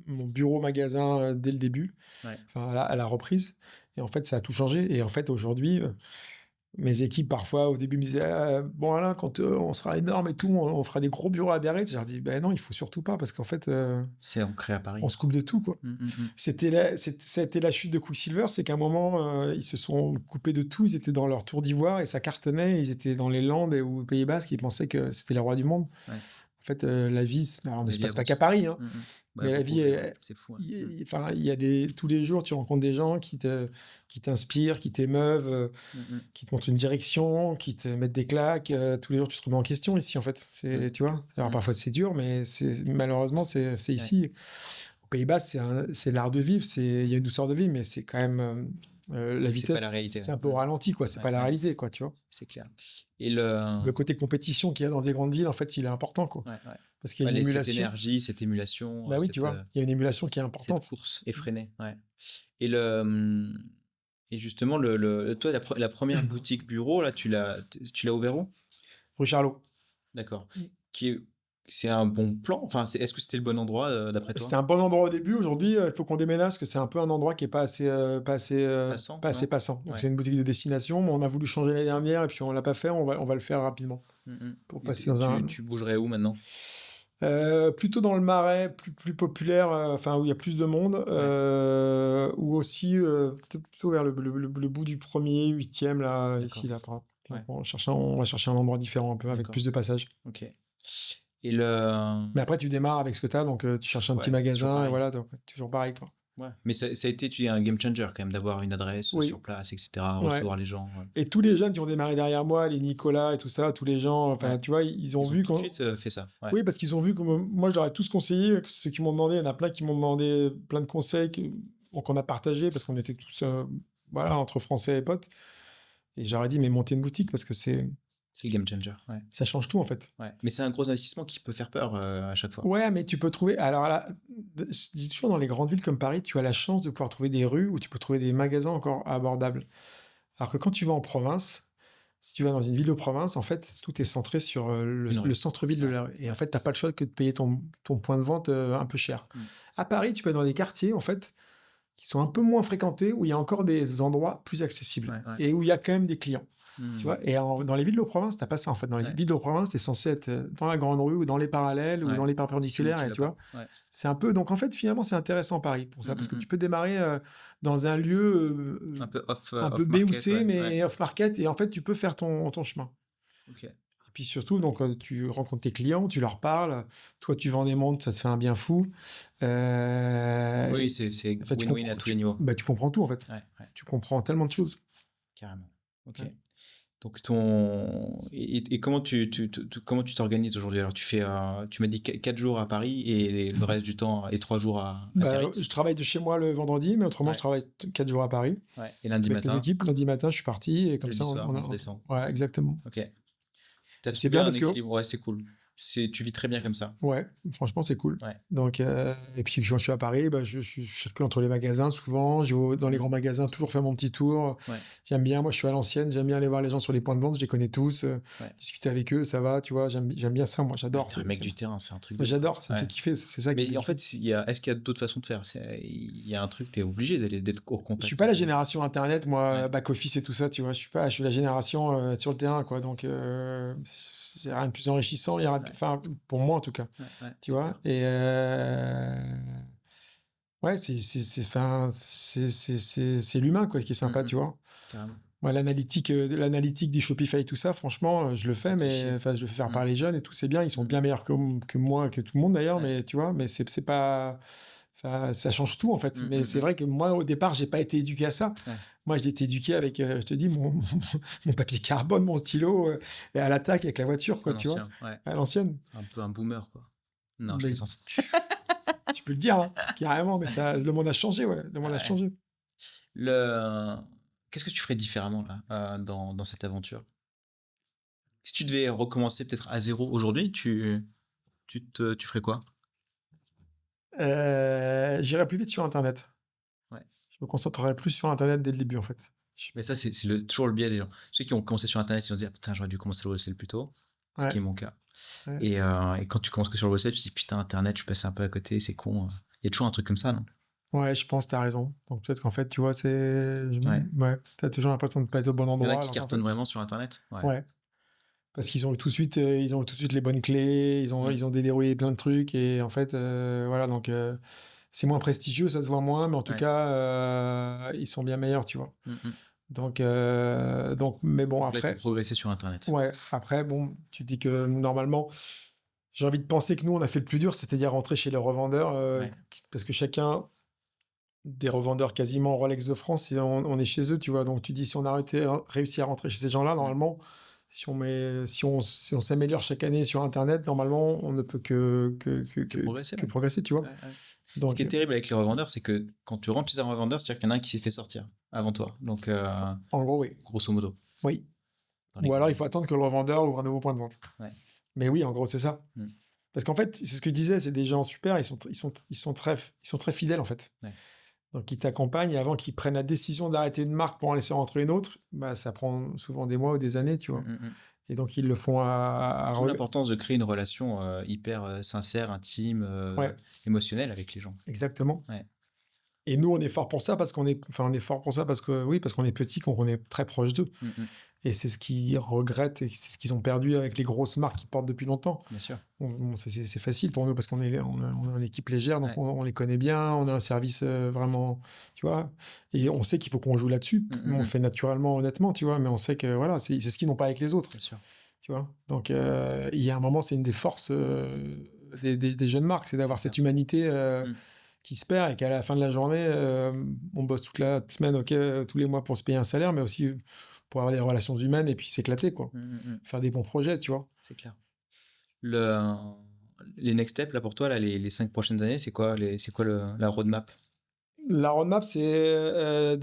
mon bureau-magasin dès le début, à la reprise. Et en fait, ça a tout changé. Et en fait, aujourd'hui, mes équipes, parfois, au début, me disaient bon, Alain, quand on sera énorme et tout, on fera des gros bureaux à Biarritz. Je leur dis ben non, il faut surtout pas, parce qu'en fait, c'est ancré à Paris. On se coupe de tout, quoi. C'était la chute de Quicksilver, c'est qu'à un moment, ils se sont coupés de tout. Ils étaient dans leur tour d'ivoire et ça cartonnait. Ils étaient dans les Landes et au Pays Basque. Ils pensaient que c'était les rois du monde. En fait, la vie, alors, ne se passe pas qu'à Paris, hein. Mais la vie, c'est fou. Il y a tous les jours, tu rencontres des gens qui t'inspirent, qui t'émeuvent, qui te montrent une direction, qui te mettent des claques. Tous les jours, tu te remets en question ici, en fait. Tu vois. Alors parfois c'est dur, mais malheureusement c'est ici. Au Pays-Bas, c'est l'art de vivre. Il y a une douceur de vie, mais c'est quand même la vitesse. C'est un peu au ralenti, quoi. C'est pas la réalité, quoi. Tu vois. C'est clair. Et le côté compétition qu'il y a dans des grandes villes, en fait, il est important, quoi. Parce qu'il y a une émulation. Cette énergie, cette émulation. Bah oui, tu vois, il y a une émulation qui est importante. Cette course effrénée, Et justement, toi, la première boutique bureau, là, tu l'as ouvert où? Rue Charlot. D'accord. C'est un bon plan. Enfin, est-ce que c'était le bon endroit d'après toi? C'est un bon endroit au début. Aujourd'hui, il faut qu'on déménage parce que c'est un peu un endroit qui est pas assez passant. Donc c'est une boutique de destination, mais on a voulu changer l'année dernière et puis on l'a pas fait. On va le faire rapidement. Pour passer tu bougerais où maintenant? Plutôt dans le Marais, plus populaire, où il y a plus de monde, ou aussi plutôt vers le bout du 1er, 8e, là, ici, là. On va chercher un endroit différent un peu, avec plus de passages. Ok. Mais après, tu démarres avec ce que tu as, donc tu cherches un petit magasin, et voilà, donc toujours pareil, quoi. Ouais. Mais ça a été, tu dis, un game changer quand même d'avoir une adresse sur place, etc., recevoir les gens. Ouais. Et tous les jeunes qui ont démarré derrière moi, les Nicolas et tout ça, tous les gens, tu vois, ils ont vu tout de suite fait ça. Ouais. Oui, parce qu'ils ont vu que moi, je leur ai tous conseillé, ceux qui m'ont demandé, il y en a plein qui m'ont demandé plein de conseils qu'on a partagés parce qu'on était tous entre Français et potes. Et j'aurais dit, mais montez une boutique parce que c'est le game changer. Ouais. Ça change tout en fait. Ouais. Mais c'est un gros investissement qui peut faire peur à chaque fois. Ouais, mais tu peux trouver. Alors là, je dis toujours dans les grandes villes comme Paris, tu as la chance de pouvoir trouver des rues où tu peux trouver des magasins encore abordables. Alors que quand tu vas en province, si tu vas dans une ville de province, en fait, tout est centré sur le centre-ville de la rue. Et en fait, tu n'as pas le choix que de payer ton point de vente un peu cher. À Paris, tu peux être dans des quartiers, en fait, qui sont un peu moins fréquentés, où il y a encore des endroits plus accessibles et où il y a quand même des clients. Tu vois, et dans les villes de province, t'as pas ça en fait. Dans les villes de province, t'es censé être dans la grande rue ou dans les parallèles ou dans les perpendiculaires, et tu vois. C'est un peu. Donc en fait, finalement, c'est intéressant Paris pour ça, parce que tu peux démarrer dans un lieu un peu un peu B ou C, mais off market, et en fait, tu peux faire ton chemin. Ok. Et puis surtout, donc tu rencontres tes clients, tu leur parles. Toi, tu vends des montres, ça te fait un bien fou. Oui, c'est en fait, win-win à tous les niveaux. Bah, tu comprends tout en fait. Tu comprends tellement de choses. Carrément. Ok. Donc et comment tu t'organises aujourd'hui? Alors tu m'as dit 4 jours à Paris et le reste du temps et 3 jours à Biarritz. Je travaille de chez moi le vendredi, mais autrement je travaille 4 jours à Paris. Ouais. Et lundi avec matin. les équipes, lundi matin je suis parti et comme ça on redescend. Ouais, exactement. Ok. C'est bien parce que ouais, c'est cool. Tu vis très bien comme ça. Ouais, franchement, c'est cool. Ouais. Donc, et puis, quand je suis à Paris, je circule entre les magasins souvent. Je vais dans les grands magasins, toujours faire mon petit tour. Ouais. J'aime bien, moi, je suis à l'ancienne. J'aime bien aller voir les gens sur les points de vente. Je les connais tous. Discuter avec eux, ça va, tu vois. J'aime bien ça, moi, j'adore. C'est un mec du terrain, c'est un truc. J'adore, ça me fait kiffer. C'est ça. Mais en fait, est-ce qu'il y a d'autres façons de faire? Il y a un truc, t'es obligé d'être au contact. Je suis pas la génération Internet, moi, back-office et tout ça, tu vois. Je suis la génération sur le terrain, quoi. Donc, il n'y a rien de plus enrichissant. Enfin, pour moi, en tout cas. Tu vois. Et ouais, c'est l'humain, quoi, qui est sympa, tu vois. Carrément. Moi, l'analytique du Shopify et tout ça, franchement, je le fais, mais je le fais faire par les jeunes et tout, c'est bien. Ils sont bien meilleurs que moi, que tout le monde d'ailleurs, mais tu vois, mais c'est pas. Ça change tout en fait, mais c'est vrai que moi au départ j'ai pas été éduqué à ça. Moi j'ai été éduqué avec, je te dis, mon papier carbone, mon stylo, et à l'attaque avec la voiture, quoi, tu vois, à l'ancienne. Un peu un boomer, quoi. Non, mais... tu peux le dire, hein, carrément, mais le monde a changé, le monde a changé. Qu'est-ce que tu ferais différemment là, dans cette aventure? Si tu devais recommencer peut-être à zéro aujourd'hui, tu ferais quoi? J'irais plus vite sur Internet. Ouais. Je me concentrerais plus sur Internet dès le début, en fait. Mais ça, c'est toujours le biais des gens. Ceux qui ont commencé sur Internet, ils ont dit ah, putain, j'aurais dû commencer le wholesale plus tôt. Ce qui est mon cas. Ouais. Et quand tu commences que sur le wholesale, tu te dis putain, Internet, je passe un peu à côté, c'est con. Il y a toujours un truc comme ça, non? Ouais, je pense que t'as raison. Donc peut-être qu'en fait, tu vois, t'as toujours l'impression de ne pas être au bon endroit. Il y en a qui cartonnent vraiment sur Internet. Ouais. Parce qu'ils ont tout de suite les bonnes clés, ils ont déverrouillé plein de trucs et en fait, voilà, donc c'est moins prestigieux, ça se voit moins, mais en tout cas, ils sont bien meilleurs, tu vois. Donc, mais bon, donc après. Là, il faut progresser sur Internet. Ouais, après, bon, tu dis que normalement, j'ai envie de penser que nous, on a fait le plus dur, c'est-à-dire rentrer chez les revendeurs, parce que chacun des revendeurs quasiment Rolex de France, on est chez eux, tu vois. Donc tu dis, si on a réussi à rentrer chez ces gens-là, normalement. Si on s'améliore chaque année sur Internet, normalement, on ne peut que progresser, tu vois. Donc, ce qui est terrible avec les revendeurs, c'est que quand tu rentres chez un revendeur, c'est-à-dire qu'il y en a un qui s'est fait sortir avant toi. Donc, en gros, oui. Grosso modo. Oui. Ou alors, il faut attendre que le revendeur ouvre un nouveau point de vente. Ouais. Mais oui, en gros, c'est ça. Parce qu'en fait, c'est ce que je disais, c'est des gens super, ils sont très fidèles, en fait. Ouais. Donc, ils t'accompagnent et avant qu'ils prennent la décision d'arrêter une marque pour en laisser rentrer une autre, ça prend souvent des mois ou des années, tu vois. Et donc, ils le font à l'importance de créer une relation hyper sincère, intime, émotionnelle avec les gens. Exactement. Ouais. Et nous, on est fort pour ça parce qu'on est petit, qu'on est très proche d'eux. Et c'est ce qu'ils regrettent et c'est ce qu'ils ont perdu avec les grosses marques qu'ils portent depuis longtemps. Bien sûr. C'est facile pour nous parce qu'on est une équipe légère, donc on les connaît bien, on a un service vraiment, tu vois, et on sait qu'il faut qu'on joue là-dessus. On le fait naturellement, honnêtement, tu vois, mais on sait que voilà, c'est ce qu'ils n'ont pas avec les autres. Bien sûr. Tu vois. Donc, il y a un moment, c'est une des forces des jeunes marques, c'est d'avoir cette humanité qui se perd et qu'à la fin de la journée, on bosse toute la semaine, tous les mois pour se payer un salaire, mais aussi pour avoir des relations humaines et puis s'éclater, quoi. Faire des bons projets, tu vois. C'est clair. Les next steps, là, pour toi, là, les 5 prochaines années, c'est quoi la roadmap? La roadmap, c'est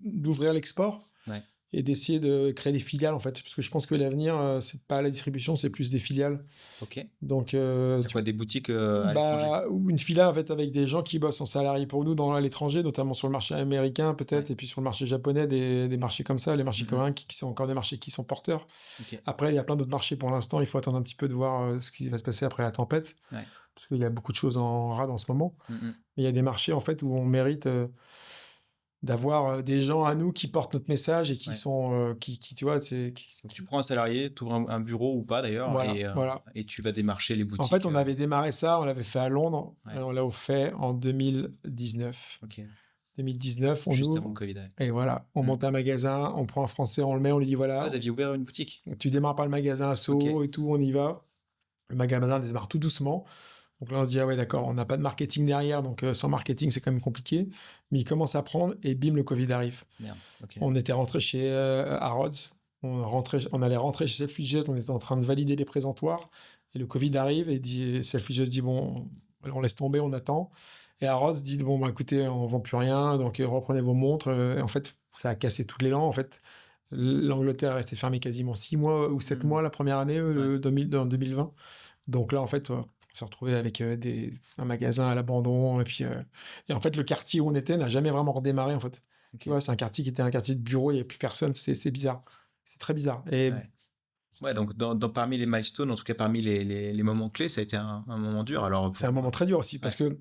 d'ouvrir l'export. Ouais. Et d'essayer de créer des filiales, en fait. Parce que je pense que l'avenir, c'est pas la distribution, c'est plus des filiales. Ok. Donc, des boutiques à l'étranger? ou une filiale, en fait, avec des gens qui bossent en salarié pour nous à l'étranger, notamment sur le marché américain, peut-être, et puis sur le marché japonais, des marchés comme ça, les marchés coréens qui sont encore des marchés qui sont porteurs. Okay. Après, il y a plein d'autres marchés pour l'instant. Il faut attendre un petit peu de voir ce qui va se passer après la tempête. Ouais. Parce qu'il y a beaucoup de choses en rade en ce moment. Mais il y a des marchés, en fait, où on mérite... d'avoir des gens à nous qui portent notre message et qui sont qui tu vois tu prends un salarié, tu ouvres un bureau ou pas d'ailleurs, voilà. Et tu vas démarcher les boutiques. En fait, on avait démarré ça, on l'avait fait à Londres, on l'a fait en 2019. 2019, on juste ouvre avant le Covid. Et voilà, on monte un magasin, on prend un Français, on le met, on lui dit voilà. Vous aviez ouvert une boutique? Tu démarres par le magasin à Soho et tout, on y va. Le magasin démarre tout doucement. Donc là, on se dit, ah ouais, d'accord, on n'a pas de marketing derrière, donc sans marketing, c'est quand même compliqué. Mais il commence à prendre et bim, le Covid arrive. Merde, okay. On était rentré chez Harrods, on allait rentrer chez Selfridges, on était en train de valider les présentoirs. Et le Covid arrive et Selfridges dit, bon, on laisse tomber, on attend. Et Harrods dit, bon, bah, écoutez, on ne vend plus rien, donc reprenez vos montres. Et en fait, ça a cassé tout l'élan. En fait, l'Angleterre est restée fermée quasiment 6 mois ou 7 mois la première année, en 2020. Donc là, en fait... on s'est retrouvé avec un magasin à l'abandon. Et en fait, le quartier où on était n'a jamais vraiment redémarré, en fait. Okay. Tu vois, c'est un quartier qui était un quartier de bureau, il n'y avait plus personne. C'est bizarre. C'est très bizarre. Et... Ouais, donc parmi les milestones, en tout cas parmi les moments clés, ça a été un moment dur. Alors, c'est un moment très dur aussi, parce que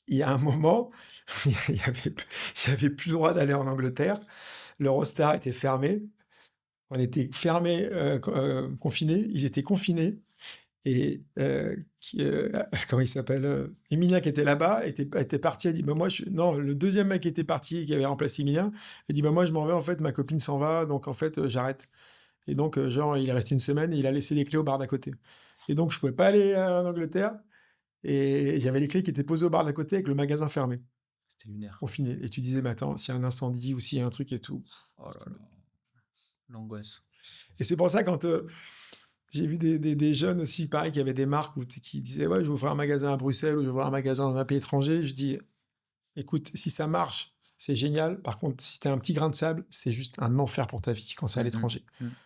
il y a un moment, il y avait plus le droit d'aller en Angleterre. L'Eurostar était fermé. On était fermés, confinés. Ils étaient confinés. Et comment il s'appelle, Emilien qui était là-bas était parti, a dit bah moi non, le deuxième mec qui était parti qui avait remplacé Emilien a dit bah moi je m'en vais, en fait ma copine s'en va, donc en fait j'arrête. Et donc genre il est resté une semaine et il a laissé les clés au bar d'à côté. Et donc je pouvais pas aller en Angleterre et j'avais les clés qui étaient posées au bar d'à côté avec le magasin fermé. C'était lunaire. Confiné. Et tu disais mais attends, s'il y a un incendie ou s'il y a un truc et tout. Oh là là. L'angoisse. Et c'est pour ça quand j'ai vu des jeunes aussi, pareil, qui avaient des marques qui disaient « Ouais, je vais ouvrir un magasin à Bruxelles ou je vais ouvrir un magasin dans un pays étranger. » Je dis « Écoute, si ça marche, c'est génial. Par contre, si tu as un petit grain de sable, c'est juste un enfer pour ta vie quand c'est à l'étranger.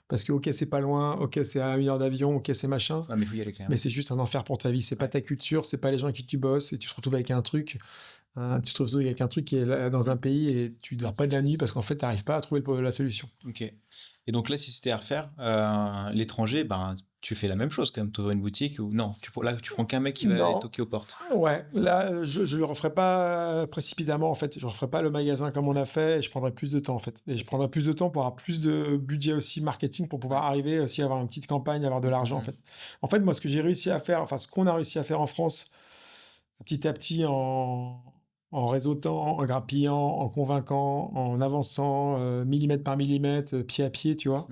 Parce que, ok, c'est pas loin, ok, c'est à 1 heure d'avion, ok, c'est machin. Mais faut y aller quand même. Mais c'est juste un enfer pour ta vie. C'est pas ta culture, c'est pas les gens avec qui tu bosses et tu te retrouves avec un truc. Tu te retrouves avec un truc qui est là, dans un pays et tu dors pas de la nuit parce qu'en fait, tu n'arrives pas à trouver la solution. Ok. Et donc là, si c'était à refaire, l'étranger, ben, tu fais la même chose quand même. Tu ouvres une boutique ou non, tu prends qu'un mec qui va toquer aux portes. Ouais, là, je ne le referai pas précipitamment en fait. Je ne referai pas le magasin comme on a fait et je prendrai plus de temps en fait. Et je prendrai plus de temps pour avoir plus de budget aussi marketing pour pouvoir arriver aussi à avoir une petite campagne, avoir de l'argent en fait. En fait, moi, ce que j'ai réussi à faire, enfin, ce qu'on a réussi à faire en France, petit à petit en réseautant, en grappillant, en convainquant, en avançant, millimètre par millimètre, pied à pied, tu vois.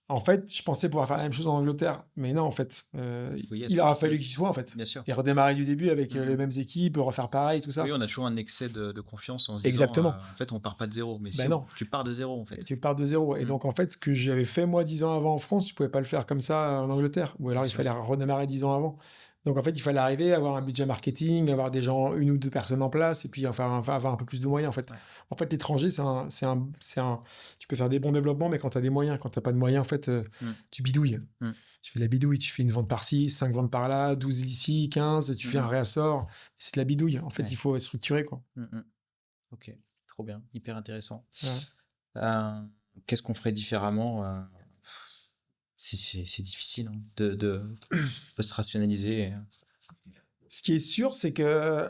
En fait, je pensais pouvoir faire la même chose en Angleterre, mais non, en fait, il aura fallu qu'il soit, en fait. Bien sûr. Et redémarrer du début avec les mêmes équipes, refaire pareil, tout ça. Oui, on a toujours un excès de confiance en se Exactement. disant, en fait, on part pas de zéro. Mais non. Tu pars de zéro, en fait. Et tu pars de zéro. Et donc, en fait, ce que j'avais fait, moi, 10 ans avant en France, tu pouvais pas le faire comme ça en Angleterre. Ou alors, il fallait redémarrer 10 ans avant. Donc, en fait, il fallait arriver à avoir un budget marketing, avoir des gens, 1 ou 2 personnes en place, et puis enfin, avoir un peu plus de moyens, en fait. Ouais. En fait, l'étranger, tu peux faire des bons développements, mais quand tu as des moyens, quand tu n'as pas de moyens, en fait, tu bidouilles. Tu fais la bidouille, tu fais une vente par-ci, 5 ventes par-là, 12 ici, 15, et tu fais un réassort. C'est de la bidouille. En fait, il faut être structuré, quoi. Ok, trop bien, hyper intéressant. Ouais. Qu'est-ce qu'on ferait différemment c'est difficile hein, de se rationaliser. Ce qui est sûr, c'est que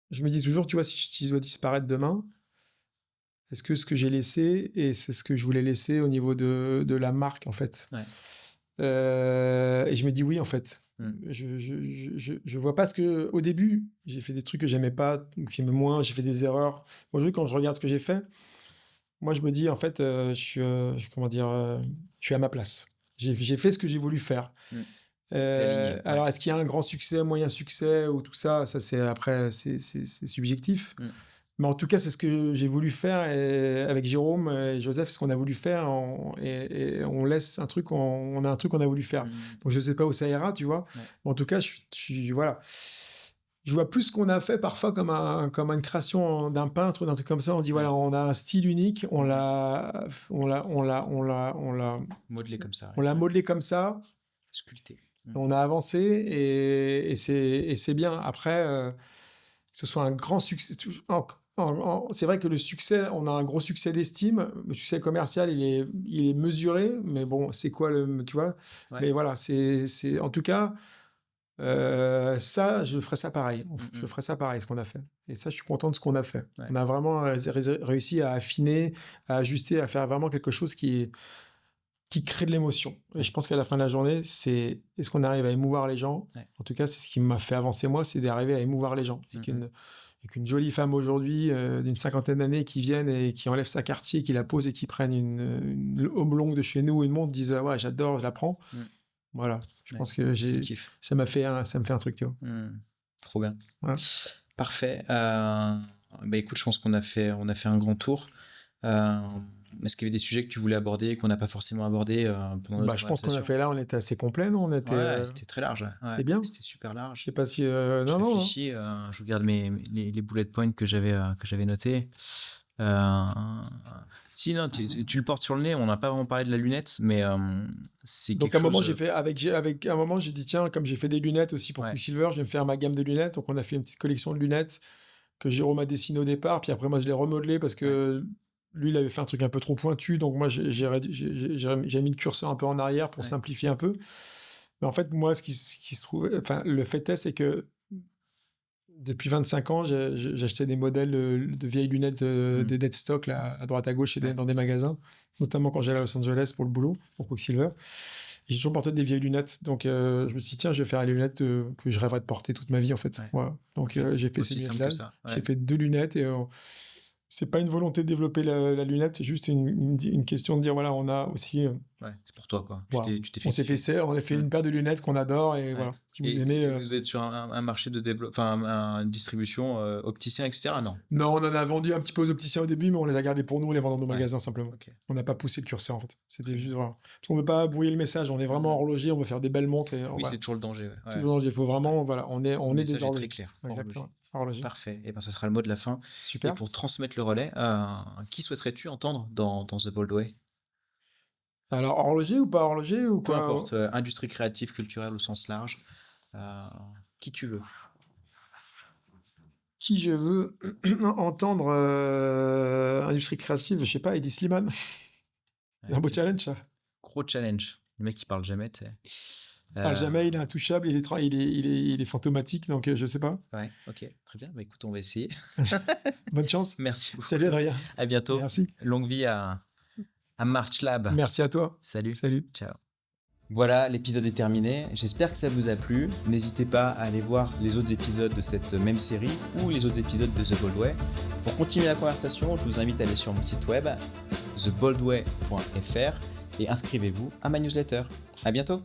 je me dis toujours, tu vois, si je dois disparaître demain, est-ce que ce que j'ai laissé, et c'est ce que je voulais laisser au niveau de la marque, en fait. Ouais. Et je me dis oui, en fait. Je vois pas ce que... Au début, j'ai fait des trucs que j'aimais pas, que j'aimais moins, j'ai fait des erreurs. Aujourd'hui, quand je regarde ce que j'ai fait, moi, je me dis, en fait, je suis à ma place. J'ai fait ce que j'ai voulu faire. Alors, est-ce qu'il y a un grand succès, moyen succès ou tout ça? Ça, c'est subjectif. Mais en tout cas, c'est ce que j'ai voulu faire avec Jérôme et Joseph, ce qu'on a voulu faire. Et on laisse un truc, on a un truc qu'on a voulu faire. Donc, je ne sais pas où ça ira, tu vois. Mais en tout cas, voilà. Je vois plus ce qu'on a fait parfois comme une création d'un peintre ou d'un truc comme ça. On se dit, voilà, on a un style unique, on l'a modelé comme ça. On l'a modelé comme ça. Sculpté. On a avancé et c'est bien. Après, que ce soit un grand succès. C'est vrai que le succès, on a un gros succès d'estime. Le succès commercial, il est mesuré. Mais bon, c'est quoi tu vois? Mais voilà, en tout cas, ça, je ferais ça pareil. Je ferais ça pareil, ce qu'on a fait. Et ça, je suis content de ce qu'on a fait. On a vraiment réussi à affiner, à ajuster, à faire vraiment quelque chose qui crée de l'émotion. Et je pense qu'à la fin de la journée, est-ce qu'on arrive à émouvoir les gens? En tout cas, c'est ce qui m'a fait avancer moi, c'est d'arriver à émouvoir les gens. Et qu'une jolie femme aujourd'hui, d'une 50aine d'années, qui vienne et qui enlève sa quartier, qui la pose et qui prenne une oblongue de chez nous, une montre, dise « ouais, j'adore, je la prends ». Voilà, je pense que ça me fait un truc, tu vois. Trop bien. Parfait. Écoute, je pense qu'on a fait un grand tour. Est-ce qu'il y avait des sujets que tu voulais aborder et qu'on n'a pas forcément abordé pendant notre je pense qu'on a fait là, on était assez complet, non? C'était très large. C'était bien. C'était super large. Je sais pas si... je réfléchis, je regarde les bullet points que j'avais notés. Si, non, tu le portes sur le nez. On n'a pas vraiment parlé de la lunette, mais c'est quelque chose... Donc, à un moment, avec un moment, j'ai dit, tiens, comme j'ai fait des lunettes aussi pour Quicksilver, je vais me faire ma gamme de lunettes. Donc, on a fait une petite collection de lunettes que Jérôme a dessiné au départ. Puis après, moi, je l'ai remodelé parce que lui, il avait fait un truc un peu trop pointu. Donc, moi, j'ai mis le curseur un peu en arrière pour simplifier un peu. Mais en fait, moi, ce qui se trouve... Enfin, le fait est, c'est que depuis 25 ans, j'achetais des modèles de vieilles lunettes des dead stock là, à droite à gauche et dans des magasins, notamment quand j'allais à Los Angeles pour le boulot, pour Quicksilver. J'ai toujours porté des vieilles lunettes. Donc, je me suis dit, tiens, je vais faire les lunettes que je rêverais de porter toute ma vie, en fait. Voilà. Donc, j'ai fait ces lunettes-là. J'ai fait 2 lunettes et c'est pas une volonté de développer la lunette, c'est juste une question de dire, voilà, on a aussi... c'est pour toi, quoi. Voilà. Tu t'es fait on a fait une paire de lunettes qu'on adore et voilà. Si vous aimez... Vous êtes sur un marché de développement, une distribution opticien, etc. Non, on en a vendu un petit peu aux opticiens au début, mais on les a gardés pour nous, on les vend dans nos magasins simplement. On n'a pas poussé le curseur en fait. C'était juste vraiment... Parce qu'on veut pas brouiller le message, on est vraiment horloger, on veut faire des belles montres. C'est toujours le danger. Toujours le danger, il faut vraiment... Voilà, on est des horlogers. Très clair. Exactement. Parfait. Et ça sera le mot de la fin. Super. Et pour transmettre le relais, qui souhaiterais-tu entendre dans The Bold Way? Alors, horloger ou pas horloger ou quoi? Peu importe, industrie créative, culturelle au sens large. Qui tu veux? Qui je veux entendre industrie créative, je sais pas, Eddie Slimane. Un beau challenge, ça. Gros challenge. Le mec, il parle jamais, tu sais. Parle jamais, il est intouchable, il est fantomatique, donc je sais pas. Ouais, ok, très bien. Écoute, on va essayer. Bonne chance. Merci beaucoup. Salut Adrien. À bientôt. Merci. Longue vie à March Lab. Merci à toi. Salut. Ciao. Voilà, l'épisode est terminé. J'espère que ça vous a plu. N'hésitez pas à aller voir les autres épisodes de cette même série ou les autres épisodes de The Bold Way. Pour continuer la conversation, je vous invite à aller sur mon site web theboldway.fr et inscrivez-vous à ma newsletter. À bientôt.